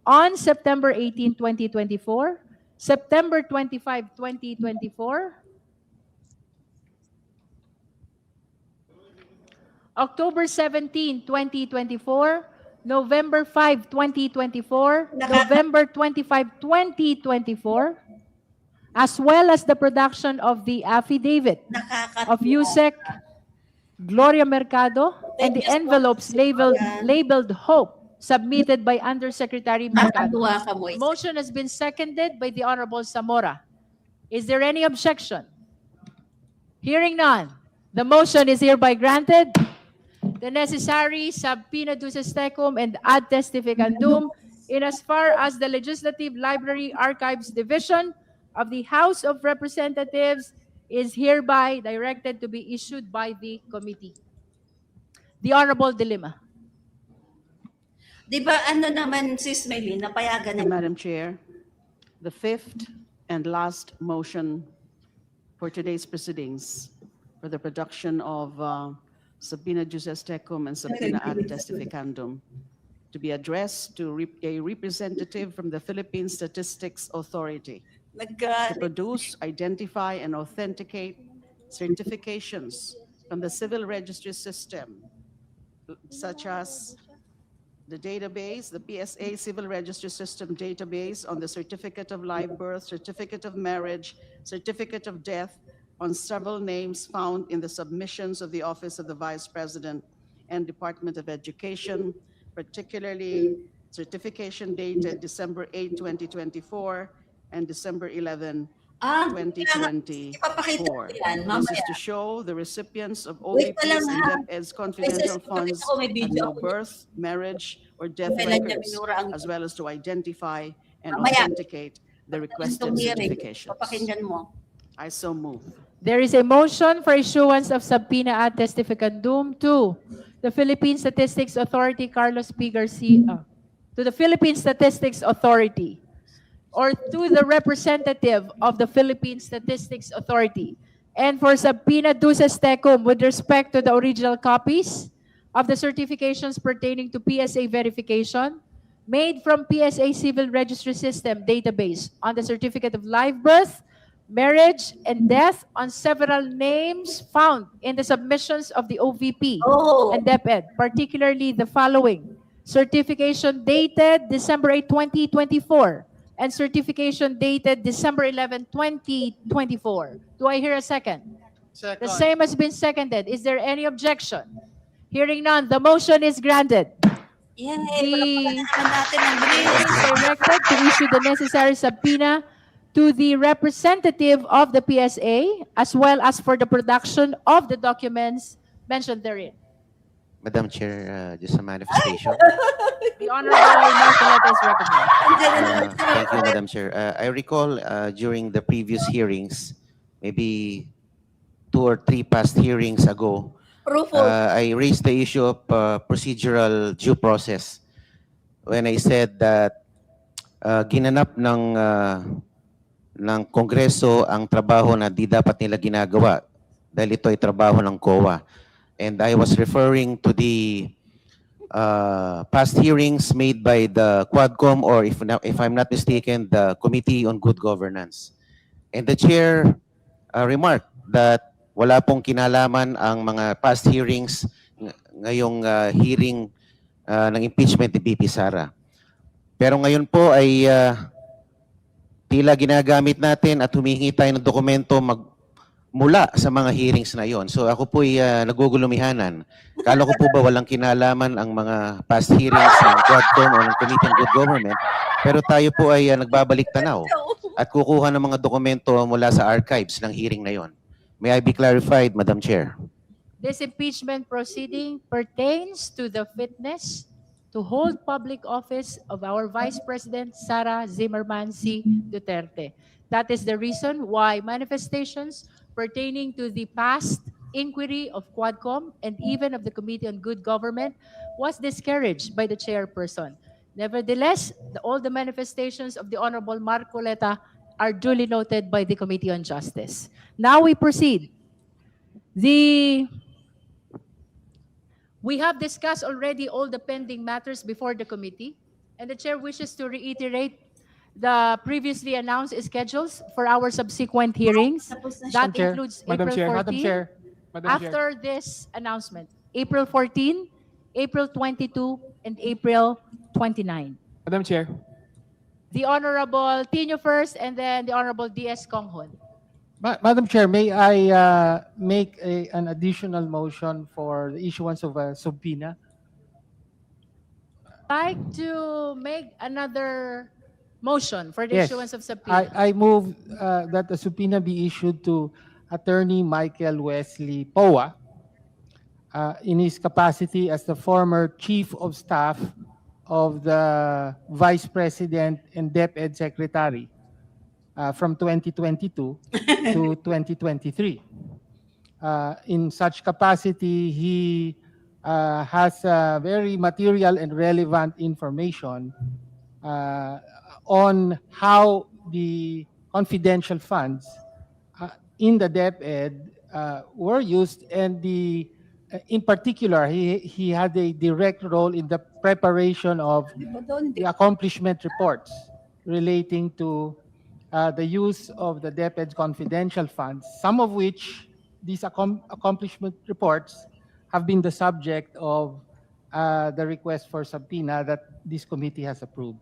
on September 18, 2024, September 25, 2024, October 17, 2024, November 5, 2024, November 25, 2024, as well as the production of the affidavit of USEC Gloria Mercado and the envelopes labeled Hope, submitted by Undersecretary Mercado. Nakakatuwa ka, Moises. Motion has been seconded by the Honorable Zamora. Is there any objection? Hearing none, the motion is hereby granted. The necessary subpoena duces tecum and ad testificandum in as far as the Legislative Library Archives Division of the House of Representatives is hereby directed to be issued by the committee. The Honorable Dilima. Di ba ano naman, Sis Maylene, napayagan na. Madam Chair, the fifth and last motion for today's proceedings for the production of subpoena duces tecum and subpoena ad testificandum to be addressed to a representative from the Philippine Statistics Authority to produce, identify, and authenticate certifications from the civil registry system, such as the database, the PSA Civil Registry System database on the certificate of live birth, certificate of marriage, certificate of death, on several names found in the submissions of the Office of the Vice President and Department of Education, particularly certification dated December 8, 2024 and December 11, 2024. This is to show the recipients of OVP's and DepEd's confidential funds had no birth, marriage, or death records, as well as to identify and authenticate the requested certifications. Papakinggan mo. I so move. There is a motion for issuance of subpoena ad testificandum to the Philippine Statistics Authority, Carlos P. Garcia, to the Philippine Statistics Authority, or to the representative of the Philippine Statistics Authority, and for subpoena duces tecum with respect to the original copies of the certifications pertaining to PSA verification made from PSA Civil Registry System database on the certificate of live birth, marriage, and death on several names found in the submissions of the OVP and DepEd, particularly the following: certification dated December 8, 2024, and certification dated December 11, 2024. Do I hear a second? The same has been seconded. Is there any objection? Hearing none, the motion is granted. Yay! The Palakpakan natin ang committee is bilis. directed to issue the necessary subpoena to the representative of the PSA, as well as for the production of the documents mentioned therein. Madam Chair, just a manifestation. The Honorable Marcoleta is recognized. Thank you, Madam Chair. I recall during the previous hearings, maybe 2 or 3 past hearings ago, I raised the issue of procedural due process when I said that ginanap ng Kongreso ang trabaho na di dapat nila ginagawa dahil ito ay trabaho ng COA. And I was referring to the past hearings made by the Quadcom, or if I'm not mistaken, the Committee on Good Governance. And the chair remarked that wala pong kinalaman ang mga past hearings ngayong hearing ng impeachment ni VP Sara. Pero ngayon po ay tila ginagamit natin at humihingi tayo ng dokumento mula sa mga hearings na yon. So ako po ay nagugulumihanan. Kala ko po ba walang kinalaman ang mga past hearings ng Quadcom o ng Committee on Good Government, pero tayo po ay nagbabalik tanaw at kukuha ng mga dokumento mula sa archives ng hearing na yon. May I be clarified, Madam Chair? This impeachment proceeding pertains to the fitness to hold public office of our Vice President Sara Zimmerman C. Duterte. That is the reason why manifestations pertaining to the past inquiry of Quadcom and even of the Committee on Good Government was discouraged by the chairperson. Nevertheless, all the manifestations of the Honorable Marcoleta are duly noted by the Committee on Justice. Now we proceed. We have discussed already all the pending matters before the committee, and the chair wishes to reiterate the previously announced schedules for our subsequent hearings. That includes April 14. After this announcement, April 14, April 22, and April 29. Madam Chair. The Honorable Tino first, and then the Honorable D.S. Conghon. Madam Chair, may I make an additional motion for the issuance of a subpoena? I'd like to make another motion for the Yes. issuance of subpoena. I move that the subpoena be issued to Attorney Michael Wesley Poa in his capacity as the former Chief of Staff of the Vice President and DepEd Secretary from 2022 to 2023. In such capacity, he has very material and relevant information on how the confidential funds in the DepEd were used, and in particular, he had a direct role in the preparation of the accomplishment reports relating to the use of the DepEd's confidential funds, some of which these accomplishment reports have been the subject of the request for subpoena that this committee has approved.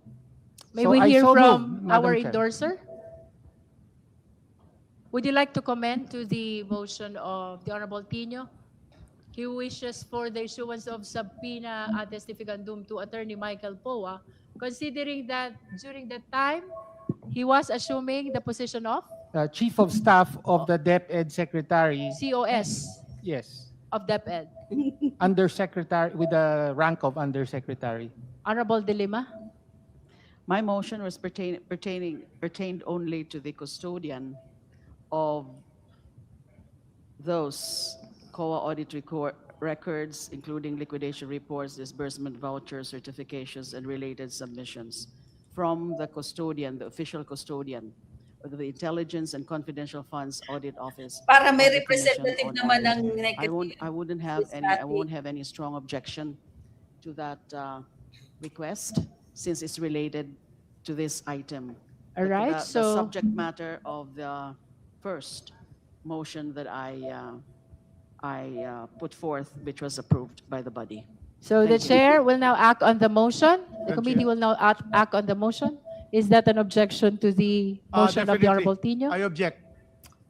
May So we I hear so from move, Madam our Chair. endorser? Would you like to comment to the motion of the Honorable Tino? He wishes for the issuance of subpoena ad testificandum to Attorney Michael Poa, considering that during that time, he was assuming the position of Chief of Staff of the DepEd Secretary. COS Yes. of DepEd. Undersecretary, with the rank of Undersecretary. Honorable De Lima? My motion was pertained only to the custodian of those COA audit records, including liquidation reports, disbursement vouchers, certifications, and related submissions from the custodian, the official custodian of the Intelligence and Confidential Funds Audit Office Para may of the Commission representative on naman Audit. ng negative. I won't have any strong objection to that request since it's related to this item. All right, The so subject matter of the first motion that I put forth, which was approved by the body. so the Thank you. chair will now act on the motion. The Madam committee Chair. will now act on the motion. Is that an objection to the motion of the Definitely. Honorable Tino? I object.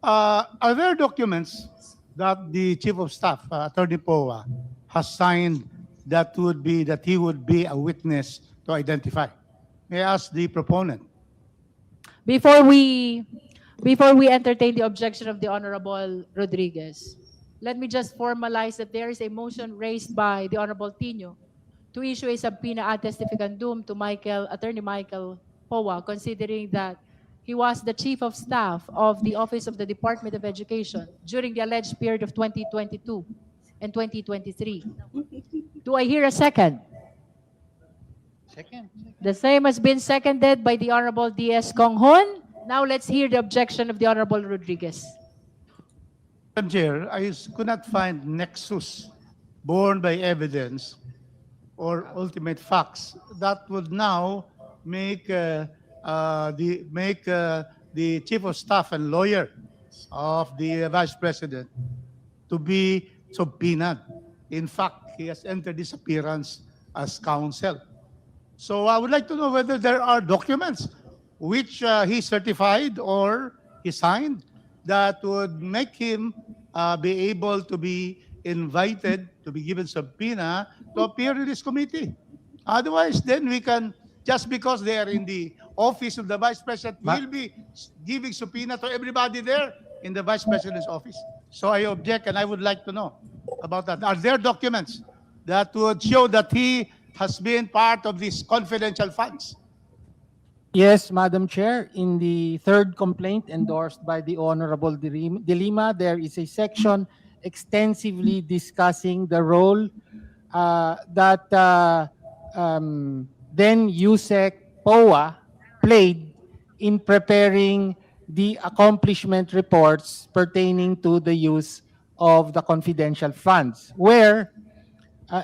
Are there documents that the Chief of Staff, Attorney Poa, has signed that he would be a witness to identify? May I ask the proponent? Before we entertain the objection of the Honorable Rodriguez, let me just formalize that there is a motion raised by the Honorable Tino to issue a subpoena ad testificandum to Attorney Michael Poa, considering that he was the Chief of Staff of the Office of the Department of Education during the alleged period of 2022 and 2023. Do I hear a second? Second. The same has been seconded by the Honorable D.S. Konghon. Now let's hear the objection of the Honorable Rodriguez. Madam Chair, I could not find nexus borne by evidence or ultimate facts that would now make the Chief of Staff and lawyer of the Vice President to be subpoenaed. In fact, he has entered this appearance as counsel. So I would like to know whether there are documents which he certified or he signed that would make him be able to be invited to be given subpoena to appear in this committee. Otherwise, then we can, just because they are in the office of the Vice President, we'll be giving subpoena to everybody there in the Vice President's office. So I object, and I would like to know about that. Are there documents that would show that he has been part of these confidential funds? Yes, Madam Chair, in the third complaint endorsed by the Honorable De Lima, there is a section extensively discussing the role that then USEC POA played in preparing the accomplishment reports pertaining to the use of the confidential funds, where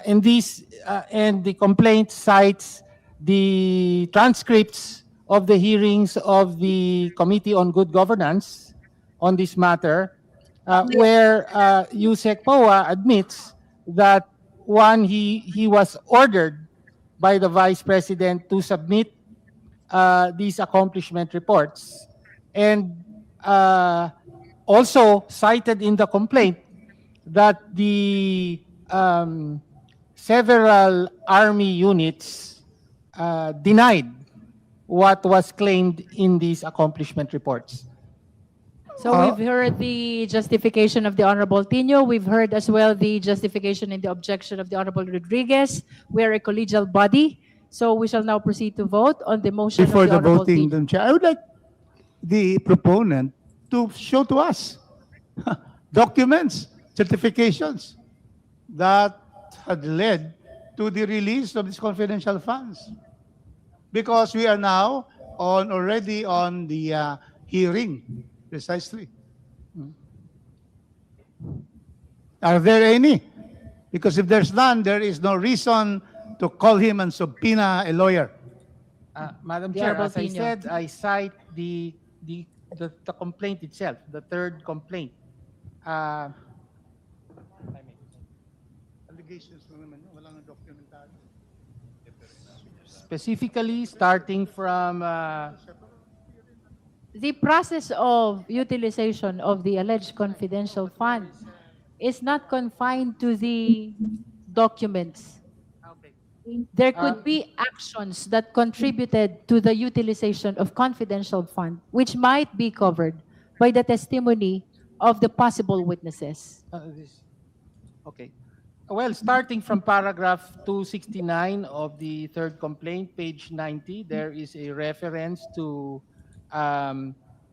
and the complaint cites the transcripts of the hearings of the Committee on Good Governance on this matter, where USEC POA admits that one, he was ordered by the Vice President to submit these accomplishment reports, and also cited in the complaint that the several Army units denied what was claimed in these accomplishment reports. So we've heard the justification of the Honorable Tino. We've heard as well the justification and the objection of the Honorable Rodriguez. We are a collegial body, so we shall now proceed to vote on the motion Before of the the Honorable voting, Tino. Madam Chair, I would like the proponent to show to us documents, certifications that had led to the release of these confidential funds. Because we are now already on the hearing, precisely. Are there any? Because if there's none, there is no reason to call him and subpoena a lawyer. Madam The Chair, Honorable as I Tino. said, I cite the complaint itself, the third complaint. Allegations naman, walang dokumentado. Specifically, starting from The process of utilization of the alleged confidential funds is not confined to the documents. There could be actions that contributed to the utilization of confidential fund, which might be covered by the testimony of the possible witnesses. okay. Well, starting from paragraph 269 of the third complaint, page 90, there is a reference to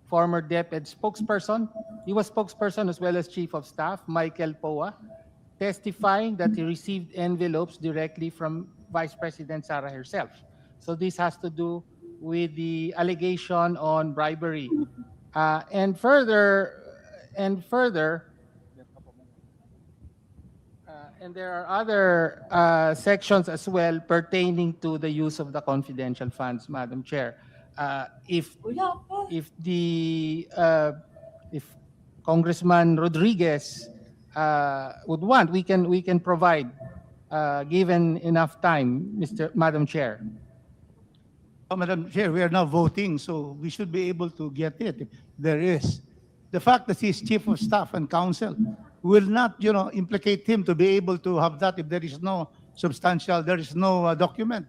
former DepEd spokesperson He was spokesperson as well as chief of staff, Michael Poa, testifying that he received envelopes directly from Vice President Sara herself. So this has to do with the allegation on bribery. And further, and there are other sections as well pertaining to the use of the confidential funds, Madam Chair. If Congressman Rodriguez would want, we can provide, given enough time, Madam Chair. Madam Chair, we are now voting, so we should be able to get it if there is. The fact that he's chief of staff and counsel will not, implicate him to be able to have that if there is no document.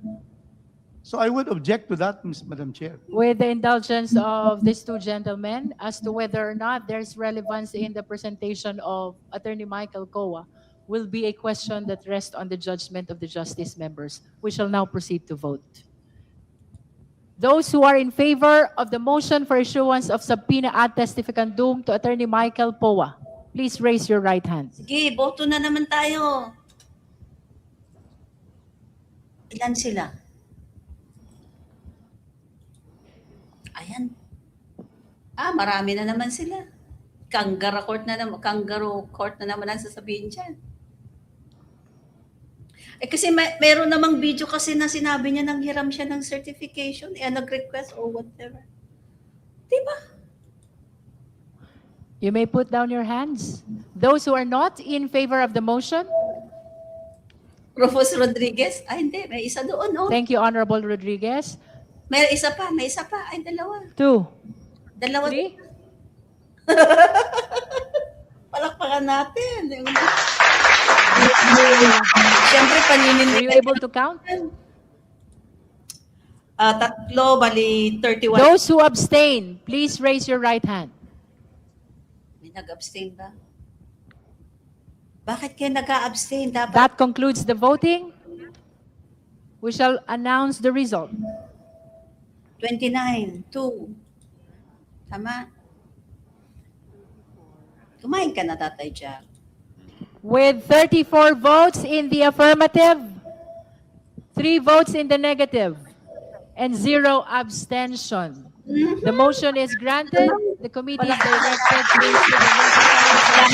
So I would object to that, Madam Chair. With the indulgence of these two gentlemen, as to whether or not there's relevance in the presentation of Attorney Michael Coa will be a question that rests on the judgment of the justice members. We shall now proceed to vote. Those who are in favor of the motion for issuance of subpoena ad testificandum to Attorney Michael Poa, please raise your right hand. Sige, boto na naman tayo. Ilan sila? Ayan. Marami na naman sila. Kangaroo court na naman ang sasabihin dyan. Kasi meron namang video kasi na sinabi niya nang hiram siya ng certification, nag-request or whatever. Diba? You may put down your hands. Those who are not in favor of the motion. Professor Rodriguez? Hindi. May isa doon, oh. Thank you, Honorable Rodriguez. May isa pa. Ay, dalawa. 2. Dalawa. 3. Palakpakan natin. Siyempre, paninin. Are you able to count? Tatlo, bali 31. Those who abstain, please raise your right hand. May nag-abstain ba? Bakit kayo nag-abstain? That concludes the voting. We shall announce the result. 29, 2. Tama? Kumain ka na, Tatay Jack. With 34 votes in the affirmative, 3 votes in the negative, and 0 abstention. The motion is granted. The committee is directed to issue the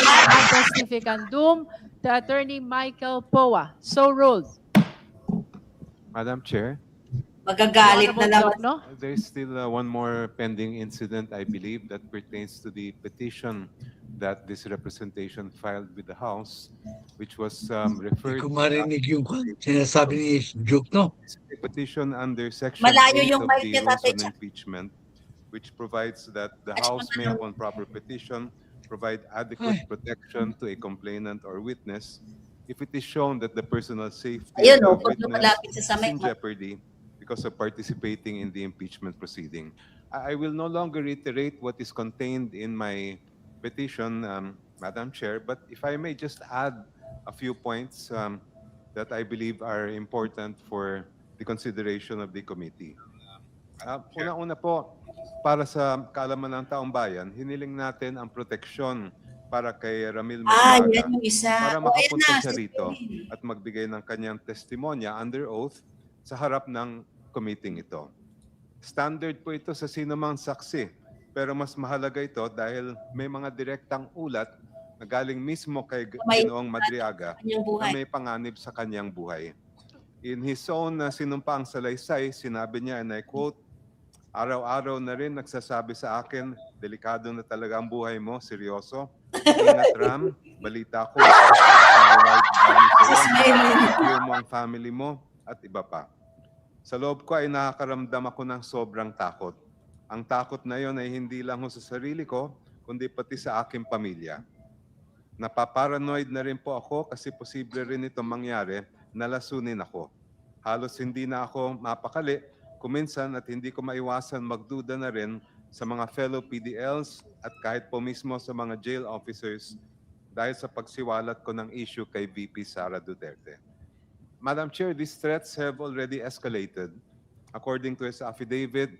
necessary testificandum to Attorney Michael Poa. So ruled. Madam Chair, Magagalit na naman. No? there's still one more pending incident, I believe, that pertains to the petition that this representation filed with the House, which was referred Kung marinig yung sinasabi ni Duke, no? a petition under Section Malayo 8 yung of mic the niya, Rules Tatay on Jack. Impeachment, which provides that the House may, upon proper petition, provide adequate protection to a complainant or witness if it is shown that the personal safety Ayun, of the pag witness lumalapit sa is samay in mo. jeopardy because of participating in the impeachment proceeding. I will no longer reiterate what is contained in my petition, Madam Chair, but if I may just add a few points that I believe are important for the consideration of the committee. Una-una po, para sa kaalaman ng taong bayan, hiniling natin ang proteksyon para kay Ramil Madraga Yan yung isa. para Ayan makapunta na, siya si rito Kevin. at magbigay ng kanyang testimonya under oath sa harap ng committee ito. Standard po ito sa sino mang saksi, pero mas mahalaga ito dahil may mga direktang ulat na galing mismo kay Ginoong Madriaga na may panganib sa kanyang buhay. In his own sinumpaang salaysay, sinabi niya, and I quote, "Araw-araw na rin nagsasabi sa akin, delikado na talaga ang buhay mo, seryoso. Ingat Ram, balita ko, secure mo ang family mo, at iba pa. Sa loob ko ay nakakaramdam ako ng sobrang takot. Ang takot na yon ay hindi lang sa sarili ko, kundi pati sa aking pamilya. Napaparanoid na rin po ako kasi posible rin ito mangyari, nalasunin ako. Halos hindi na ako mapakali, kuminsan at hindi ko maiwasan magduda na rin sa mga fellow PDLs at kahit po mismo sa mga jail officers dahil sa pagsiwalat ko ng issue kay VP Sara Duterte. Madam Chair, these threats have already escalated. According to his affidavit,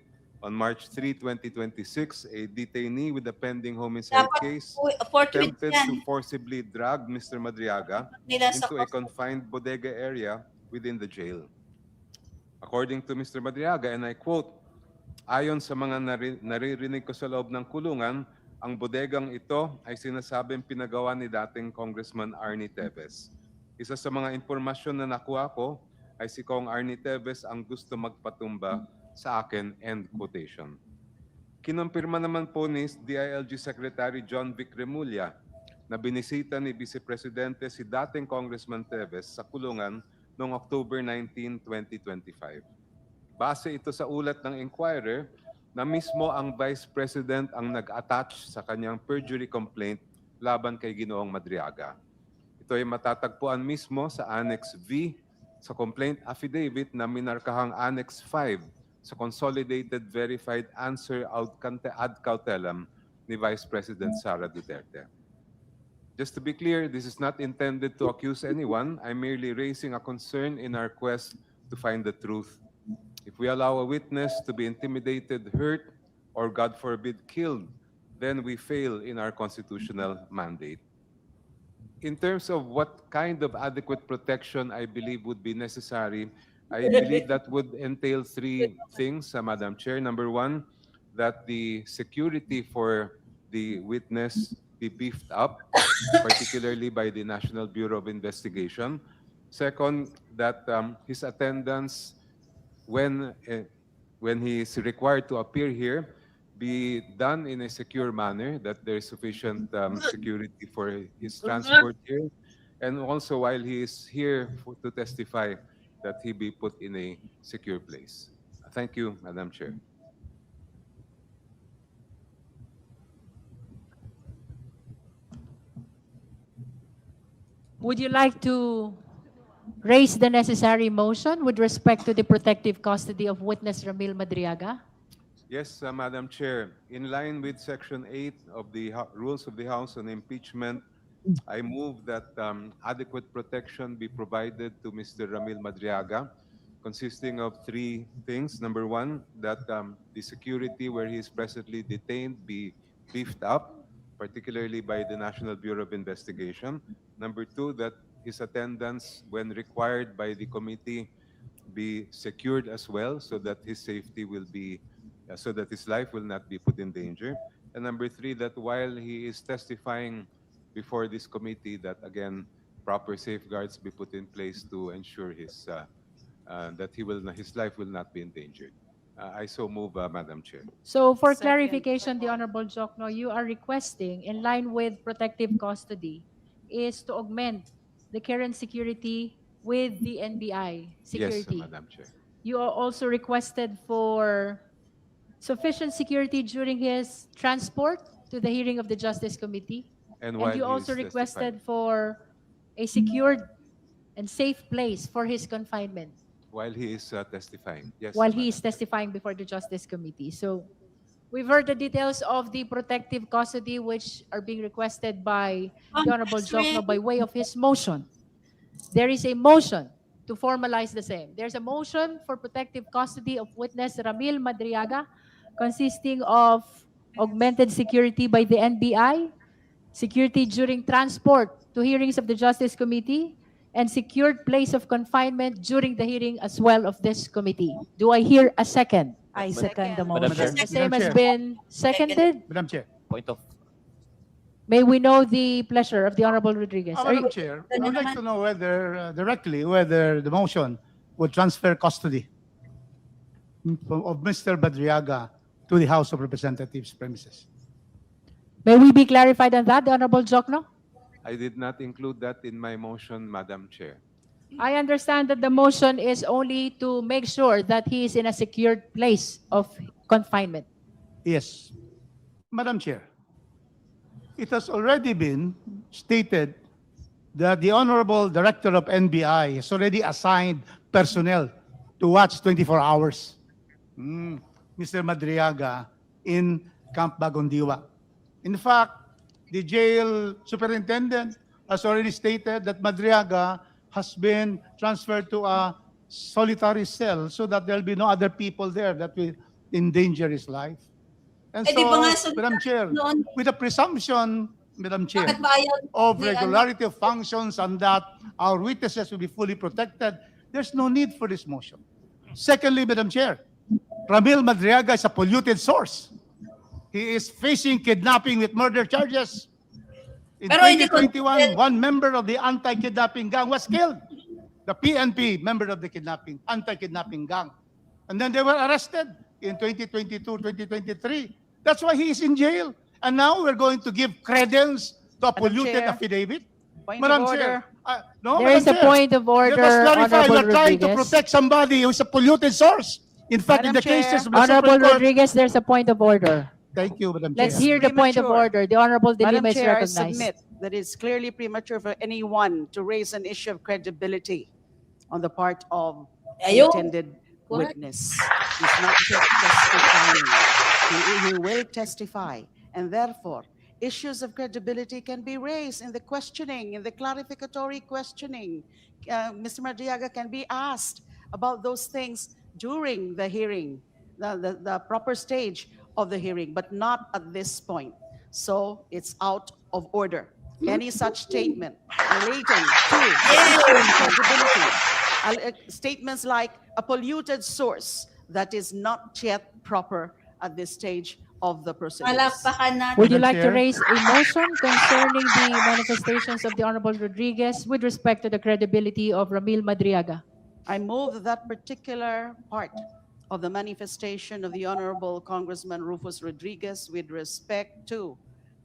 On March 3, 2026, a detainee with a pending homicide Dapat case for tweets attempted yan. to forcibly drag Mr. Madriaga Nila sa into a confined bodega area within the jail. According to Mr. Madriaga, and I quote, "Ayon sa mga naririnig ko sa loob ng kulungan, ang bodegang ito ay sinasabing pinagawa ni dating Congressman Arnie Teves. Isa sa mga impormasyon na nakuha ko ay si Kong Arnie Teves ang gusto magpatumba sa akin," end quotation. Kinumpirma naman po ni DILG Secretary John Vic Remulla na binisita ni Vice Presidente si dating Congressman Teves sa kulungan noong October 19, 2025. Base ito sa ulat ng Inquirer na mismo ang Vice President ang nag-attach sa kanyang perjury complaint laban kay Ginoong Madriaga. Ito ay matatagpuan mismo sa Annex V sa complaint affidavit na minarkahang Annex 5 sa Consolidated Verified Answer ad cautelam ni Vice President Sara Duterte. Just to be clear, this is not intended to accuse anyone. I'm merely raising a concern in our quest to find the truth. If we allow a witness to be intimidated, hurt, or God forbid, killed, then we fail in our constitutional mandate. In terms of what kind of adequate protection I believe would be necessary, I believe that would entail three things, Madam Chair. Number one, that the security for the witness be beefed up, particularly by the National Bureau of Investigation. Second, that his attendance when he is required to appear here be done in a secure manner, that there is sufficient security for his transport here, and also while he is here to testify, that he be put in a secure place. Thank you, Madam Chair. Would you like to raise the necessary motion with respect to the protective custody of witness Ramil Madriaga? Yes, Madam Chair. In line with Section 8 of the Rules of the House on Impeachment, I move that adequate protection be provided to Mr. Ramil Madriaga, consisting of three things. Number one, that the security where he is presently detained be beefed up, particularly by the National Bureau of Investigation. Number two, that his attendance, when required by the committee, be secured as well, so that his safety will be, so that his life will not be put in danger. And number three, that while he is testifying before this committee, that again, proper safeguards be put in place to ensure his that his life will not be endangered. I so move, Madam Chair. So for Second. clarification, the Honorable Jokno, you are requesting, in line with protective custody, is to augment the current security with the NBI security. Yes, Madam Chair. You are also requested for sufficient security during his transport to the hearing of the Justice Committee. And And you also requested for a secured and safe place for his confinement While he is testifying. Yes, while he Madam is testifying before the Justice Committee. So we've heard the details of the protective custody which are being requested by the Honorable Jokno by way of his motion. There is a motion to formalize the same. There's a motion for protective custody of witness Ramil Madriaga, consisting of augmented security by the NBI, security during transport to hearings of the Justice Committee, and secured place of confinement during the hearing as well of this committee. Do I hear a second? I second the Madam motion. Chair. The same has Chair. been seconded. Madam Chair. Point of May we know the pleasure of the Honorable Rodriguez? Are Madam you- Chair, I would like to know whether, directly, whether the motion would transfer custody of Mr. Badriaga to the House of Representatives premises. May we be clarified on that, the Honorable Jokno? I did not include that in my motion, Madam Chair. I understand that the motion is only to make sure that he is in a secured place of confinement. Yes. Madam Chair, it has already been stated that the Honorable Director of NBI has already assigned personnel to watch 24 hours Mr. Madriaga in Camp Bagondiwa. In fact, the jail superintendent has already stated that Madriaga has been transferred to a solitary cell so that there'll be no other people there that will endanger his life. And Eh, di ba nga, so, so- Madam Chair, noon, with the presumption, Madam Chair, bakit ba ayaw of ni ano? regularity of functions and that our witnesses will be fully protected, there's no need for this motion. Secondly, Madam Chair, Ramil Madriaga is a polluted source. He is facing kidnapping with murder charges. In Pero hindi 2021, one member of the anti-kidnapping gang was killed. The PNP member of the anti-kidnapping gang. And then they were arrested in 2022, 2023. That's why he is in jail. And now we're going to give credence to a Madam polluted Chair. affidavit. Point Madam of Chair, order. no, There is Madam a Chair. point of order, Let us clarify, Honorable we're trying to Rodriguez. protect somebody who is a polluted source. In fact, in Madam the Chair. cases of the Honorable Supreme Court, Rodriguez, there's a point of order. thank you, Madam Chair. Let's hear the point of Premature. order. The Honorable De Madam Lima is Chair, I recognized. submit that it's clearly premature for anyone to raise an issue of credibility on the part of the Ayaw. intended Correct. witness. He's not yet testifying. He will testify, and therefore, issues of credibility can be raised in the questioning, in the clarificatory questioning. Mr. Madriaga can be asked about those things during the hearing, the proper stage of the hearing, but not at this point. So it's out of order. Any such statement relating to credibility, statements like a polluted source, that is not yet proper at this stage of the proceedings. Palakpakan natin. Would you Madam like to Chair. raise a motion concerning the manifestations of the Honorable Rodriguez with respect to the credibility of Ramil Madriaga? I move that particular part of the manifestation of the Honorable Congressman Rufus Rodriguez with respect to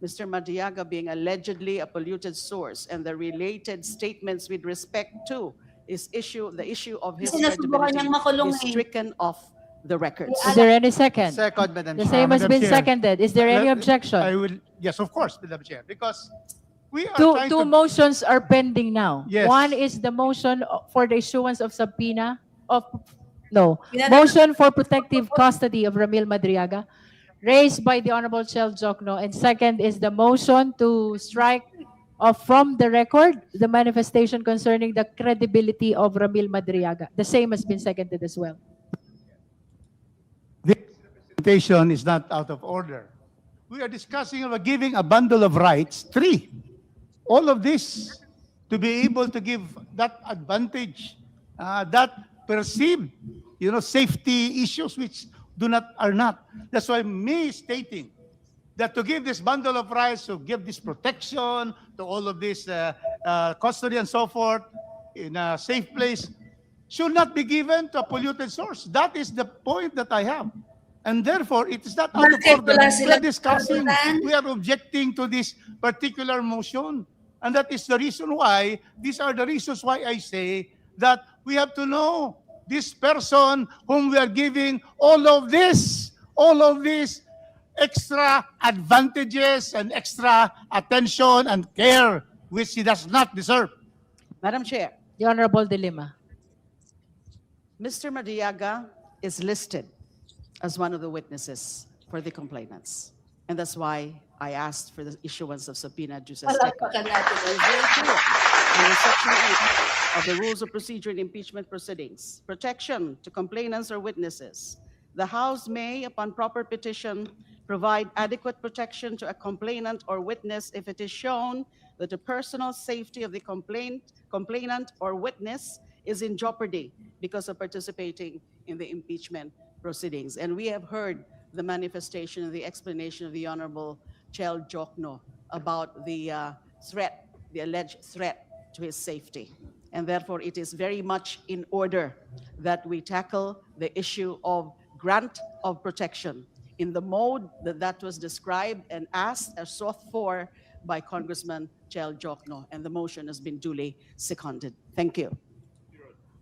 Mr. Madriaga being allegedly a polluted source and the related statements with respect to the issue of his Kasi nasubukan credibility niyang makulong is eh. stricken off the records. Is there any second? Second, Madam The Chair. same has Madam been Chair. seconded. Is there any I objection? will, yes, of course, Madam Chair, because we are Two trying two to... motions are pending now. Yes. One is the motion for the issuance of subpoena of Pinadala- motion for protective custody of Ramil Madriaga raised by the Honorable Chel Jokno, and second is the motion to strike off from the record the manifestation concerning the credibility of Ramil Madriaga. The same has been seconded as well. This presentation is not out of order. We are discussing about giving a bundle of rights, 3. All of this to be able to give that advantage, that perceived, safety issues which are not. That's why me stating that to give this bundle of rights, to give this protection, to all of this custody and so forth in a safe place, should not be given to a polluted source. That is the point that I have. And therefore, it is not out of Bakit order. wala We are silang discussing, karapatan? we are objecting to this particular motion. And that is the reason why, these are the reasons why I say that we have to know this person whom we are giving all of these extra advantages and extra attention and care which he does not deserve. Madam Chair, The Honorable De Lima. Mr. Madriaga is listed as one of the witnesses for the complainants. And that's why I asked for the issuance of subpoena jus seco. Palakpakan natin. It is very clear in Section 8 of the Rules of Procedure in Impeachment Proceedings. Protection to complainants or witnesses. The House may, upon proper petition, provide adequate protection to a complainant or witness if it is shown that the personal safety of the complainant or witness is in jeopardy because of participating in the impeachment proceedings. And we have heard the manifestation and the explanation of the Honorable Chel Jokno about the alleged threat to his safety. And therefore, it is very much in order that we tackle the issue of grant of protection in the mode that was described and asked or sought for by Congressman Chel Jokno, and the motion has been duly seconded. Thank you.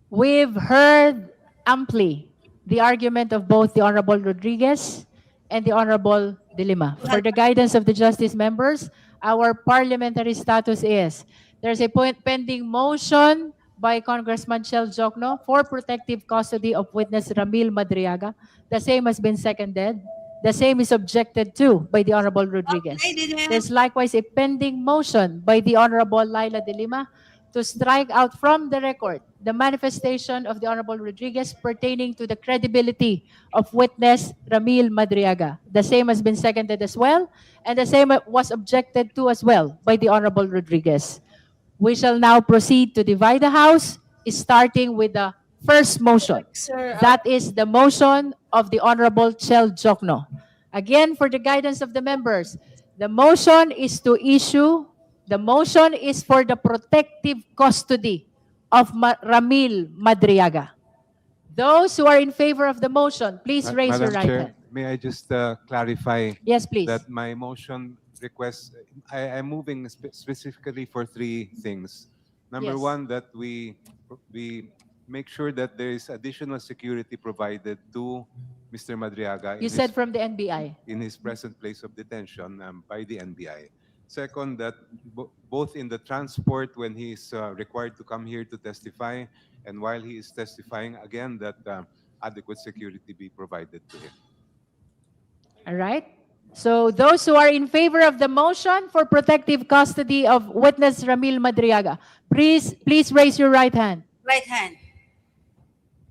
We've heard amply the argument of both the Honorable Rodriguez and the Honorable De Lima. For the guidance of the Justice members, our parliamentary status is there's a pending motion by Congressman Chel Jokno for protective custody of witness Ramil Madriaga. The same has been seconded. The same is objected to by the Honorable Rodriguez. Okay, Daniel. There's likewise a pending motion by the Honorable Laila De Lima to strike out from the record the manifestation of the Honorable Rodriguez pertaining to the credibility of witness Ramil Madriaga. The same has been seconded as well, and the same was objected to as well by the Honorable Rodriguez. We shall now proceed to divide the House, starting with the first motion. Sir, That is the motion of the Honorable Chel Jokno. Again, for the guidance of the members, the motion is for the protective custody of Ramil Madriaga. Those who are in favor of the motion, please raise your Madam right Chair, hand. may I just clarify Yes, please. that my motion requests, I'm moving specifically for three things. Number Yes. one, that we make sure that there is additional security provided to Mr. Madriaga You said from the NBI. in his present place of detention by the NBI. Second, that both in the transport when he is required to come here to testify and while he is testifying, again, that adequate security be provided to him. All right. So those who are in favor of the motion for protective custody of witness Ramil Madriaga, please raise your right hand. right hand.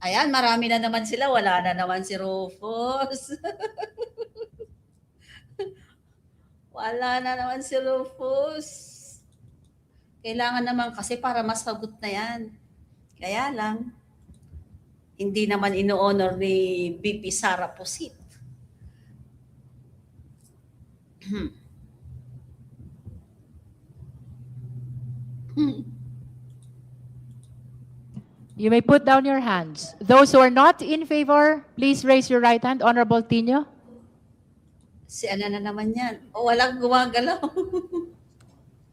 Ayan, marami na naman sila. Wala na naman si Rufus. Wala na naman si Rufus. Kailangan naman kasi para masagot na yan. Kaya lang, hindi naman ino-honor ni VP Sara Pusit. You may put down your hands. Those who are not in favor, please raise your right hand. Honorable Tino. Si ano na naman yan? O, walang gumagalaw.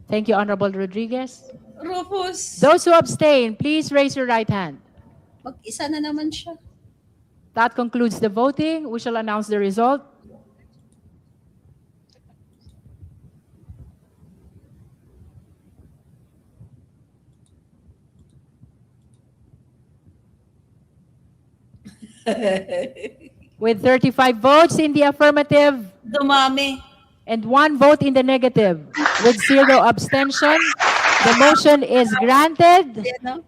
Thank you, Honorable Rodriguez. Rufus. Those who abstain, please raise your right hand. Mag-isa na naman siya. That concludes the voting. We shall announce the result. With 35 votes in the affirmative. Dumami. And 1 vote in the negative. With 0 abstention, the motion is granted.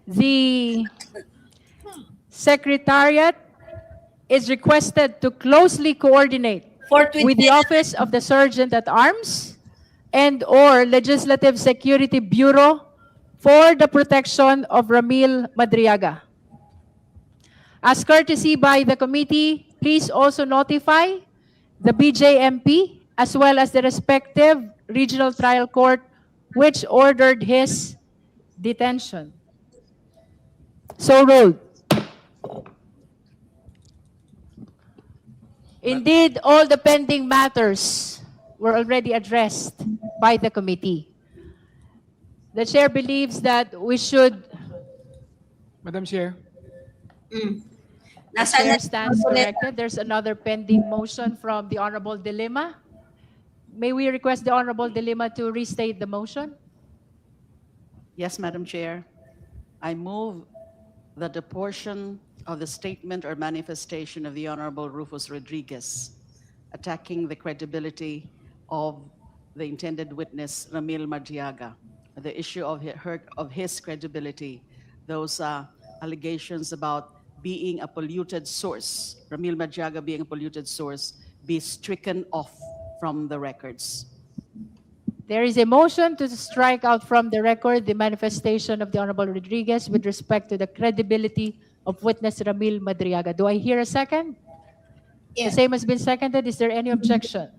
The Secretariat is requested to closely coordinate with the Office of the Sergeant at Arms and/or Legislative Security Bureau for the protection of Ramil Madriaga. As courtesy by the committee, please also notify the BJMP as well as the respective regional trial court which ordered his detention. So ruled. Indeed, all the pending matters were already addressed by the committee. The chair believes that we should... Madam Chair. The chair stands corrected. There's another pending motion from the Honorable De Lima. May we request the Honorable De Lima to restate the motion? Yes, Madam Chair. I move that the portion of the statement or manifestation of the Honorable Rufus Rodriguez attacking the credibility of the intended witness, Ramil Madriaga, the issue of his credibility, those allegations about being a polluted source, Ramil Madriaga being a polluted source, be stricken off from the records. There is a motion to strike out from the record the manifestation of the Honorable Rodriguez with respect to the credibility of witness Ramil Madriaga. Do I hear a second? Yes. The same has been seconded. Is there any objection?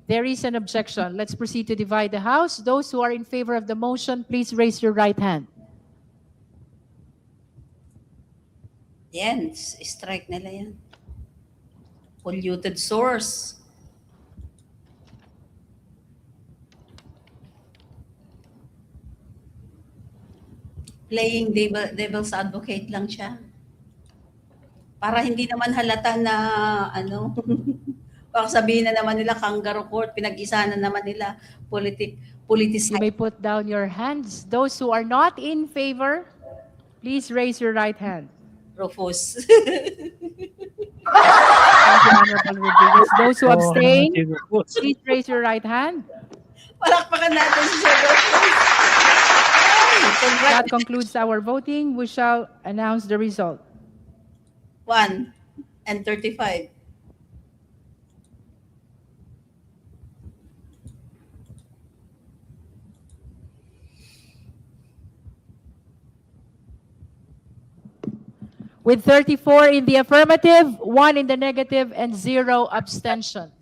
There is an objection. Let's proceed to divide the House. Those who are in favor of the motion, please raise your right hand. Yan, strike nila yan. Polluted source. Playing devil's advocate lang siya. Para hindi naman halata na ano, baka sabihin na naman nila kangaroo court, pinag-isa na naman nila politics. You may put down your hands. Those who are not in favor, please raise your right hand. Rufus. Thank you, Honorable Rodriguez. Those who abstain, please raise your right hand. Palakpakan natin si Sir Rufus. That concludes our voting. We shall announce the result. 1 and 35. With 34 in the affirmative, 1 in the negative, and 0 abstention.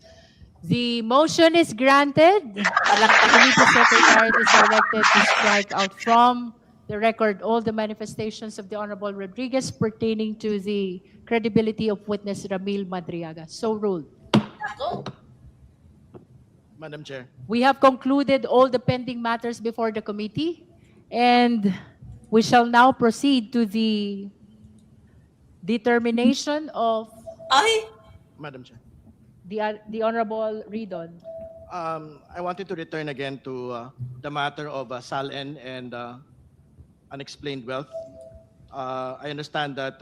The motion is granted. The committee secretary is directed to strike out from the record all the manifestations of the Honorable Rodriguez pertaining to the credibility of witness Ramil Madriaga. So ruled. Madam Chair. We have concluded all the pending matters before the committee, and we shall now proceed to the determination of Madam Chair. the Honorable Ridon. I wanted to return again to the matter of SALN and unexplained wealth. I understand that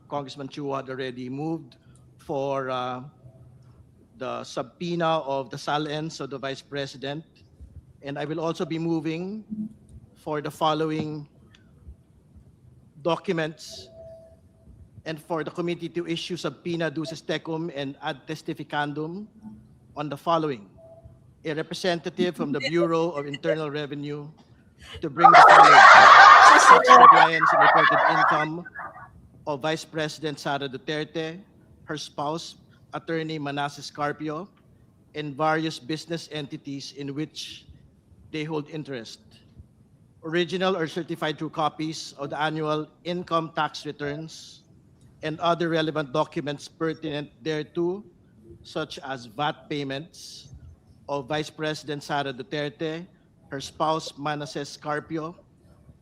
Congressman Chu had already moved for the subpoena of the SALNs of the Vice President, and I will also be moving for the following documents and for the committee to issue subpoena duces tecum and ad testificandum on the following. A representative from the Bureau of Internal Revenue to bring the following. Tax compliance and reported income of Vice President Sara Duterte, her spouse, Attorney Manasseh Carpio, and various business entities in which they hold interest. Original or certified true copies of the annual income tax returns and other relevant documents pertinent thereto, such as VAT payments of Vice President Sara Duterte, her spouse Manasseh Carpio,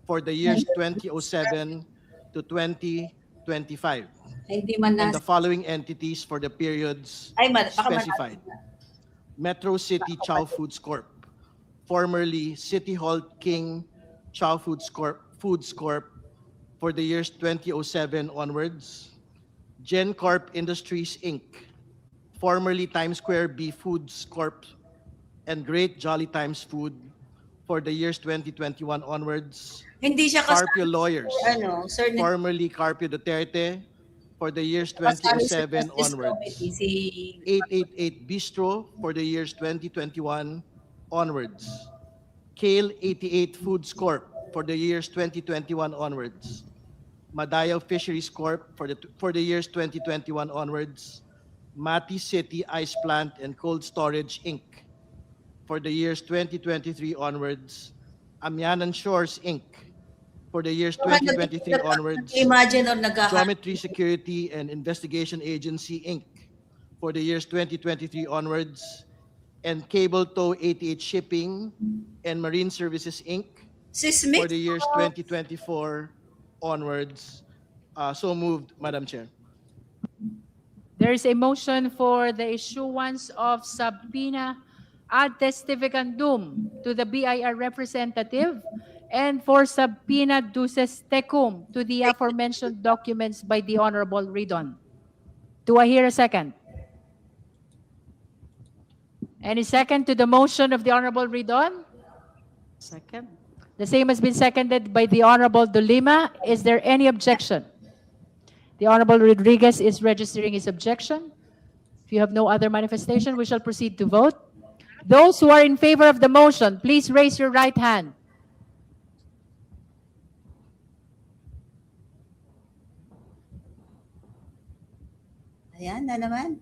for the years 2007 to 2025, and the following entities for the periods specified. Metro City Chow Foods Corp., formerly City Hall King Chow Foods Corp., for the years 2007 onwards. Gen Corp Industries Inc., formerly Times Square B Foods Corp., and Great Jolly Times Food for the years 2021 onwards. Hindi siya Carpio Lawyers, Sir, formerly Carpio Duterte, for the years 2007 onwards. 888 Bistro for the years 2021 onwards. Kale 88 Foods Corp. for the years 2021 onwards. Madaya Fisheries Corp. for the years 2021 onwards. Mati City Ice Plant and Cold Storage Inc. for the years 2023 onwards. Amianan Shores Inc. for the years 2023 onwards. Imagine or Geometry Security and Investigation Agency Inc. for the years 2023 onwards. And Cable Tow 88 Shipping and Marine Services Inc. for the years 2024 onwards. So moved, Madam Chair. There is a motion for the issuance of subpoena ad testificandum to the BIR representative and for subpoena duces tecum to the aforementioned documents by the Honorable Ridon. Do I hear a second? Any second to the motion of the Honorable Ridon? Second. The same has been seconded by the Honorable Dolima. Is there any objection? The Honorable Rodriguez is registering his objection. If you have no other manifestation, we shall proceed to vote. Those who are in favor of the motion, please raise your right hand. Ayan na naman.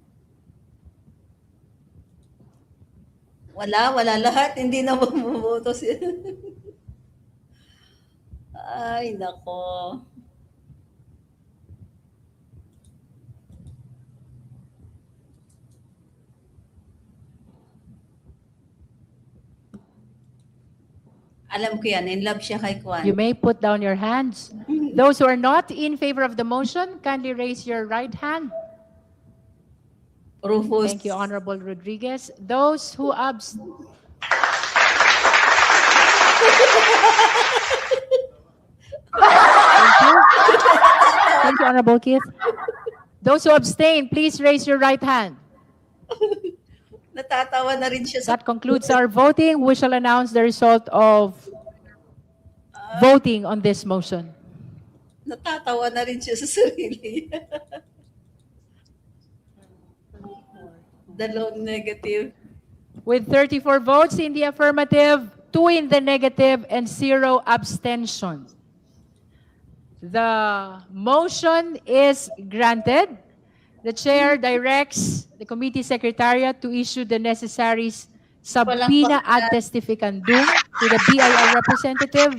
Wala lahat. Hindi na bumuboto siya. Ay, nako. Alam ko yan, in love siya kay Kwan. You may put down your hands. Those who are not in favor of the motion, kindly raise your right hand. Rufus. Thank you, Honorable Rodriguez. Those who abstain. Thank you. Thank you, Honorable Keith. Those who abstain, please raise your right hand. Natatawa na rin siya sa... That concludes our voting. We shall announce the result of voting on this motion? Natatawa na rin siya sa sarili. Dalawang negative. With 34 votes in the affirmative, 2 in the negative, and 0 abstention. The motion is granted. The chair directs the committee secretariat to issue the necessary subpoena ad testificandum to the BIR representative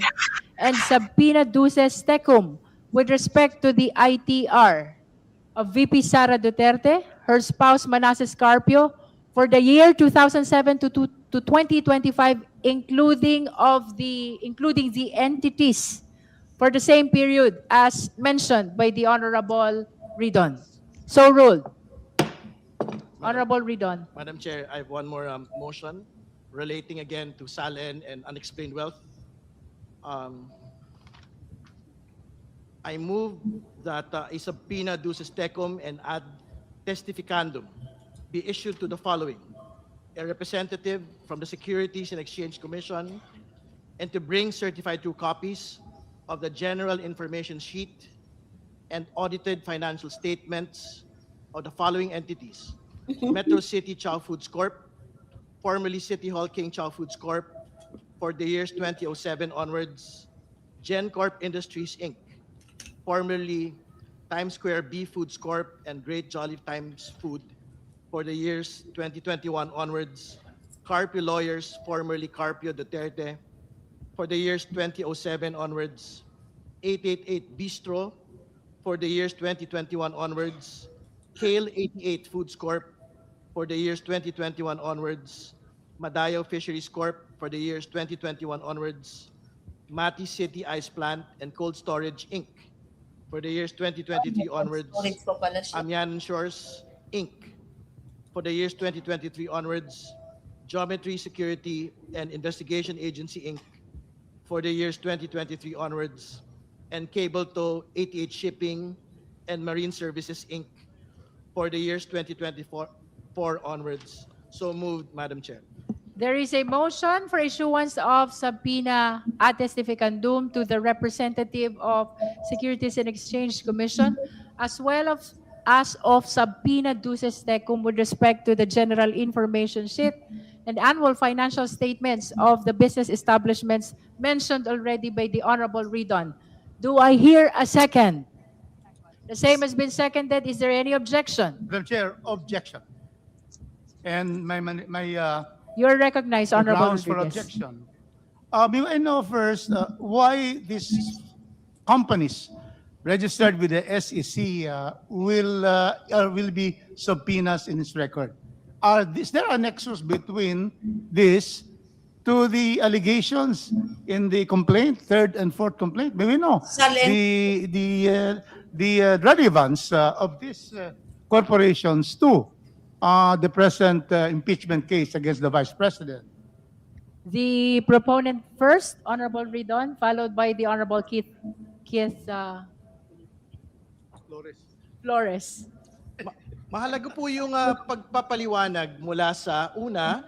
and subpoena duces tecum with respect to the ITR of VP Sara Duterte, her spouse Manasseh Carpio, for the year 2007 to 2025, including the entities for the same period as mentioned by the Honorable Ridon. So ruled. Honorable Ridon. Madam Chair, I have one more motion relating again to SALN and unexplained wealth. I move that a subpoena duces tecum and ad testificandum be issued to the following: a representative from the Securities and Exchange Commission, and to bring certified true copies of the general information sheet and audited financial statements of the following entities: Metro City Chow Foods Corp., formerly City Hall King Chow Foods Corp., for the years 2007 onwards; Gen Corp Industries Inc., formerly Times Square B Foods Corp. and Great Jolly Times Food, for the years 2021 onwards; Carpio Lawyers, formerly Carpio Duterte, for the years 2007 onwards; 888 Bistro, for the years 2021 onwards; Kale 88 Foods Corp., for the years 2021 onwards; Madayo Fisheries Corp., for the years 2021 onwards; Mati City Ice Plant and Cold Storage Inc., for the years 2023 onwards; Storage pa pala siya. Amyan Shores Inc., for the years 2023 onwards; Geometry Security and Investigation Agency Inc., for the years 2023 onwards; and Cable Tow 88 Shipping and Marine Services Inc., for the years 2024 onwards. So moved, Madam Chair. There is a motion for issuance of subpoena ad testificandum to the representative of Securities and Exchange Commission, as well as of subpoena duces tecum with respect to the general information sheet and annual financial statements of the business establishments mentioned already by the Honorable Ridon. Do I hear a second? The same has been seconded. Is there any objection? Madam Chair, objection. And You're recognized, the Honorable grounds for Rodriguez. objection. May I know first why these companies registered with the SEC will be subpoenas in its record? Is there a nexus between this to the allegations in the complaint, third and fourth complaint? May we know the relevance of these corporations to the present impeachment case against the Vice President? The proponent first, Honorable Ridon, followed by the Honorable Keith Flores. Mahalaga po yung pagpapaliwanag mula sa una,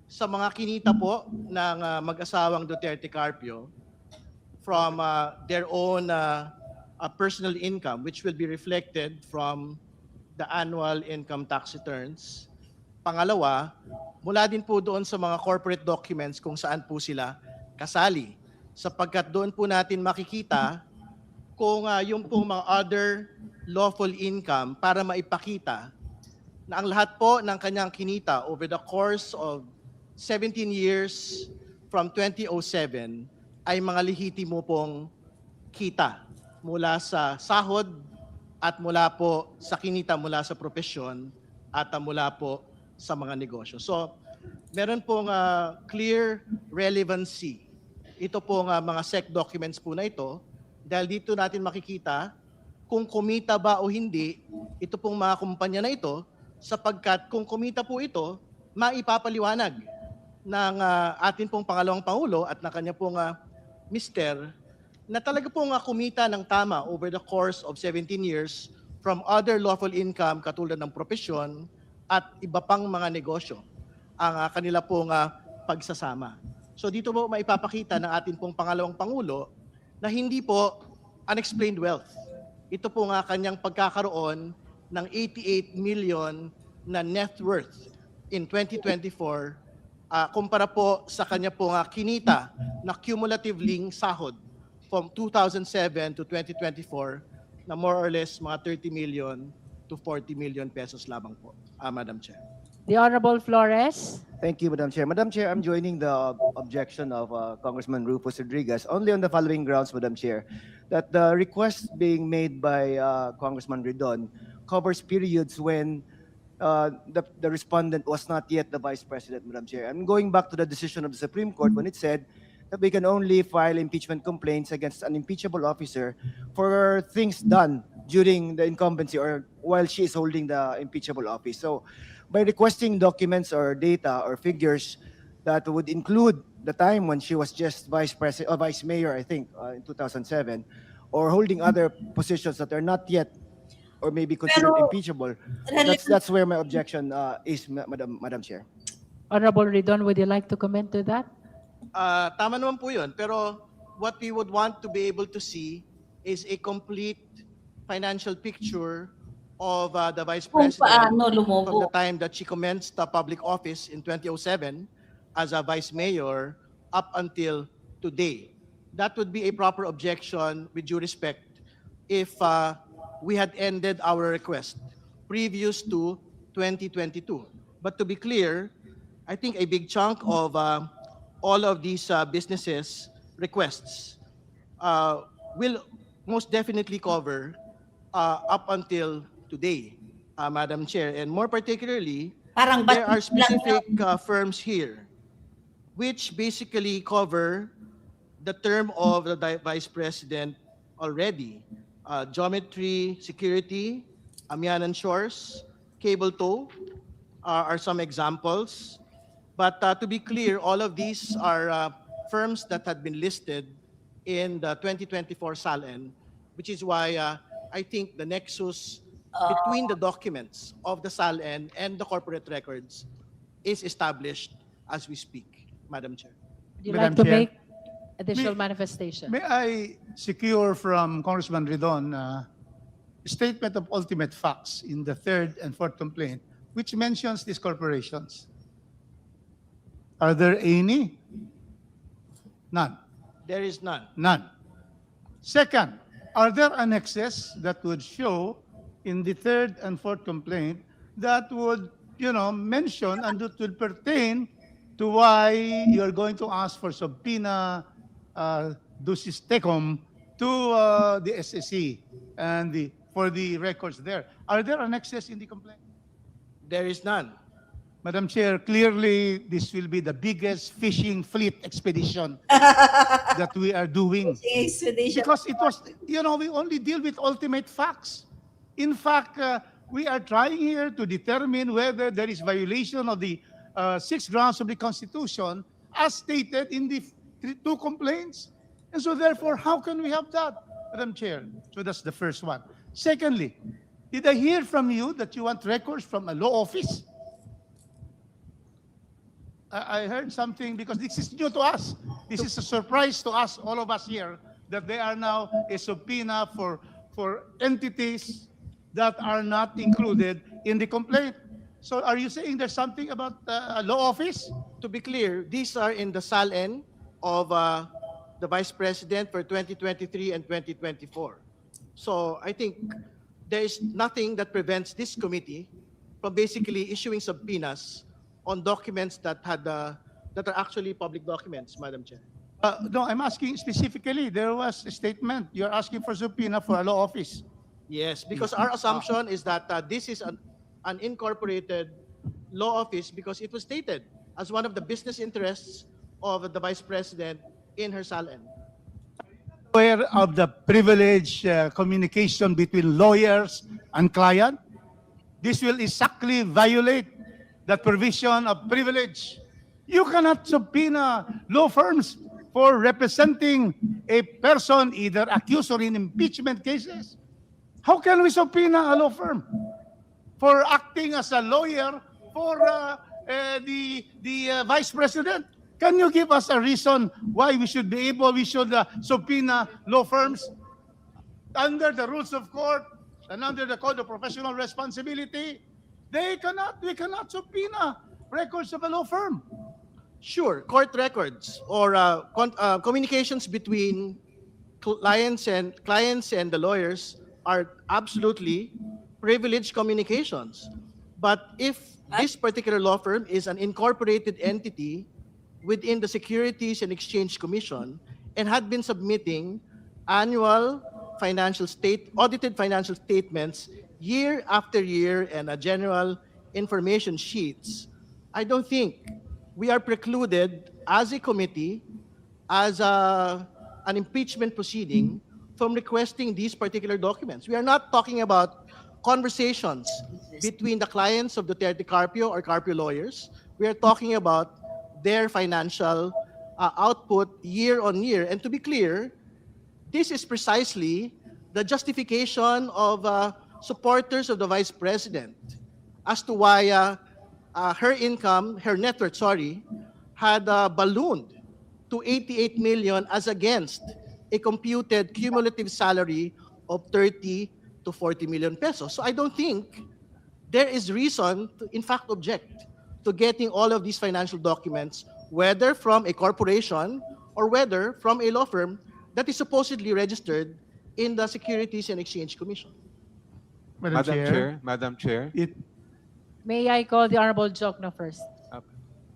sa mga kinita po ng mag-asawang Duterte Carpio from their own personal income, which will be reflected from the annual income tax returns. Pangalawa, mula din po doon sa mga corporate documents kung saan po sila kasali, sapagkat doon po natin makikita kung yung po mga other lawful income para maipakita na ang lahat po ng kanyang kinita over the course of 17 years from 2007 ay mga lehitimo pong kita mula sa sahod at mula po sa kinita mula sa propesyon at mula po sa mga negosyo. So, meron pong clear relevancy. Ito pong mga SEC documents po na ito dahil dito natin makikita kung kumita ba o hindi ito pong mga kumpanya na ito, sapagkat kung kumita po ito, maipapaliwanag ng atin pong pangalawang Pangulo at ng kanya pong mister na talaga pong kumita ng tama over the course of 17 years from other lawful income katulad ng propesyon at iba pang mga negosyo ang kanila pong pagsasama. So dito po maipapakita ng ating pong pangalawang Pangulo na hindi po unexplained wealth. Ito po nga kanyang pagkakaroon ng 88 million na net worth in 2024 kumpara po sa kanya po nga kinita na cumulatively sahod from 2007 to 2024 na more or less mga 30 million to 40 million pesos lamang po, Madam Chair. The Honorable Flores. Thank you, Madam Chair. Madam Chair, I'm joining the objection of Congressman Rufus Rodriguez only on the following grounds, Madam Chair, that the request being made by Congressman Ridon covers periods when the respondent was not yet the Vice President, Madam Chair. I'm going back to the decision of the Supreme Court when it said that we can only file impeachment complaints against an impeachable officer for things done during the incumbency or while she is holding the impeachable office. So by requesting documents or data or figures that would include the time when she was just vice president or vice mayor, I think, in 2007, or holding other positions that are not yet or maybe considered impeachable, that's where my objection is, Madam Chair. Honorable Ridon, would you like to comment to that? Tama naman po yun, pero what we would want to be able to see is a complete financial picture of the Vice President from the time that she commenced the public office in 2007 as a Vice Mayor up until today. That would be a proper objection, with due respect, if we had ended our request previous to 2022. But to be clear, I think a big chunk of all of these businesses' requests will most definitely cover up until today, Madam Chair. And more particularly, there are specific firms here which basically cover the term of the Vice President already. Geometry, Security, Amianan Shores, Cable Tow are some examples. But to be clear, all of these are firms that had been listed in the 2024 SALN, which is why I think the nexus between the documents of the SALN and the corporate records is established as we speak, Madam Chair. Would you Madam like to Chair, make additional manifestation? May I secure from Congressman Ridon a statement of ultimate facts in the third and fourth complaint, which mentions these corporations? Are there any? None. There is none. None. Second, are there annexes that would show in the third and fourth complaint that would, mention and that would pertain to why you're going to ask for subpoena ducis tecum to the SSC and for the records there? Are there annexes in the complaint? There is none. Madam Chair, clearly this will be the biggest fishing fleet expedition that we are doing. Because it was, we only deal with ultimate facts. In fact, we are trying here to determine whether there is violation of the 6 grounds of the Constitution as stated in the 2 complaints. And so therefore, how can we have that, Madam Chair? So that's the first one. Secondly, did I hear from you that you want records from a law office? I heard something because this is new to us. This is a surprise to us, all of us here, that they are now a subpoena for entities that are not included in the complaint. So are you saying there's something about a law office? To be clear, these are in the SALN of the Vice President for 2023 and 2024. So I think there is nothing that prevents this committee from basically issuing subpoenas on documents that are actually public documents, Madam Chair. No, I'm asking specifically. There was a statement. You're asking for subpoena for a law office. Yes, because our assumption is that this is an incorporated law office because it was stated as one of the business interests of the Vice President in her SALN. Aware of the privilege communication between lawyers and client? This will exactly violate that provision of privilege. You cannot subpoena law firms for representing a person either accused or in impeachment cases. How can we subpoena a law firm for acting as a lawyer for the Vice President? Can you give us a reason why we should subpoena law firms under the rules of court and under the Code of Professional Responsibility? We cannot subpoena records of a law firm. Sure, court records or communications between clients and the lawyers are absolutely privileged communications. But if this particular law firm is an incorporated entity within the Securities and Exchange Commission and had been submitting annual audited financial statements year after year and general information sheets, I don't think we are precluded as a committee, as an impeachment proceeding, from requesting these particular documents. We are not talking about conversations between the clients of Duterte Carpio or Carpio lawyers. We are talking about their financial output year on year. And to be clear, this is precisely the justification of supporters of the Vice President as to why her net worth, had ballooned to 88 million as against a computed cumulative salary of 30 to 40 million pesos. So I don't think there is reason to, in fact, object to getting all of these financial documents, whether from a corporation or whether from a law firm that is supposedly registered in the Securities and Exchange Commission. Madam Chair, May I call the Honorable Jokno first?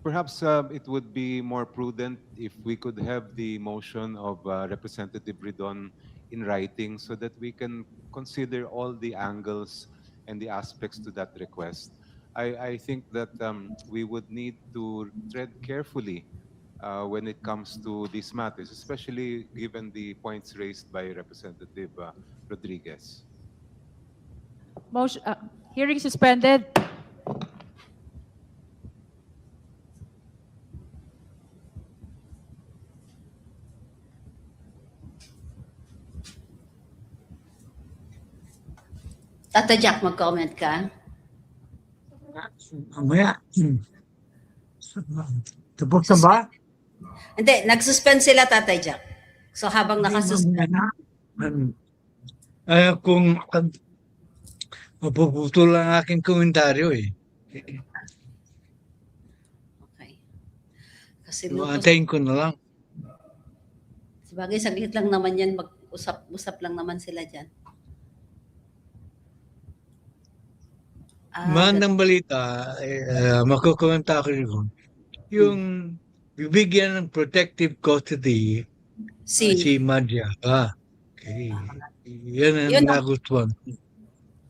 perhaps it would be more prudent if we could have the motion of Representative Ridon in writing so that we can consider all the angles and the aspects to that request. I think that we would need to tread carefully when it comes to these matters, especially given the points raised by Representative Rodriguez. Motion, hearing suspended. Tata Jack, mag-comment ka? Mamaya. Tapos na ba? Hindi, nag-suspend sila, Tata Jack. So habang nakasuspend. Kung mapuputol ang aking komentaryo eh. Okay. Kasi Antayin ko na lang. sabagay, saglit lang naman yan, mag-usap lang naman sila dyan. Magandang balita, makukomenta ko rin. Yung bibigyan ng protective custody si Madja. Okay. Yan ang nagustuhan.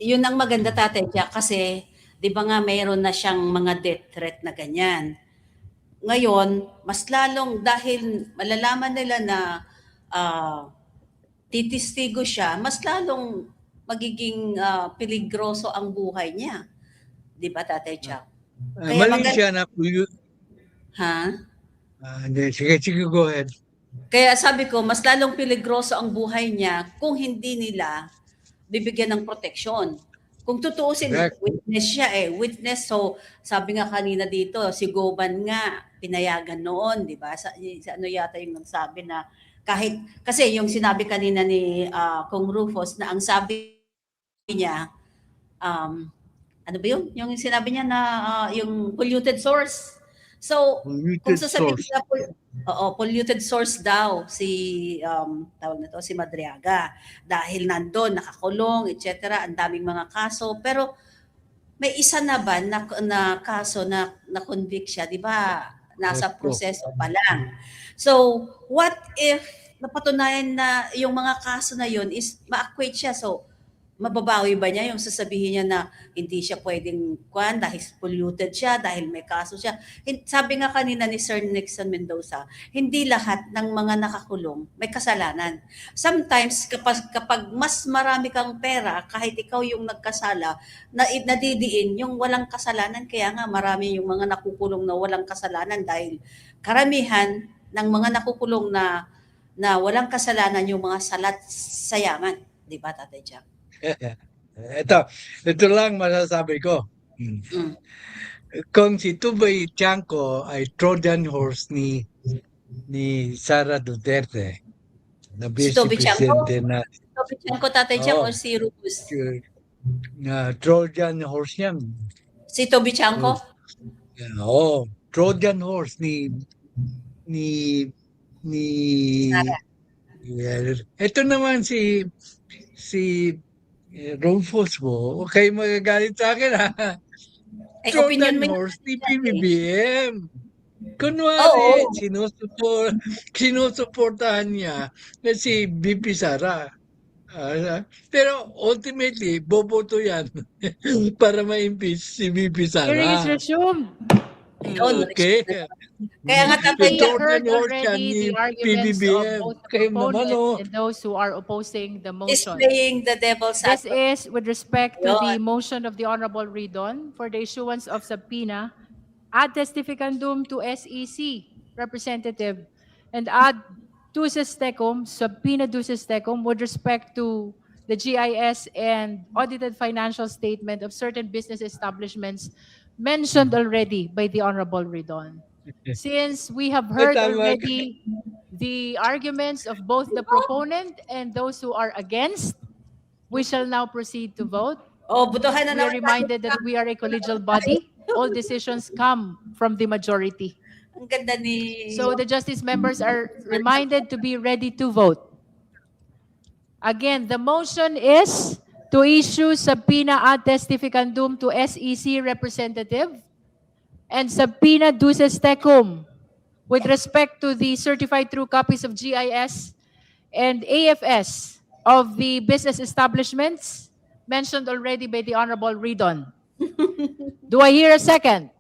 Yun ang maganda, Tate Jack, kasi di ba nga mayroon na siyang mga death threat na ganyan. Ngayon, mas lalong dahil malalaman nila na titistigo siya, mas lalong magiging peligroso ang buhay niya. Di ba, Tate Jack? Mali siya na Ha? Sige, go ahead. Kaya sabi ko, mas lalong peligroso ang buhay niya kung hindi nila bibigyan ng proteksyon. Kung tutuusin, witness siya witness. So, sabi nga kanina dito, si Goban nga, pinayagan noon, di ba? Ano yata yung nagsabi na kahit, kasi yung sinabi kanina ni Kong Rufus na ang sabi niya, ano ba yun? Yung sinabi niya na yung polluted source. So, kung sasabihin nila, polluted source daw si tawag na to, si Madriaga dahil nandoon nakakulong, etc. Ang daming mga kaso, pero may isa na ba na kaso na convict siya, di ba? Nasa proseso pa lang. So, what if napatunayan na yung mga kaso na yun is ma-acquit siya? So, mababawi ba niya yung sasabihin niya na hindi siya pwedeng dahil polluted siya, dahil may kaso siya? Sabi nga kanina ni Sir Nixon Mendoza, hindi lahat ng mga nakakulong may kasalanan. Sometimes kapag mas marami kang pera, kahit ikaw yung nagkasala, nadidiin yung walang kasalanan. Kaya nga marami yung mga nakukulong na walang kasalanan dahil karamihan ng mga nakukulong na walang kasalanan yung mga salat sa yaman. Di ba, Tatay Jack? Ito lang masasabi ko. kung si Tubay Tiangco ay Trojan horse ni Sara Duterte, na Si Vice Toby Chanko? Presidente na, Toby Chanko, Tatay Chang, oo, o si Rufus? na Trojan horse yan. Si Toby Chanko? Oo, Trojan horse ni Sara. ito naman si Rufus mo. Huwag kayo magagalit sa akin, ha? Ay, opinion Trojan mo horse ni naman yan eh. PBBM. Oo. Kunwari, sinusuportahan niya na si BP Sara. Pero ultimately, boboto yan para ma-impeach si BP Hearing is Sara. resumed. Okay. Kaya nga, Tatay, We heard Jordan Horse yan already ni the arguments of PBBM. both the Kayo naman, proponents and those who are opposing the is motion. playing the devil's This advocate. is with respect to the Yun. motion of the Honorable Ridon for the issuance of subpoena ad testificandum to SEC representative and ad duces tecum, subpoena duces tecum with respect to the GIS and audited financial statement of certain business establishments mentioned already by the Honorable Ridon. Since we have heard Tama ka. already the arguments of both the proponent and those who are against, we shall now proceed to vote. Oh, butuhan na We are naman. reminded that we are a collegial body. All decisions come from the majority. Ang ganda ni... So the justice members are reminded to be ready to vote. Again, the motion is to issue subpoena ad testificandum to SEC representative and subpoena duces tecum with respect to the certified true copies of GIS and AFS of the business establishments mentioned already by the Honorable Ridon. Do I hear a second?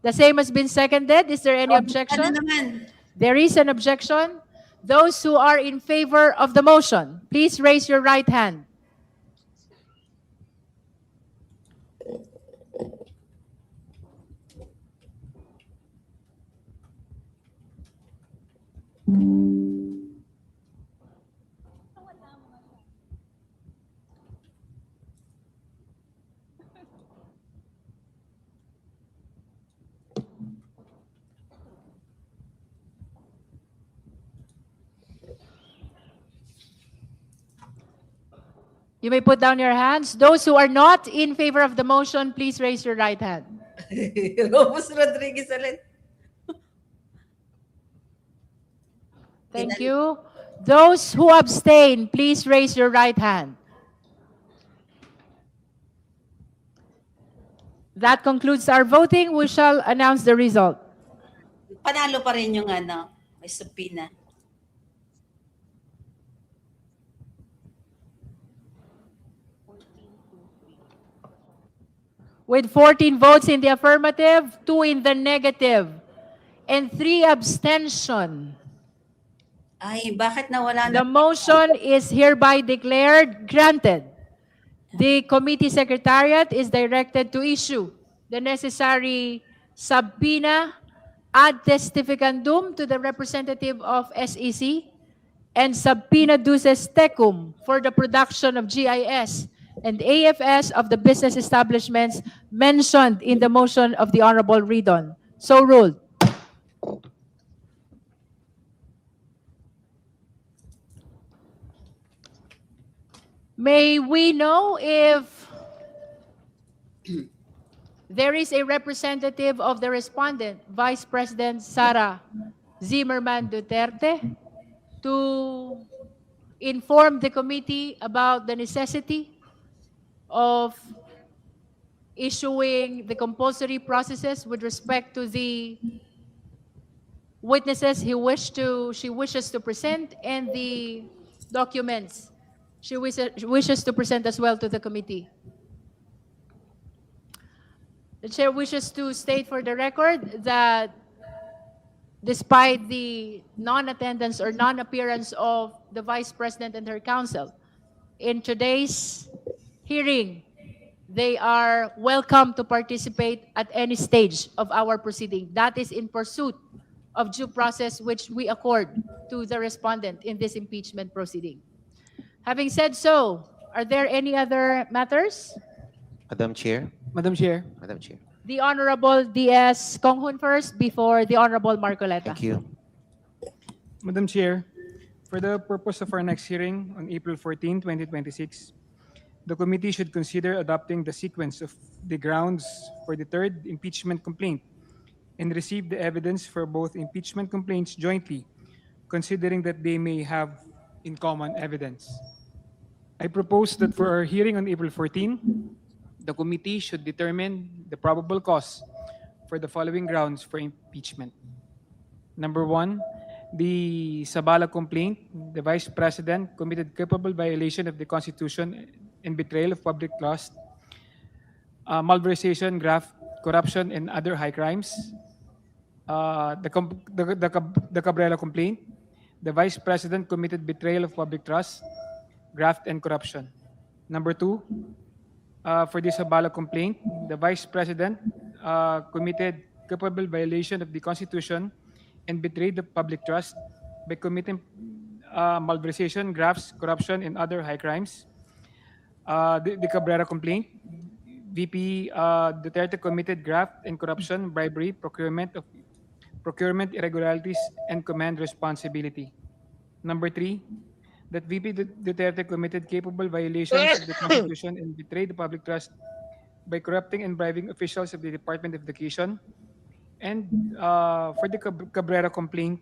The same has been seconded. Is there any Ano objection? naman? There is an objection. Those who are in favor of the motion, please raise your right hand. You may put down your hands. Those who are not in favor of the motion, please raise your right hand. Rufus Rodriguez ulit. Thank you. Those who abstain, please raise your right hand. That concludes our voting. We shall announce the result. Panalo pa rin yung may subpoena. With 14 votes in the affirmative, 2 in the negative, and 3 abstention. Ay, bakit nawala The na? motion is hereby declared granted. The committee secretariat is directed to issue the necessary subpoena ad testificandum to the representative of SEC and subpoena duces tecum for the production of GIS and AFS of the business establishments mentioned in the motion of the Honorable Ridon. So ruled. May we know if there is a representative of the respondent, Vice President Sara Zimmerman Duterte, to inform the committee about the necessity of issuing the compulsory processes with respect to the witnesses she wishes to present and the documents she wishes to present as well to the committee. The chair wishes to state for the record that despite the non-attendance or non-appearance of the Vice President and her counsel, in today's hearing, they are welcome to participate at any stage of our proceeding. That is in pursuit of due process which we accord to the respondent in this impeachment proceeding. Having said so, are there any other matters? Madam Chair. Madam Chair. Madam Chair. The Honorable D.S. Konghun first before the Honorable Marcoleta. Thank you. Madam Chair, for the purpose of our next hearing on April 14, 2026, the committee should consider adopting the sequence of the grounds for the third impeachment complaint and receive the evidence for both impeachment complaints jointly, considering that they may have in common evidence. I propose that for our hearing on April 14, the committee should determine the probable cause for the following grounds for impeachment. Number one, the Sabala complaint, the Vice President committed culpable violation of the Constitution and betrayal of public trust, malversation, graft, corruption, and other high crimes. The Cabrera complaint, the Vice President committed betrayal of public trust, graft, and corruption. Number two, for the Sabala complaint, the Vice President committed culpable violation of the Constitution and betrayed the public trust by committing malversation, grafts, corruption, and other high crimes. The Cabrera complaint, VP Duterte committed graft and corruption, bribery, procurement irregularities, and command responsibility. Number three, that VP Duterte committed capable violations of the Constitution and betrayed the public trust by corrupting and bribing officials of the Department of Education. And for the Cabrera complaint,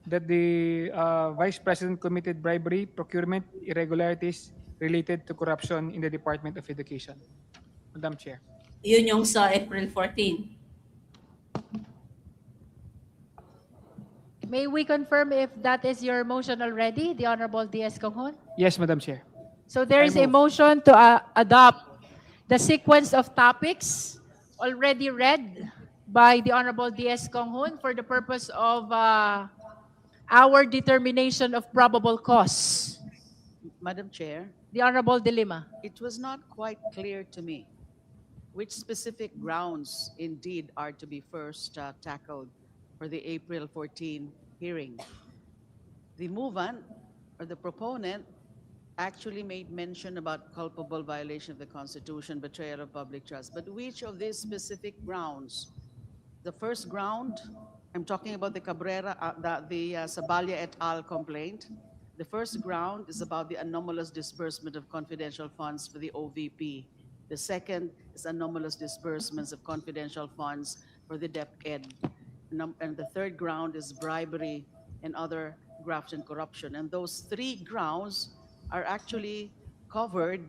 that the Vice President committed bribery, procurement irregularities related to corruption in the Department of Education. Madam Chair. Yun yung sa April 14. May we confirm if that is your motion already, the Honorable D.S. Konghun? Yes, Madam Chair. So there is I a move. motion to adopt the sequence of topics already read by the Honorable D.S. Konghun for the purpose of our determination of probable cause. Madam Chair, The Honorable De Lima. it was not quite clear to me which specific grounds indeed are to be first tackled for the April 14 hearing. The movant or the proponent actually made mention about culpable violation of the Constitution, betrayal of public trust. But which of these specific grounds? The first ground, I'm talking about the Cabrera, the Saballa et al. Complaint. The first ground is about the anomalous disbursement of confidential funds for the OVP. The second is anomalous disbursements of confidential funds for the DepEd. And the third ground is bribery and other graft and corruption. And those three grounds are actually covered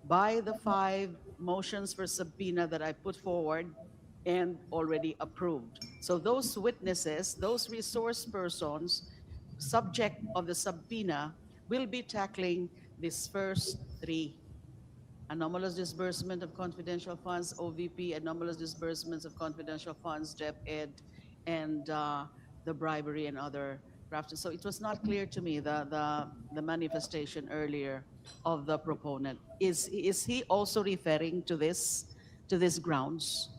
by the 5 motions for subpoena that I put forward and already approved. So those witnesses, those resource persons, subject of the subpoena, will be tackling these first 3. Anomalous disbursement of confidential funds, OVP, anomalous disbursements of confidential funds, DepEd, and the bribery and other graft. So it was not clear to me the manifestation earlier of the proponent. Is he also referring to this grounds?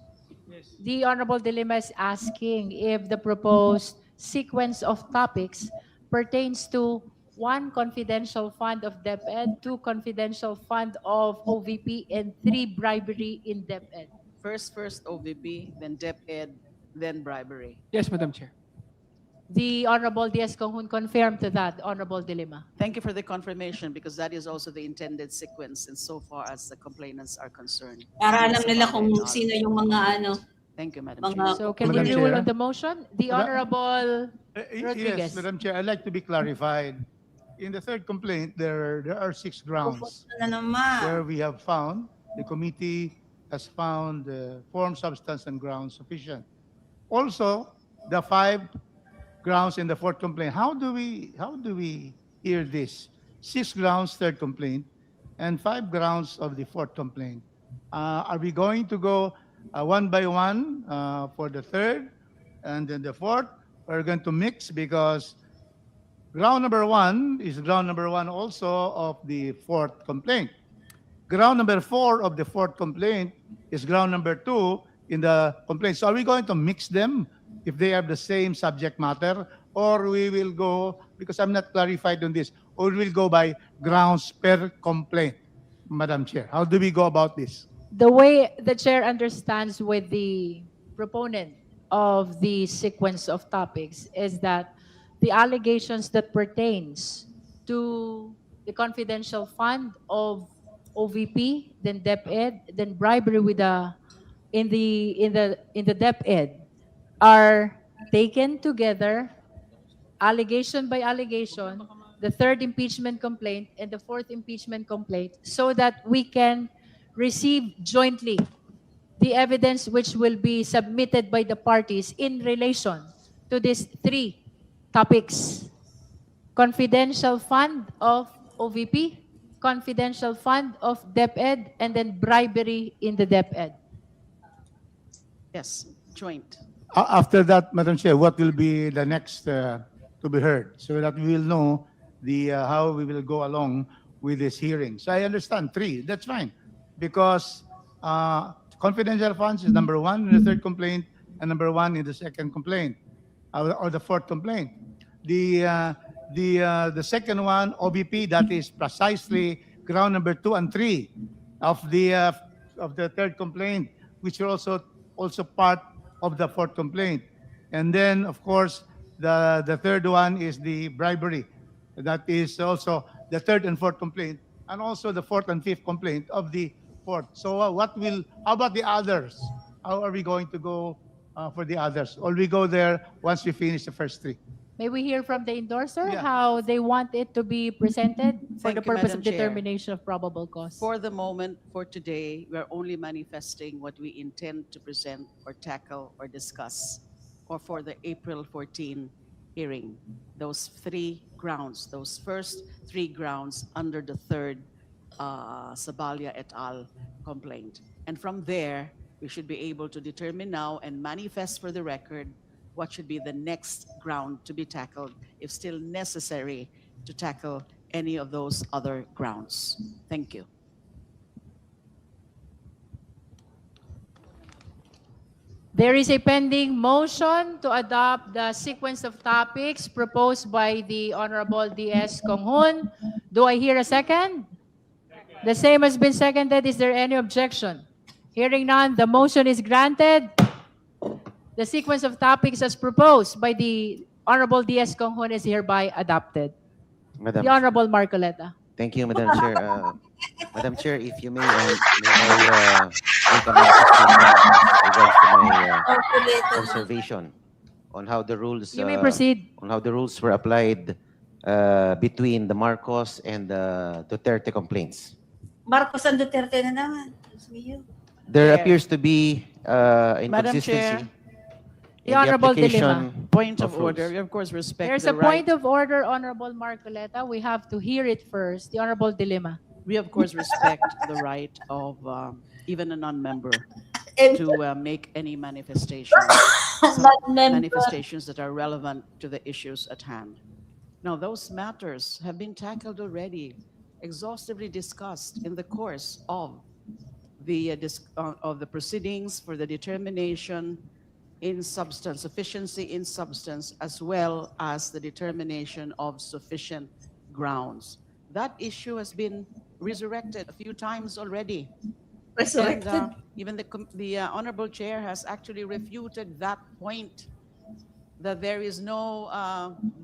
The Honorable De Lima is asking if the proposed sequence of topics pertains to 1 confidential fund of DepEd, 2 confidential fund of OVP, and 3 bribery in DepEd. First OVP, then DepEd, then bribery. Yes, Madam Chair. The Honorable D.S. Konghun confirmed to that, Honorable De Lima. Thank you for the confirmation because that is also the intended sequence insofar as the complainants are concerned. Para alam nila kung sino yung mga ano. Thank you, Madam Mga Chair. So can Madam we rule Chair? on the motion? The Honorable Rodriguez. Yes, Madam Chair, I'd like to be clarified. In the third complaint, there are 6 grounds na naman. where we have found, the committee has found the form, substance, and grounds sufficient. Also, the 5 grounds in the fourth complaint. How do we hear this? 6 grounds, third complaint, and 5 grounds of the fourth complaint. Are we going to go one by one for the third and then the fourth? We're going to mix because ground number 1 is ground number 1 also of the fourth complaint. Ground number 4 of the fourth complaint is ground number 2 in the complaint. So are we going to mix them if they have the same subject matter, or we will go, because I'm not clarified on this, or we will go by grounds per complaint, Madam Chair? How do we go about this? the way the chair understands with the proponent of the sequence of topics is that the allegations that pertains to the confidential fund of OVP, then DepEd, then bribery with the in the DepEd are taken together, allegation by allegation, the third impeachment complaint and the fourth impeachment complaint, so that we can receive jointly the evidence which will be submitted by the parties in relation to these three topics: confidential fund of OVP, confidential fund of DepEd, and then bribery in the DepEd. Yes, joint. After that, Madam Chair, what will be the next to be heard, so that we will know the how we will go along with this hearing? So I understand three. That's fine, because confidential funds is number one in the third complaint and number one in the second complaint, or the fourth complaint. The second one, OBP, that is precisely ground number 2 and 3 of the third complaint, which are also part of the fourth complaint. And then, of course, the third one is the bribery. That is also the third and fourth complaint, and also the fourth and fifth complaint of the fourth. So how about the others? How are we going to go for the others? Or we go there once we finish the first three? May we hear from the endorser Yeah. how they want it to be presented for Thank the you, purpose Madam of Chair. determination of probable cause? For the moment, for today, we're only manifesting what we intend to present or tackle or discuss, or for the April 14 hearing. Those three grounds, those first three grounds under the third Sabalia et al. Complaint. And from there, we should be able to determine now and manifest for the record what should be the next ground to be tackled, if still necessary to tackle any of those other grounds. Thank you. There is a pending motion to adopt the sequence of topics proposed by the Honorable D.S. Konghun. Do I hear a second? The same has been seconded. Is there any objection? Hearing none, the motion is granted. The sequence of topics as proposed by the Honorable D.S. Konghun is hereby adopted. Madam The Honorable Marcoleta. Thank you, Madam Chair. Madam Chair, if you may I make a manifestation regards to my observation on how the rules You may proceed. on how the rules were applied between the Marcos and the Duterte complaints. Marcos and Duterte na naman. Diyos mio. There Chair. appears to be Madam inconsistency Chair. in The Honorable application Point of rules. order. We of course respect There's the a right. point of order, Honorable Marcoleta. We have to hear it first. The Honorable Dilima. We of course respect the right of even a non-member to make any manifestations, manifestations that are relevant to the issues at hand. Now, those matters have been tackled already, exhaustively discussed in the course of the proceedings for the determination in substance, sufficiency in substance, as well as the determination of sufficient grounds. That issue has been resurrected a few times already. Resurrected. And even the Honorable Chair has actually refuted that point, that there is no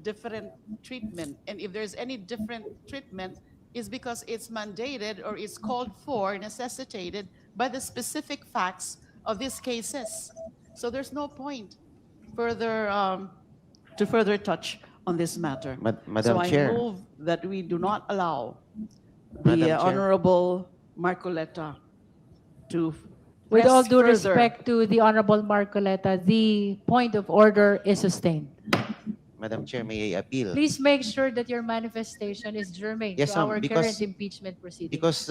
different treatment. And if there's any different treatment, it's because it's mandated or it's called for, necessitated by the specific facts of these cases. So there's no point further to further touch on this matter. Madam so Chair. I move that we do not allow Madam the Chair. Honorable Marcoleta to With all press due further. respect to the Honorable Marcoleta, the point of order is sustained. Madam Chair, may I appeal? Please make sure that your manifestation is germane Yes, to ma'am, our because- current impeachment proceedings. Because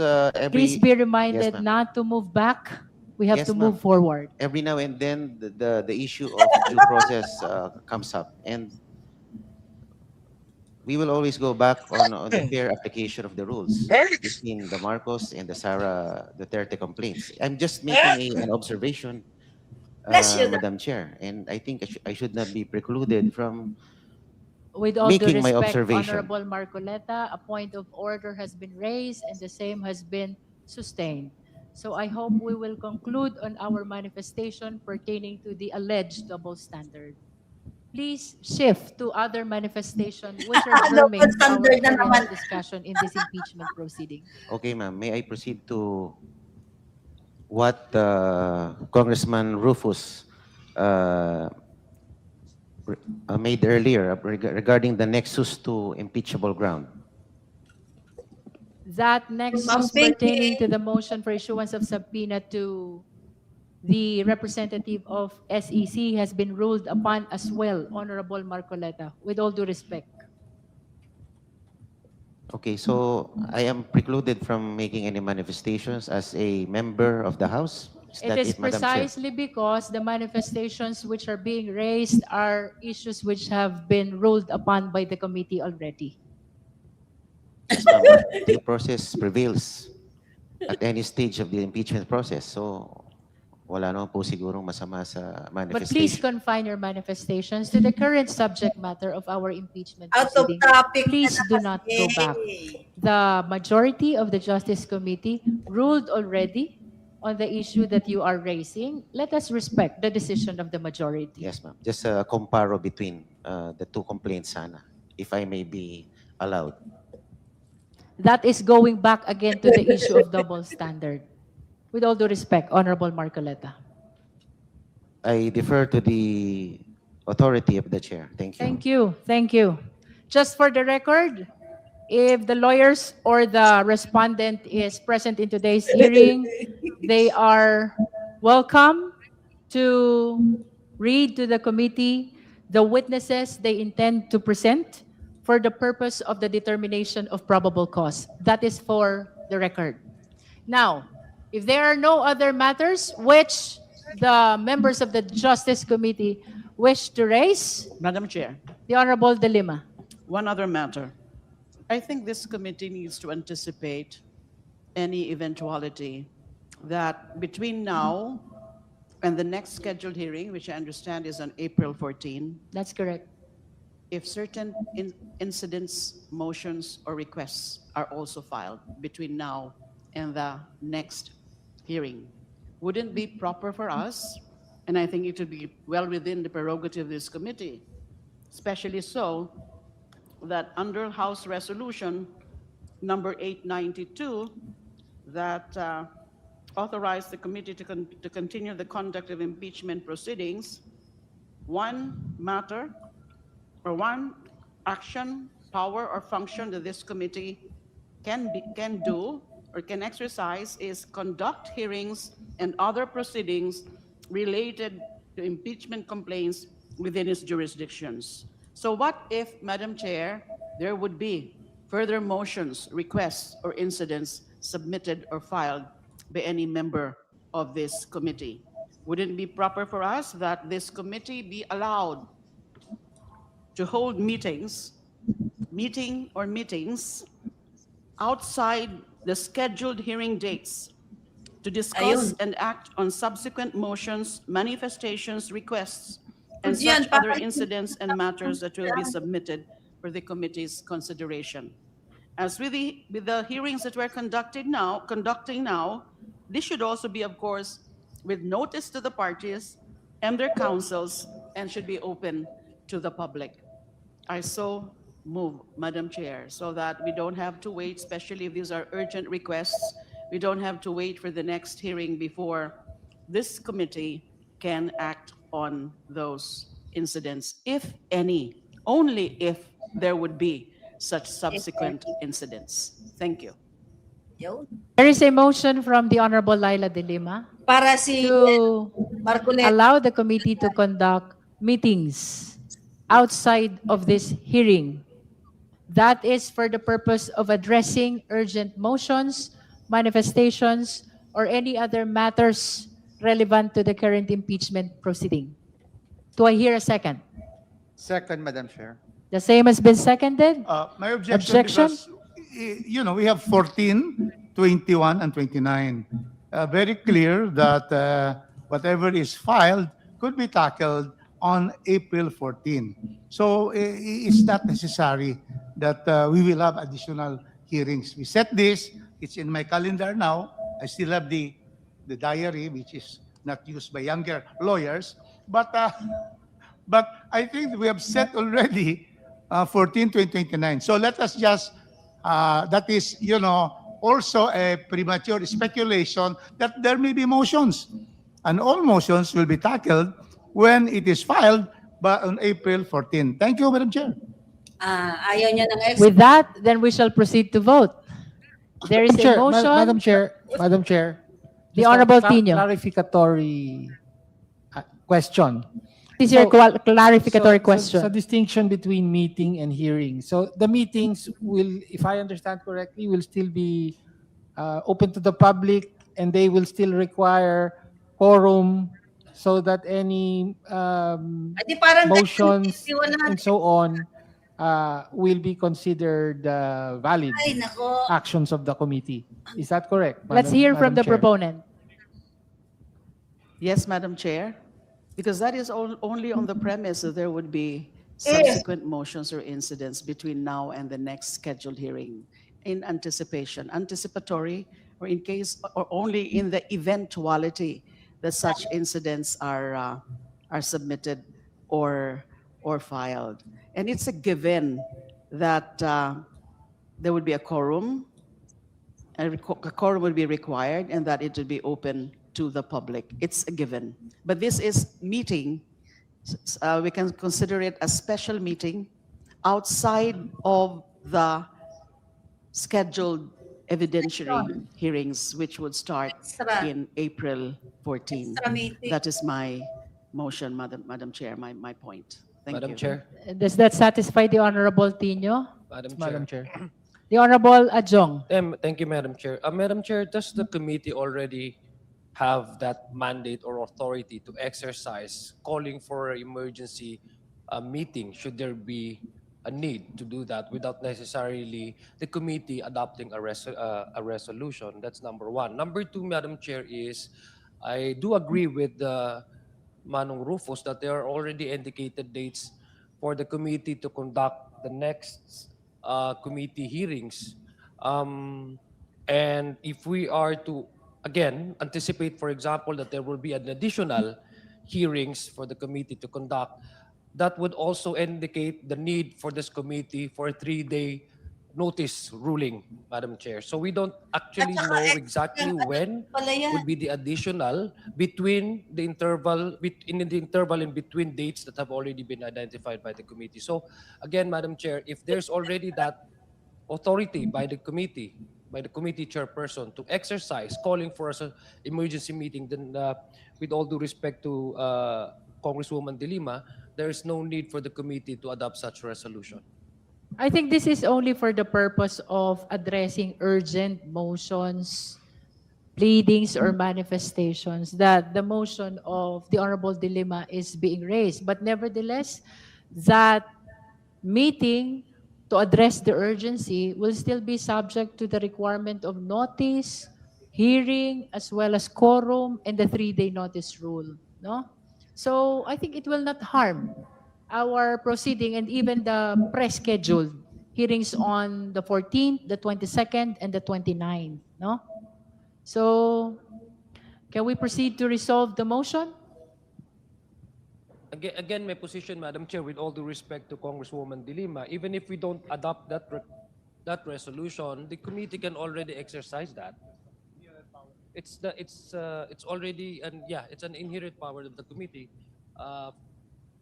Please be reminded ma'am. not to move back. We have Yes, to ma'am. move forward. Every now and then the issue of due process comes up, and we will always go back on the fair application of the rules between the Marcos and the Sara Duterte complaints. I'm just making an observation, Bless you. Madam Chair, and I think I should not be precluded from With all due making my respect, observation. Honorable Marcoleta, a point of order has been raised and the same has been sustained. So I hope we will conclude on our manifestation pertaining to the alleged double standard. Please shift to other manifestation which are germane to our standard na naman. current discussion in this impeachment proceeding. Okay, ma'am. May I proceed to what Congressman Rufus made earlier regarding the nexus to impeachable ground? That nexus pertaining to the motion for issuance of subpoena to the representative of SEC has been ruled upon as well, Honorable Marcoleta, with all due respect. Okay, so I am precluded from making any manifestations as a member of the House? It is precisely because the manifestations which are being raised are issues which have been ruled upon by the committee already. Yes, ma'am, but due process prevails at any stage of the impeachment process. So, wala naman po sigurong masama sa But please manifestation. confine your manifestations to the current subject matter of our impeachment Out of proceeding. topic Please na do not go back. The majority of the Justice Committee ruled already on the issue that you are raising. Let us respect the decision of the majority. Yes, ma'am. Just a comparo between the two complaints sana, if I may be allowed. That is going back again to the issue of double standard. With all due respect, Honorable Marcoleta. I defer to the authority of the chair. Thank you. Thank you. Thank you. Just for the record, if the lawyers or the respondent is present in today's hearing, they are welcome to read to the committee the witnesses they intend to present for the purpose of the determination of probable cause. That is for the record. Now, if there are no other matters which the members of the Justice Committee wish to raise, Madam Chair, the Honorable De Lima. one other matter. I think this committee needs to anticipate any eventuality that between now and the next scheduled hearing, which I understand is on April 14, That's correct. if certain incidents, motions, or requests are also filed between now and the next hearing, wouldn't it be proper for us, and I think it would be well within the prerogative of this committee, especially so that under House Resolution number 892 that authorized the committee to continue the conduct of impeachment proceedings, one matter or one action, power, or function that this committee can do or can exercise is conduct hearings and other proceedings related to impeachment complaints within its jurisdictions. So what if, Madam Chair, there would be further motions, requests, or incidents submitted or filed by any member of this committee? Wouldn't it be proper for us that this committee be allowed to hold meetings outside the scheduled hearing dates to discuss and act on subsequent motions, manifestations, requests, and such other incidents and matters that will be submitted for the committee's consideration? As with the hearings that we're conducting now, this should also be, of course, with notice to the parties and their counsels, and should be open to the public. I so move, Madam Chair, so that we don't have to wait, especially if these are urgent requests, we don't have to wait for the next hearing before this committee can act on those incidents, if any, only if there would be such subsequent incidents. Thank you. There is a motion from the Honorable Laila De Lima Para si to Marcoleta. allow the committee to conduct meetings outside of this hearing. That is for the purpose of addressing urgent motions, manifestations, or any other matters relevant to the current impeachment proceeding. Do I hear a second? Second, Madam Chair. The same has been seconded? My objection, because, we have 14, 21, and 29. Very clear that whatever is filed could be tackled on April 14. So it's not necessary that we will have additional hearings. We set this, it's in my calendar now. I still have the the diary, which is not used by younger lawyers. But I think we have set already 14 to 29. So let us just, that is, also a premature speculation that there may be motions. And all motions will be tackled when it is filed on April 14. Thank you, Madam Chair. Ayaw niya ng With that, then we shall proceed to vote. There is a Chair, motion. Madam Chair, The just a Honorable Tino. clarificatory question. This is your clarificatory So question. distinction between meeting and hearing. So the meetings will, if I understand correctly, will still be open to the public, and they will still require quorum so that any Di parang motions ganyan, and so on will be considered valid Ay, nako. actions of the committee. Is that correct? Let's hear from the Chair? proponent. Yes, Madam Chair, because that is only on the premise that there would be subsequent motions or incidents between now and the next scheduled hearing in anticipation, anticipatory, or in case, or only in the eventuality that such incidents are submitted or filed. And it's a given that there would be a quorum, a quorum would be required, and that it would be open to the public. It's a given. But this is meeting, we can consider it a special meeting outside of the scheduled evidentiary hearings, which would start Extra. in April 14. Extra meeting. That is my motion, Madam Chair, my point. Thank Madam you. Chair. Does that satisfy the Honorable Tino? Madam Chair. The Honorable Adjong. Thank you, Madam Chair. Madam Chair, does the committee already have that mandate or authority to exercise calling for an emergency meeting should there be a need to do that without necessarily the committee adopting a resolution? That's number one. Number two, Madam Chair, is I do agree with Manong Rufus that there are already indicated dates for the committee to conduct the next committee hearings. And if we are to, again, anticipate, for example, that there will be an additional hearings for the committee to conduct, that would also indicate the need for this committee for a 3-day notice ruling, Madam Chair. So we don't actually know exactly when would be the additional between the interval, in the interval in between dates that have already been identified by the committee. So again, Madam Chair, if there's already that authority by the committee chairperson to exercise calling for an emergency meeting, then with all due respect to Congresswoman De Lima, there is no need for the committee to adopt such resolution. I think this is only for the purpose of addressing urgent motions, pleadings, or manifestations that the motion of the Honorable De Lima is being raised. But nevertheless, that meeting to address the urgency will still be subject to the requirement of notice, hearing, as well as quorum, and the 3-day notice rule. No? So I think it will not harm our proceeding and even the pre-scheduled hearings on the 14th, the 22nd, and the 29th. No? So can we proceed to resolve the motion? Again, my position, Madam Chair, with all due respect to Congresswoman De Lima, even if we don't adopt that resolution, the committee can already exercise that. It's already it's an inherent power of the committee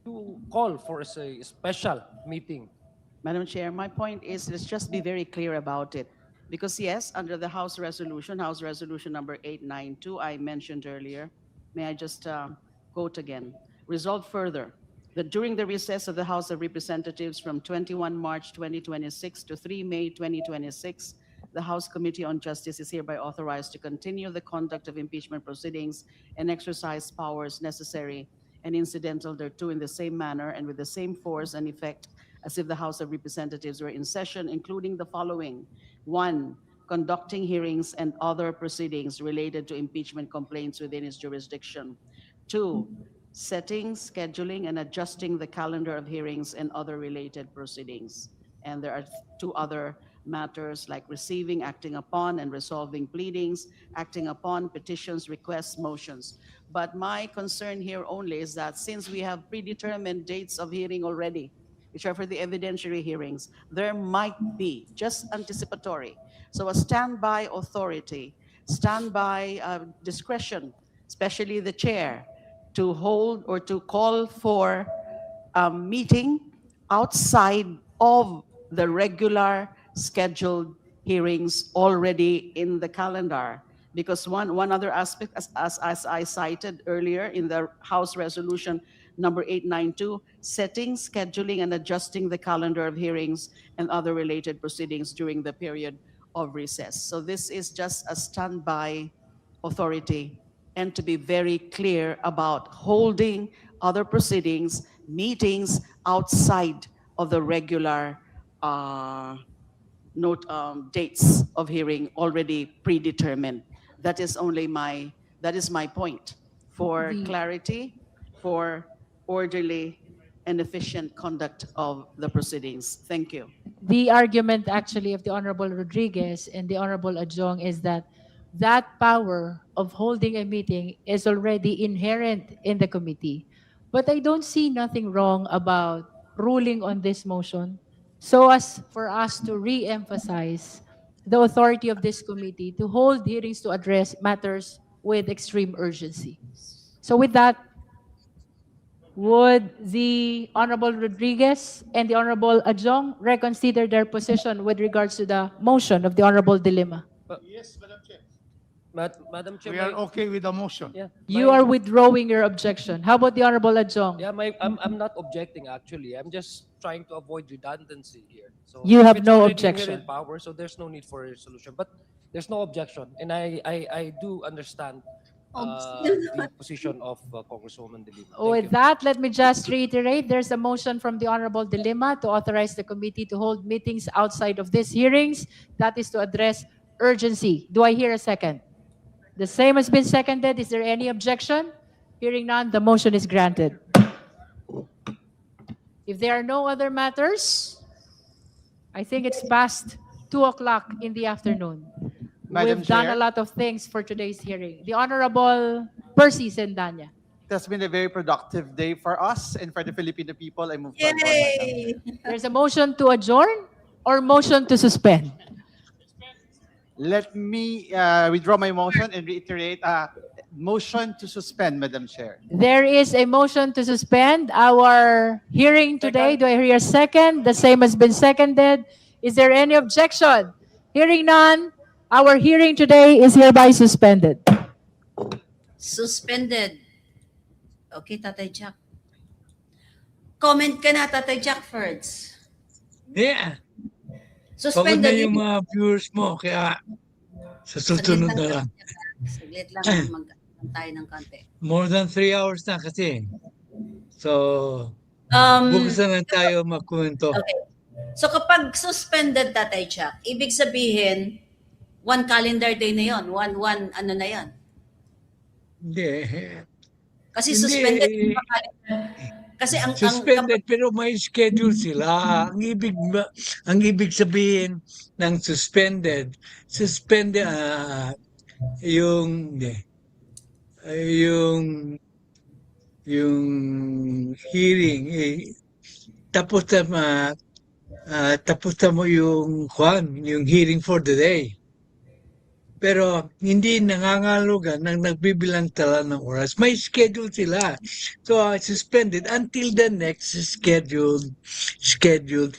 to call for a special meeting. Madam Chair, my point is, let's just be very clear about it. Because yes, under the House Resolution number 892, I mentioned earlier, may I just quote again? Resolved further, that during the recess of the House of Representatives from 21 March 2026 to 3 May 2026, the House Committee on Justice is hereby authorized to continue the conduct of impeachment proceedings and exercise powers necessary and incidental thereto in the same manner and with the same force and effect as if the House of Representatives were in session, including the following. 1, conducting hearings and other proceedings related to impeachment complaints within its jurisdiction. 2, setting, scheduling, and adjusting the calendar of hearings and other related proceedings. And there are 2 other matters like receiving, acting upon, and resolving pleadings, acting upon petitions, requests, motions. But my concern here only is that since we have predetermined dates of hearing already, which are for the evidentiary hearings, there might be, just anticipatory, so a standby authority, standby discretion, especially the chair, to hold or to call for a meeting outside of the regular scheduled hearings already in the calendar. Because one other aspect, as I cited earlier in the House Resolution number 892, setting, scheduling, and adjusting the calendar of hearings and other related proceedings during the period of recess. So this is just a standby authority, and to be very clear about holding other proceedings, meetings outside of the regular dates of hearing already predetermined. That is my point, for clarity, for orderly and efficient conduct of the proceedings. Thank you. The argument actually of the Honorable Rodriguez and the Honorable Adjong is that that power of holding a meeting is already inherent in the committee. But I don't see nothing wrong about ruling on this motion so as for us to re-emphasize the authority of this committee to hold hearings to address matters with extreme urgency. So with that, would the Honorable Rodriguez and the Honorable Adjong reconsider their position with regards to the motion of the Honorable Dilima? Yes, Madam Chair. Madam Chair, We are okay with the motion. yeah, You are withdrawing your objection. How about the Honorable Adjong? yeah, I'm not objecting actually. I'm just trying to avoid redundancy here. So You if have it's no already objection. inherent power, so there's no need for a resolution. But there's no objection, and I do understand the position of Congresswoman De Lima. Thank With you. that, let me just reiterate, there's a motion from the Honorable Dilima to authorize the committee to hold meetings outside of these hearings. That is to address urgency. Do I hear a second? The same has been seconded. Is there any objection? Hearing none, the motion is granted. If there are no other matters, I think it's past 2 o'clock in the afternoon. Madam We've done Chair. a lot of things for today's hearing. The Honorable Percy Sendanya. It has been a very productive day for us and for the Filipino people. I move to adjourn, Madam Yay! There's a motion to adjourn or motion to suspend? Let me withdraw my motion and reiterate motion to suspend, Madam Chair. There is a motion to suspend our hearing today. Do I hear a second? The same has been seconded. Is there any objection? Hearing none, our hearing today is hereby suspended. Suspended. Okay, Tatay Jack. Comment ka na, Tatay Jack, first. Yeah. Pagod na Suspended. yung mga viewers mo, kaya sa susunod na lang. Saglit lang, mag-ano tayo ng konti. More than 3 hours na kasi. So, bukas na lang tayo magkwento. Okay. So kapag suspended, Tatay Jack, ibig sabihin, one calendar day na yon, one ano na yon. Hindi. Kasi Hindi. suspended yung mga calendar. Kasi Suspended pero may schedule sila. Ang ibig sabihin ng suspended yung hearing tapos na mo yung hearing for the day. Pero hindi nangangalugan ng nagbibilang tala ng oras. May schedule sila. So, suspended until the next scheduled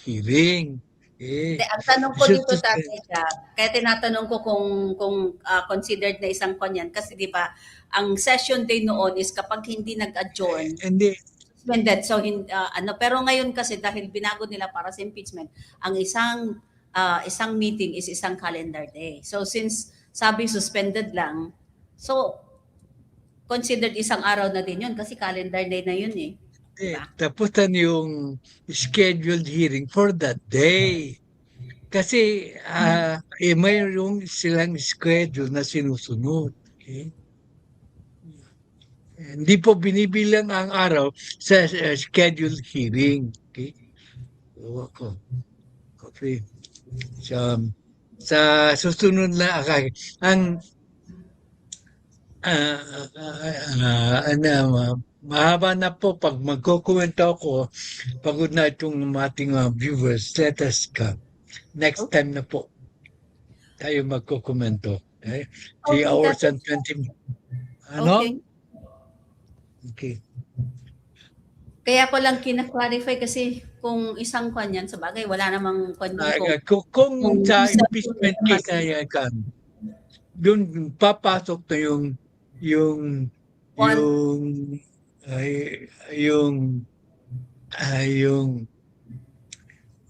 hearing. Ang tanong ko dito, Tatay Jack, kaya tinatanong ko kung considered na isang kanyan, kasi di ba, ang session day noon is kapag hindi nag-adjourn, Hindi. suspended. So, pero ngayon kasi dahil binago nila para sa impeachment, ang isang meeting is isang calendar day. So, since sabi suspended lang, so considered isang araw na din yun kasi calendar day na yun eh. Taputan yung scheduled hearing for that day. Kasi mayroong silang schedule na sinusunod. Okay? Hindi po binibilang ang araw sa scheduled hearing. Okay? Okay. So, sa susunod na ang mahaba na po pag magkukwento ako, pagod na itong ating viewers. Let us go. Next time na po tayo magkukomento. Okay? 3 Okay, hours Tatay and 20 ano? Okay. Okay. Kaya ko lang kina-clarify kasi kung isang kwan yan, sa bagay, wala namang kwan yun Kung sa isa- impeachment case na yan, doon papasok na One.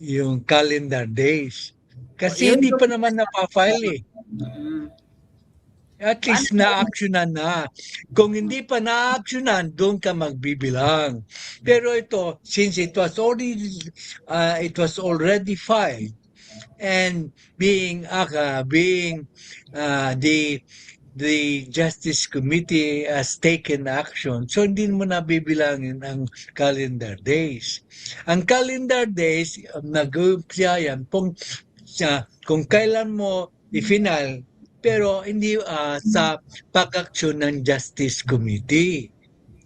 yung calendar days. Kasi Yun hindi yung- pa naman napafile eh. Mm. At least na-actionan na. Kung hindi pa na-actionan, doon ka magbibilang. Pero ito, since it was already filed, and being the Justice Committee has taken action, so hindi mo nabibilangin ang calendar days. Ang calendar days, nag-uumpisa yan kung kailan mo i-final, pero hindi sa pag-aksyon ng Justice Committee.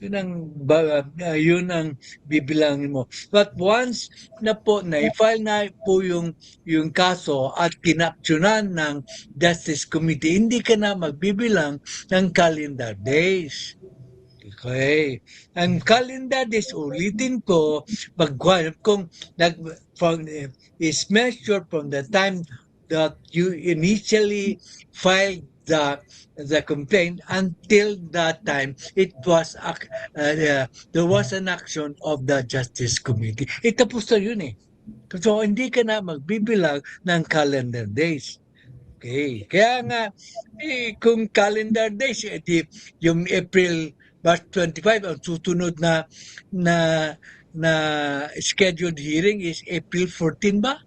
Yun ang bibilangin mo. But once na po na-file na po yung kaso at kinaksyonan ng Justice Committee, hindi ka na magbibilang ng calendar days. Okay. Ang calendar days, ulitin ko, kung is measured from the time that you initially filed the complaint until that time there was an action of the Justice Committee. Tapos na yun eh. So hindi ka na magbibilang ng calendar days. Okay. Kaya nga, kung calendar days, yung April 25, ang susunod na scheduled hearing is April 14 ba?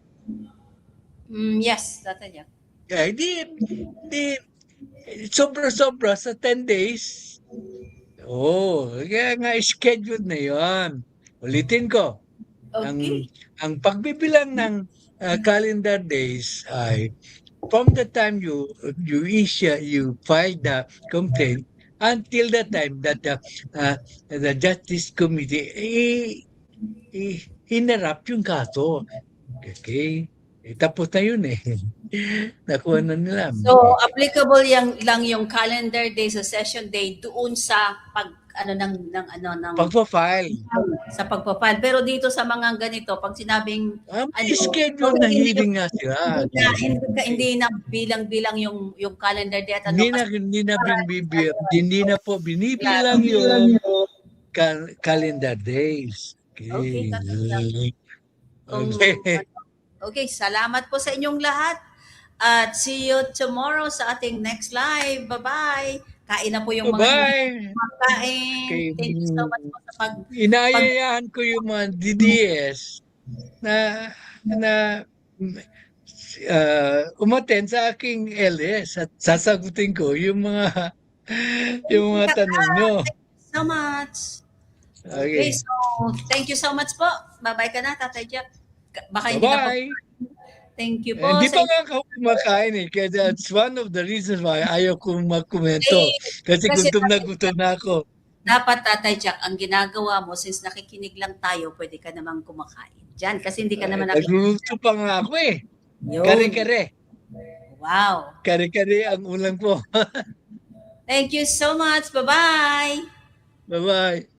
Yes, Tatay Jack. Di sobra-sobra sa 10 days. Kaya nga scheduled na yon. Ulitin ko. Okay. Ang pagbibilang ng calendar days ay from the time you file the complaint until the time that the Justice Committee hinarap yung kaso. Okay? Tapos na yun eh. Nakuha na nila. So, applicable lang yung calendar day sa session day doon sa pagpa-file. Sa pagpa-file. Pero dito sa mga ganito, pag sinabing schedule na hearing nga sila. Hindi na bilang-bilang yung calendar day at Hindi na po binibilang yung calendar days. Okay, Okay, salamat po sa inyong lahat. At see you tomorrow sa ating next live. Bye-bye. Kain na po yung mga Bye-bye. Kain. Thank you so much po sa Inayayahan ko yung mga DDS na umattend sa aking LS at sasagutin ko yung mga tanong nyo. Thank you so much. Okay. So thank you so much po. Bye-bye ka na, Tatay Jack. Baka hindi Bye-bye. Thank you po. Hindi pa nga ako kumakain eh. Kaya that's one of the reasons why ayaw kong magkomento. Kasi gutom na ako. Dapat, Tatay Jack, ang ginagawa mo, since nakikinig lang tayo, pwede ka namang kumakain dyan. Kasi hindi ka naman nagluluto pa nga ako eh. Yun. Kare-kare. Wow. Kare-kare ang ulam ko. Thank you so much. Bye-bye. Bye-bye.